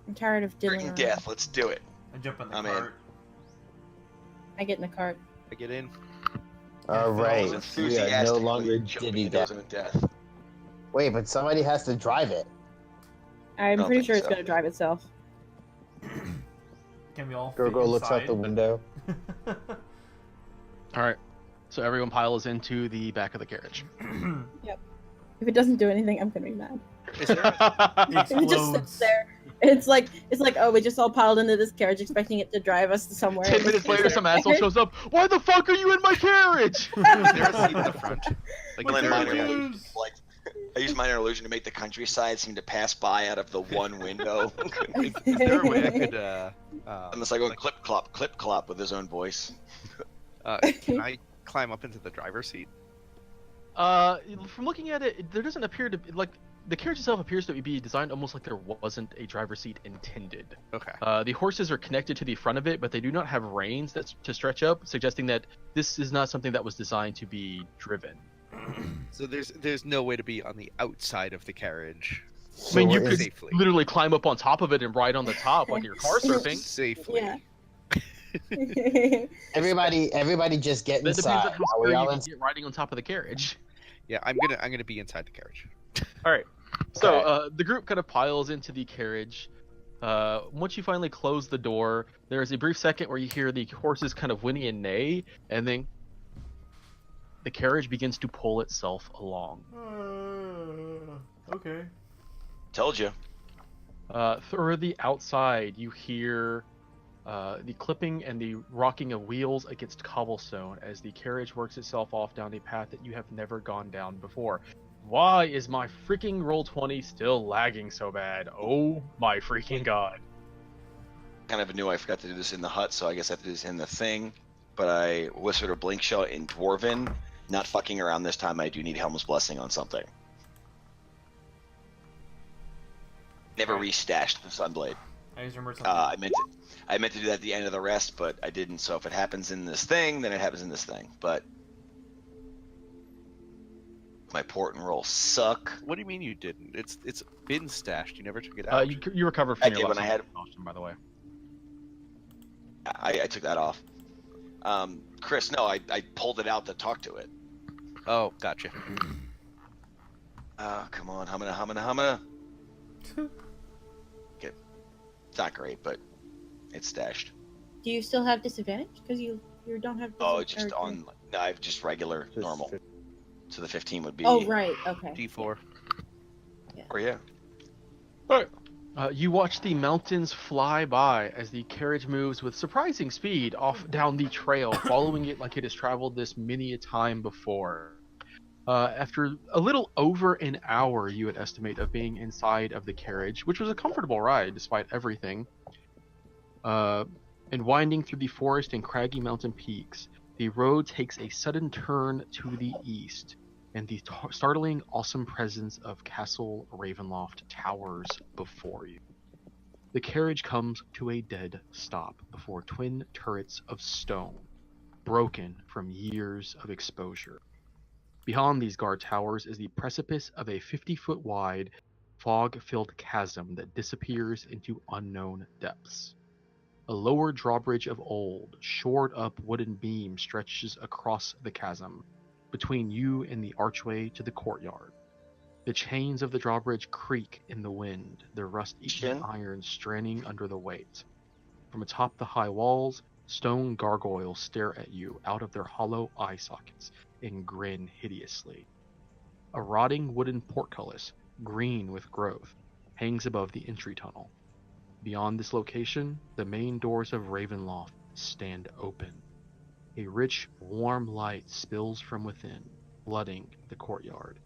I'm tired of diddling Certain around. death. Let's do it. I jump in the I'm in. cart. I get in the cart. I get in. All right, He's we are no enthusiastically longer jumping diddy into that. his death. Wait, but somebody has to drive it. I'm don't pretty think sure it's so. gonna drive itself. Can we all fit Gurgle looks out inside? the window. All right. So everyone piles into the back of the carriage. If it doesn't do anything, I'm gonna be mad. Is there a, It If it just sits explodes. there. It's like, oh, we just all piled into this carriage expecting it to drive us to somewhere. 10 minutes later, some asshole shows up. Why the fuck are you in my carriage? is there a seat in the front? Like, Well, is then there a minor way- illusion, like, I use minor illusion to make the countryside seem to pass by out of the one window. is there a way I could Unless I go clip clop with his own voice. can I climb up into the driver's seat? From looking at it, there doesn't appear to be, like, the carriage itself appears to be designed almost like there wasn't a driver's seat intended. Okay. The horses are connected to the front of it, but they do not have reins to stretch up, suggesting that this is not something that was designed to be driven. So there's no way to be on the outside of the carriage I mean, you we're could safely. literally climb up on top of it and ride on the top like you're car surfing. Safely. Yeah. Everybody, just get That depends inside. on how Are we scared all you in? can get riding on top of the carriage. Yeah, I'm gonna be inside the carriage. All right. So Okay. the group kind of piles into the carriage. Once you finally close the door, there is a brief second where you hear the horses kind of whinny and neigh, and then the carriage begins to pull itself along. Okay. Told you. Through the outside, you hear the clipping and the rocking of wheels against cobblestone as the carriage works itself off down a path that you have never gone down before. Why is my freaking Roll20 still lagging so bad? Oh my freaking god. Kind of knew I forgot to do this in the hut, so I guess I have to do this in the thing. But I whispered a blink shot in Dwarven. Not fucking around this time. I do need Helm's Blessing on something. Never restashed the Sunblade. I just remembered something. I meant to do that at the end of the rest, but I didn't. So if it happens in this thing, then it happens in this thing. But my port and roll suck. What do you mean you didn't? It's been stashed. You never took it out. You recovered from I your did last when I had- exhaustion, by the way. I took that off. Chris, no, I pulled it out to talk to it. Oh, gotcha. Come on, humana. Okay. It's not great, but it's stashed. Do you still have disadvantage? Because you don't have. Oh, it's just disadvantage. on. No, I have just regular, Just normal. fit- So the 15 would be. Oh right. Okay. D4. Or yeah. You watch the mountains fly by as the carriage moves with surprising speed off down the trail, following it like it has traveled this many a time before. After a little over an hour, you would estimate, of being inside of the carriage, which was a comfortable ride despite everything, and winding through the forest and craggy mountain peaks, the road takes a sudden turn to the east, and the startling, awesome presence of Castle Ravenloft towers before you. The carriage comes to a dead stop before twin turrets of stone, broken from years of exposure. Beyond these guard towers is the precipice of a 50-foot wide, fog-filled chasm that disappears into unknown depths. A lower drawbridge of old, shored-up wooden beam stretches across the chasm, between you and the archway to the courtyard. The chains of the drawbridge creak in the wind, their rust-eaten iron straining under the weight. From atop the high walls, stone gargoyles stare at you out of their hollow eye sockets and grin hideously. A rotting wooden portcullis, green with growth, hangs above the entry tunnel. Beyond this location, the main doors of Ravenloft stand open. A rich, warm light spills from within, flooding the courtyard.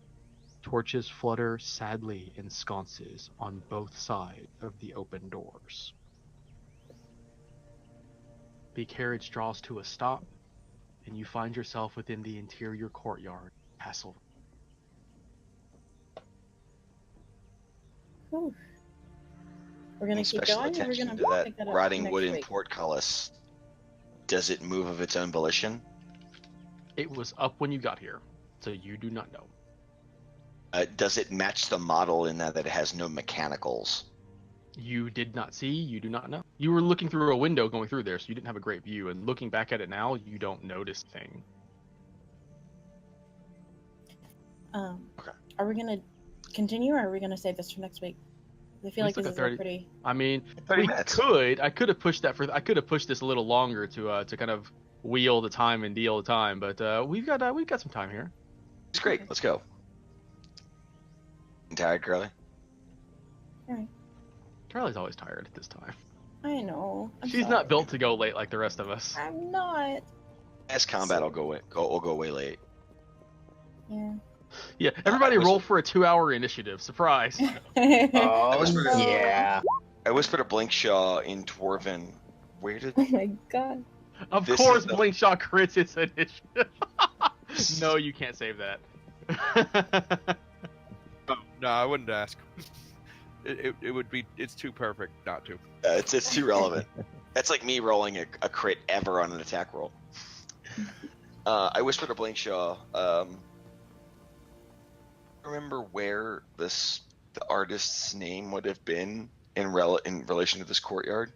Torches flutter sadly in sconces on both sides of the open doors. The carriage draws to a stop, and you find yourself within the interior courtyard castle. Whew. We're gonna keep Special going, or we're attention gonna to that pick that up rotting next wooden week? portcullis. Does it move of its own volition? It was up when you got here, so you do not know. Does it match the model in that it has no mechanicals? You did not see, you do not know. You were looking through a window going through there, so you didn't have a great view, and looking back at it now, you don't notice a thing. Okay. Are we gonna continue, or are we gonna save this for next week? I feel We like still this got is 30 a pretty. I mean, 30 we minutes. could. I could have pushed that for. I could have pushed this a little longer to kind of wheel the time and deal the time, but we've got some time here. It's great. Let's go. You tired, Curly? Alright. Charlie's always tired at this time. I know. I'm She's sorry. not built to go late like the rest of us. I'm not. As combat will go way late. Yeah. Yeah, everybody I was- roll for a 2-hour initiative. Surprise. Oh, was pretty- yeah. I whispered to Blinkshaw in Dwarven. Where did Oh my god. Of This course, is the- Blinkshaw crits its initiative. No, you can't save that. No, I wouldn't ask. It would be. It's too perfect not to. it's too relevant. That's like me rolling a crit ever on an attack roll. I whispered to Blinkshaw. Remember where the artist's name would have been in relation to this courtyard?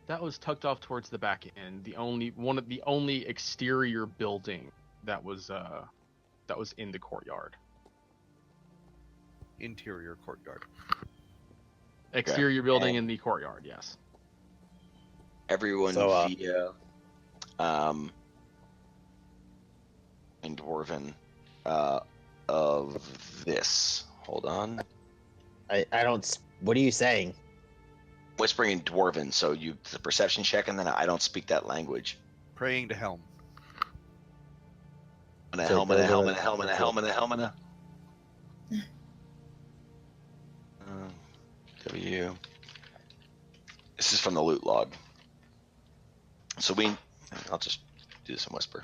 That was tucked off towards the back end. The only exterior building that was in the courtyard. Interior courtyard. Exterior building in the courtyard, yes. Everyone So, via in Dwarven of this. Hold on. I don't. What are you saying? Whispering in Dwarven, so it's a perception check, and then I don't speak that language. Praying to Helm. And a So helmet, a those are- helmet, a helmet, a helmet, a helmet. W. This is from the loot log. So I'll just do this in whisper.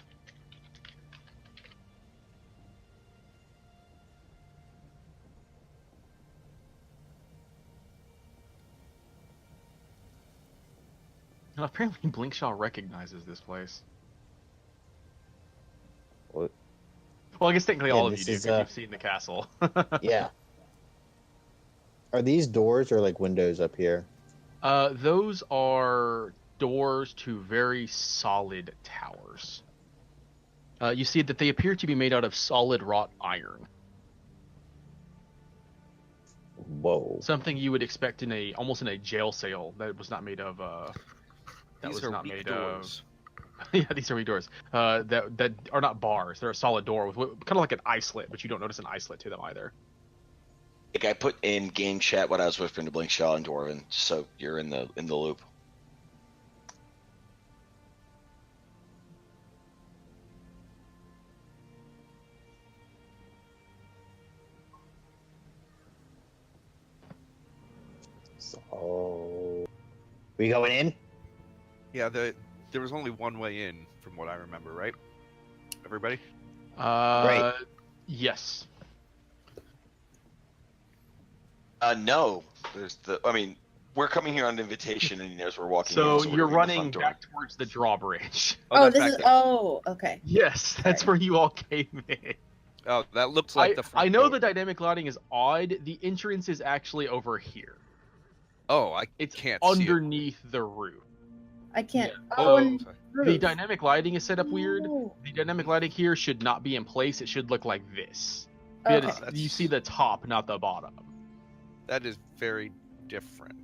And apparently Blinkshaw recognizes this place. What? Well, I guess technically Yeah, all of you this do is, because you've seen the castle. Yeah. Are these doors or like windows up here? Those are doors to very solid towers. You see that they appear to be made out of solid wrought iron. Whoa. Something you would expect almost in a jail cell that was not made of. These are weak doors. Yeah, these are weak doors. That are not bars. They're a solid door with kind of like an eye slit, but you don't notice an eye slit to them either. Like I put in game chat what I was whispering to Blinkshaw and Dwarven, so you're in the loop. So, we going in? Yeah, there was only one way in, from what I remember, right? Everybody? Right. Yes. No. We're coming here on invitation, and he knows we're walking. So in, so we're you're going to the running front door. back towards the drawbridge. Oh, that's this back is. there. Oh, okay. Yes, that's where you all came in. Oh, that looks like the front I know door. the dynamic lighting is odd. The entrance is actually over here. Oh, I It's can't see it. underneath the roof. I can't. Oh, and sorry. The roof. dynamic lighting is set up weird. Oh, The dynamic lighting here should not be in place. It should look like this. okay. Because That's- you see the top, not the bottom. That is very different.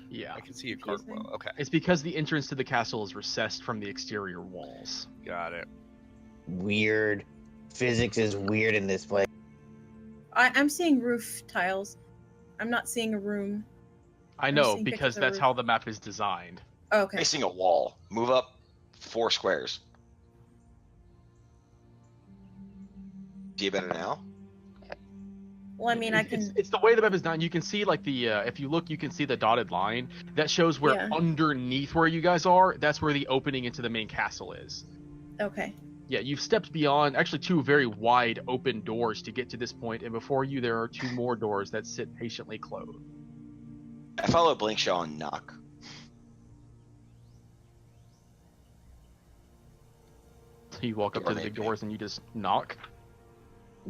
Yeah. I can see a Confusing. cartwheel. Okay, It's because the entrance to the castle is recessed from the exterior walls. got it. Weird. Physics is weird in this place. I'm seeing roof tiles. I'm not seeing a room. I know, seeing because pictures of that's roof. how the map is designed. Oh, okay. Facing a wall. Move up 4 squares. See you better now? Well, I mean, I can. It's the way the map is done. You can see like the if you look, you can see the dotted line that shows where Yeah. underneath where you guys are. That's where the opening into the main castle is. Okay. Yeah, you've stepped beyond actually two very wide open doors to get to this point, and before you there are two more doors that sit patiently closed. I follow Blinkshaw and knock. So you walk up to the big Doorman. doors and you just knock.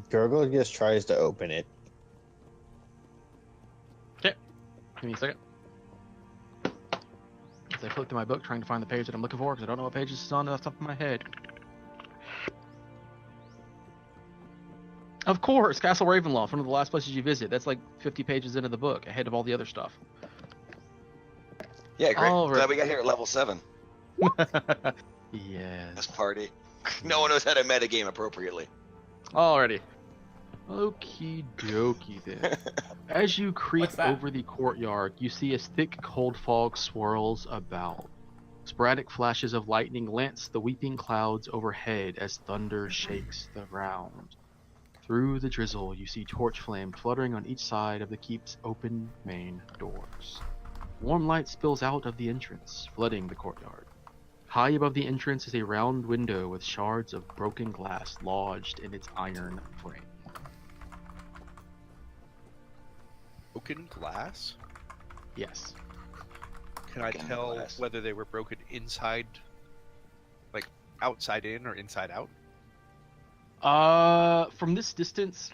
Gurgle just tries to open it. Okay, give me a second. As I flip through my book trying to find the page that I'm looking for because I don't know what page this is on off the top of my head. Of course, Castle Ravenloft, one of the last places you visit. That's like 50 pages into the book, ahead of all the other stuff. Yeah, great. All right. Glad we got here at level 7. Yes. This party. No one knows how to metagame appropriately. Alrighty. Okie dokie then. As you creep What's that? over the courtyard, you see as thick cold fog swirls about. Sporadic flashes of lightning lance the weeping clouds overhead as thunder shakes the ground. Through the drizzle, you see torch flame fluttering on each side of the keep's open main doors. Warm light spills out of the entrance, flooding the courtyard. High above the entrance is a round window with shards of broken glass lodged in its iron frame. Broken glass? Yes. Can I Broken tell glass. whether they were broken inside, like outside in or inside out? From this distance,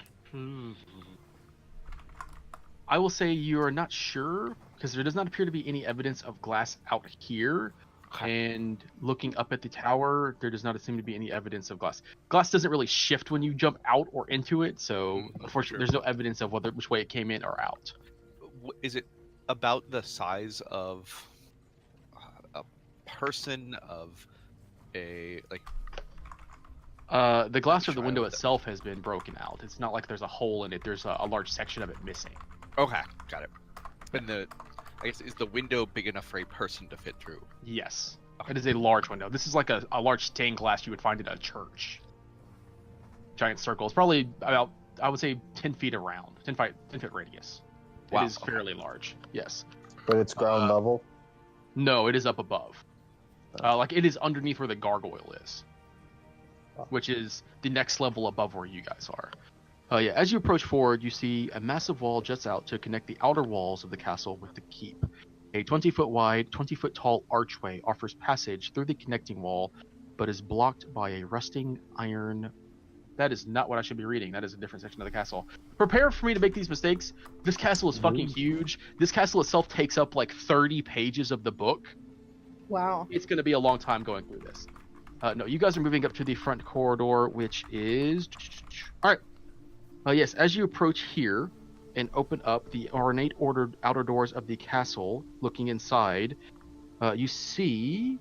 I will say you are not sure because there does not appear to be any evidence of glass out here. And looking up at the tower, there does not seem to be any evidence of glass. Glass doesn't really shift when you jump out or into it, so unfortunately, Sure. there's no evidence of which way it came in or out. Is it about the size of a person, of a like? The glass of the Try window with it. itself has been broken out. It's not like there's a hole in it. There's a large section of it missing. Okay, got it. And I guess, is the window big enough for a person to fit through? Yes. It is a large window. This is like a large stained glass you would find in a church. Giant circle. It's probably about, I would say, 10 feet around. 10 foot radius. Wow, It is okay. fairly large. Yes. But it's ground level. No, it is up above. Like, it is underneath where the gargoyle is. Which is the next level above where you guys are. Yeah, as you approach forward, you see a massive wall juts out to connect the outer walls of the castle with the keep. A 20-foot wide, 20-foot tall archway offers passage through the connecting wall, but is blocked by a rusting iron... That is not what I should be reading. That is a different section of the castle. Prepare for me to make these mistakes. This castle is fucking huge. This castle itself takes up like 30 pages of the book. Wow. It's going to be a long time going through this. No, you guys are moving up to the front corridor, which is... Alright. Yes, as you approach here and open up the ornate ordered outer doors of the castle, looking inside, you see...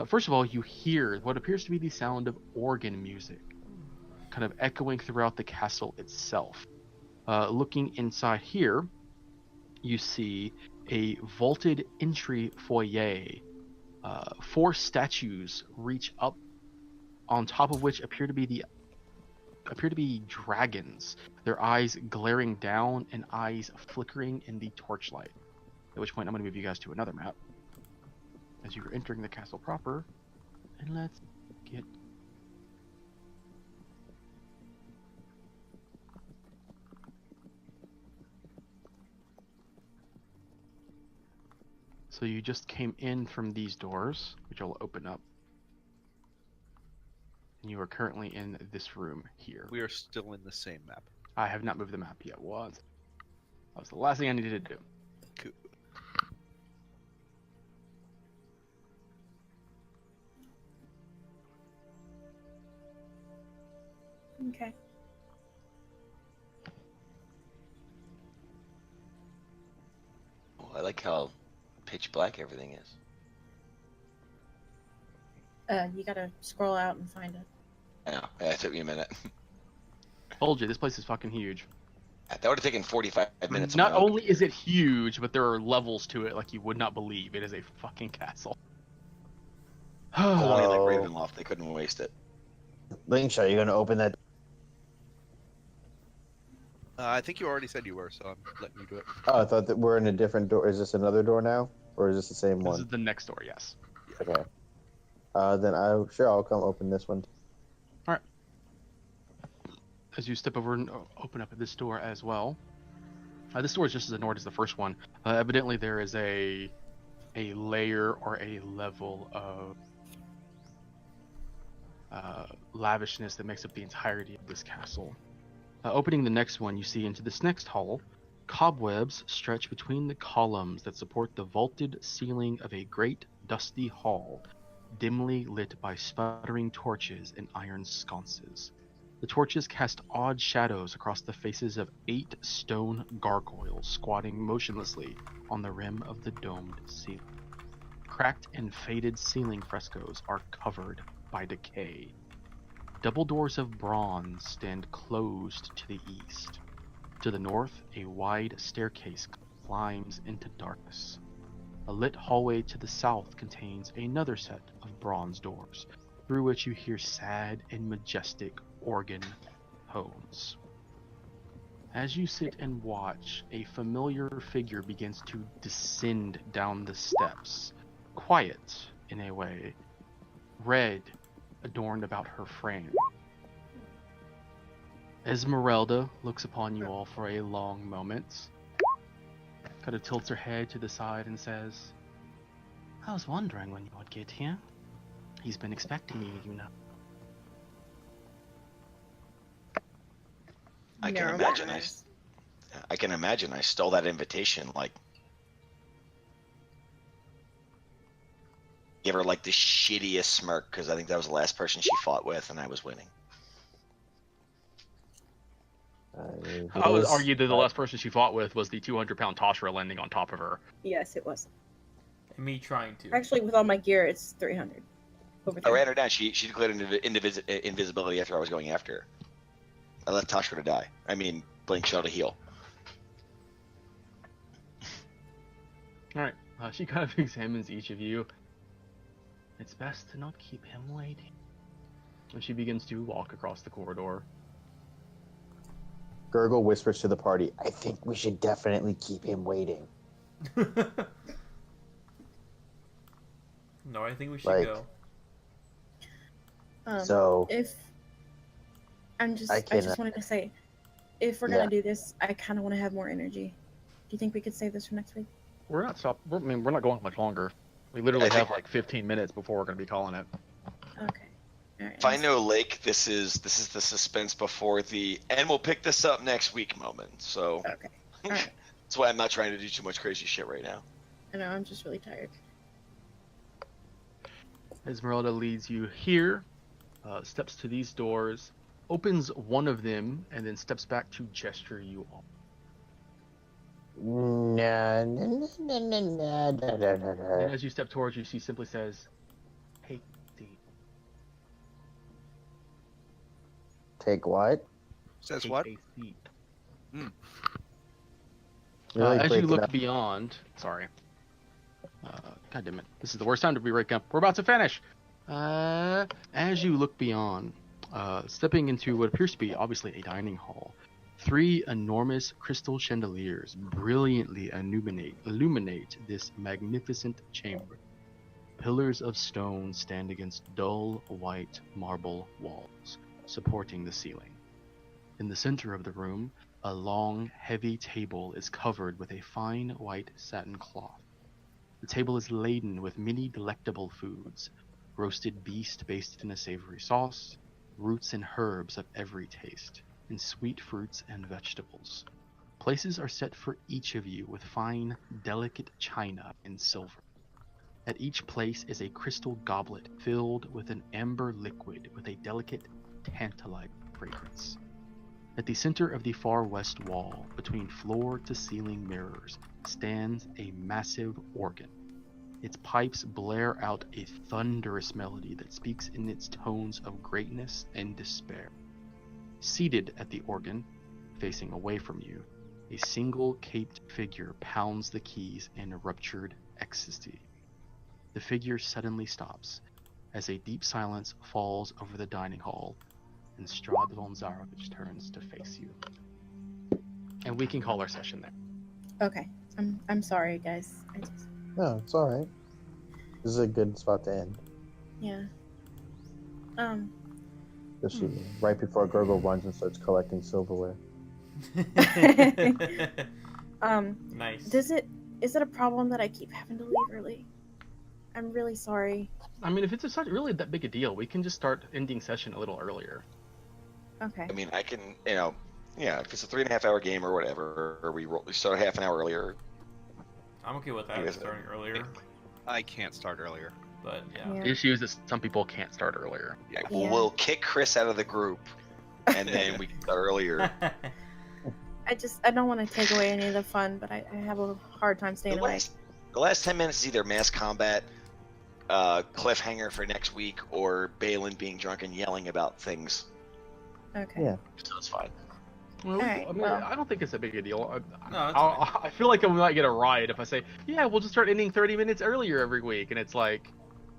first of all, you hear what appears to be the sound of organ music, kind of echoing throughout the castle itself. Looking inside here, you see a vaulted entry foyer. 4 statues reach up, on top of which appear to be dragons, their eyes glaring down and eyes flickering in the torchlight. At which point I'm going to move you guys to another map as you're entering the castle proper, and let's get... So you just came in from these doors, which I'll open up. And you are currently in this room here. We are still in the same map. I have not moved the map yet. What? That was the last thing I needed to do. Cool. Okay. Oh, I like how pitch black everything is. You gotta scroll out and find it. Yeah, it took me a minute. Told you, this place is fucking huge. That would have taken 45 minutes. on Not my own only is it huge, but there are levels to it like you would not believe. It is a fucking castle. Only like Oh. Ravenloft, they couldn't waste it. Linkshot, you gonna open that? I think you already said you were, so I'm letting you do it. Oh, I thought that we're in a different door. Is this another door now, or is this the same This one? is the next door, yes. Okay. Then I'll come open this one. All right. As you step over and open up this door as well, this door is just as annoyed as the first one. Evidently, there is a layer or a level of lavishness that makes up the entirety of this castle. Opening the next one, you see into this next hall, cobwebs stretch between the columns that support the vaulted ceiling of a great dusty hall, dimly lit by sputtering torches and iron sconces. The torches cast odd shadows across the faces of 8 stone gargoyles squatting motionlessly on the rim of the domed ceiling. Cracked and faded ceiling frescoes are covered by decay. Double doors of bronze stand closed to the east. To the north, a wide staircase climbs into darkness. A lit hallway to the south contains another set of bronze doors, through which you hear sad and majestic organ tones. As you sit and watch, a familiar figure begins to descend down the steps, quiet in a way, red adorned about her frame. Esmeralda looks upon you all for a long moment, kind of tilts her head to the side and says, I was wondering when you would get here. He's been expecting you, you know. I can Narrow imagine. eyes. I can imagine. I stole that invitation. Like, give her like the shittiest smirk because I think that was the last person she fought with, and I was winning. I would argue that the last person she fought with was the 200-pound Toshra landing on top of her. Yes, it was. And me trying to. Actually, with all my gear, it's 300. Over I there. ran her down. She declared invisibility after I was going after her. I left Toshra to die. I mean, Blink Shell to heal. Alright, she kind of examines each of you. It's best to not keep him waiting. And she begins to walk across the corridor. Gurgle whispers to the party, I think we should definitely keep him waiting. No, I think we should Like- go. So, If I I just wanted to say, if we're gonna Yeah. do this, I kind of want to have more energy. Do you think we could save this for next week? We're not we're not going much longer. We literally I think- have like 15 minutes before we're going to be calling it. Okay. All right. If I know Lake, this is the suspense before the and we'll pick this up next week moment. So Okay. All right. that's why I'm not trying to do too much crazy shit right now. I know. I'm just really tired. Esmeralda leads you here, steps to these doors, opens one of them, and then steps back to gesture you all. And as you step towards you, she simply says, "Take the take what? Says take what? a seat." You're like As you breaking look up. beyond, sorry. God damn it! This is the worst time to be breaking up. We're about to finish. As you look beyond, stepping into what appears to be obviously a dining hall, 3 enormous crystal chandeliers brilliantly illuminate this magnificent chamber. Pillars of stone stand against dull white marble walls, supporting the ceiling. In the center of the room, a long, heavy table is covered with a fine white satin cloth. The table is laden with many delectable foods: roasted beast basted in a savory sauce, roots and herbs of every taste, and sweet fruits and vegetables. Places are set for each of you with fine, delicate china and silver. At each place is a crystal goblet filled with an amber liquid with a delicate, tantalizing fragrance. At the center of the far west wall, between floor to ceiling mirrors, stands a massive organ. Its pipes blare out a thunderous melody that speaks in its tones of greatness and despair. Seated at the organ, facing away from you, a single caped figure pounds the keys in ruptured ecstasy. The figure suddenly stops, as a deep silence falls over the dining hall, and Strahd von Zarovich turns to face you. and we can call our session there. Okay. I'm sorry, guys. I just, No, it's all right. This is a good spot to end. yeah. Especially right before Gurgle runs and starts collecting silverware. Nice. Is it a problem that I keep having to leave early? I'm really sorry. I mean, if it's not really that big a deal, we can just start ending session a little earlier. Okay. I mean, I can, yeah, if it's a 3.5 hour game or whatever, or we start half an hour earlier. I'm okay with that, Yes. starting earlier. I can't start earlier. But yeah. Yeah. The issue is that some people can't start earlier. Yeah, Yeah. we'll kick Chris out of the group, and then we can start earlier. I don't want to take away any of the fun, but I have a hard time staying awake. The last 10 minutes is either mass combat, cliffhanger for next week, or Balin being drunk and yelling about things. Okay. Yeah. So it's fine. Well, Alright, I mean, well. I don't think it's a big a deal. No, it's I feel like we might get a riot if I say, yeah, we'll just start ending 30 minutes earlier every week. And it's like,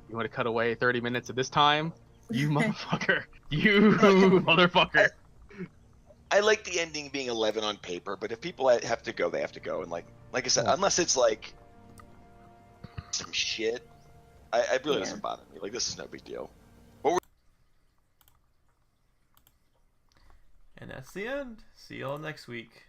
you want to cut away 30 minutes at this time? You motherfucker. You motherfucker. I like the ending being 11 on paper, but if people have to go, they have to go. And like I said, unless it's like some shit, it really doesn't bother me. Like, this is no big deal. And that's the end. See y'all next week.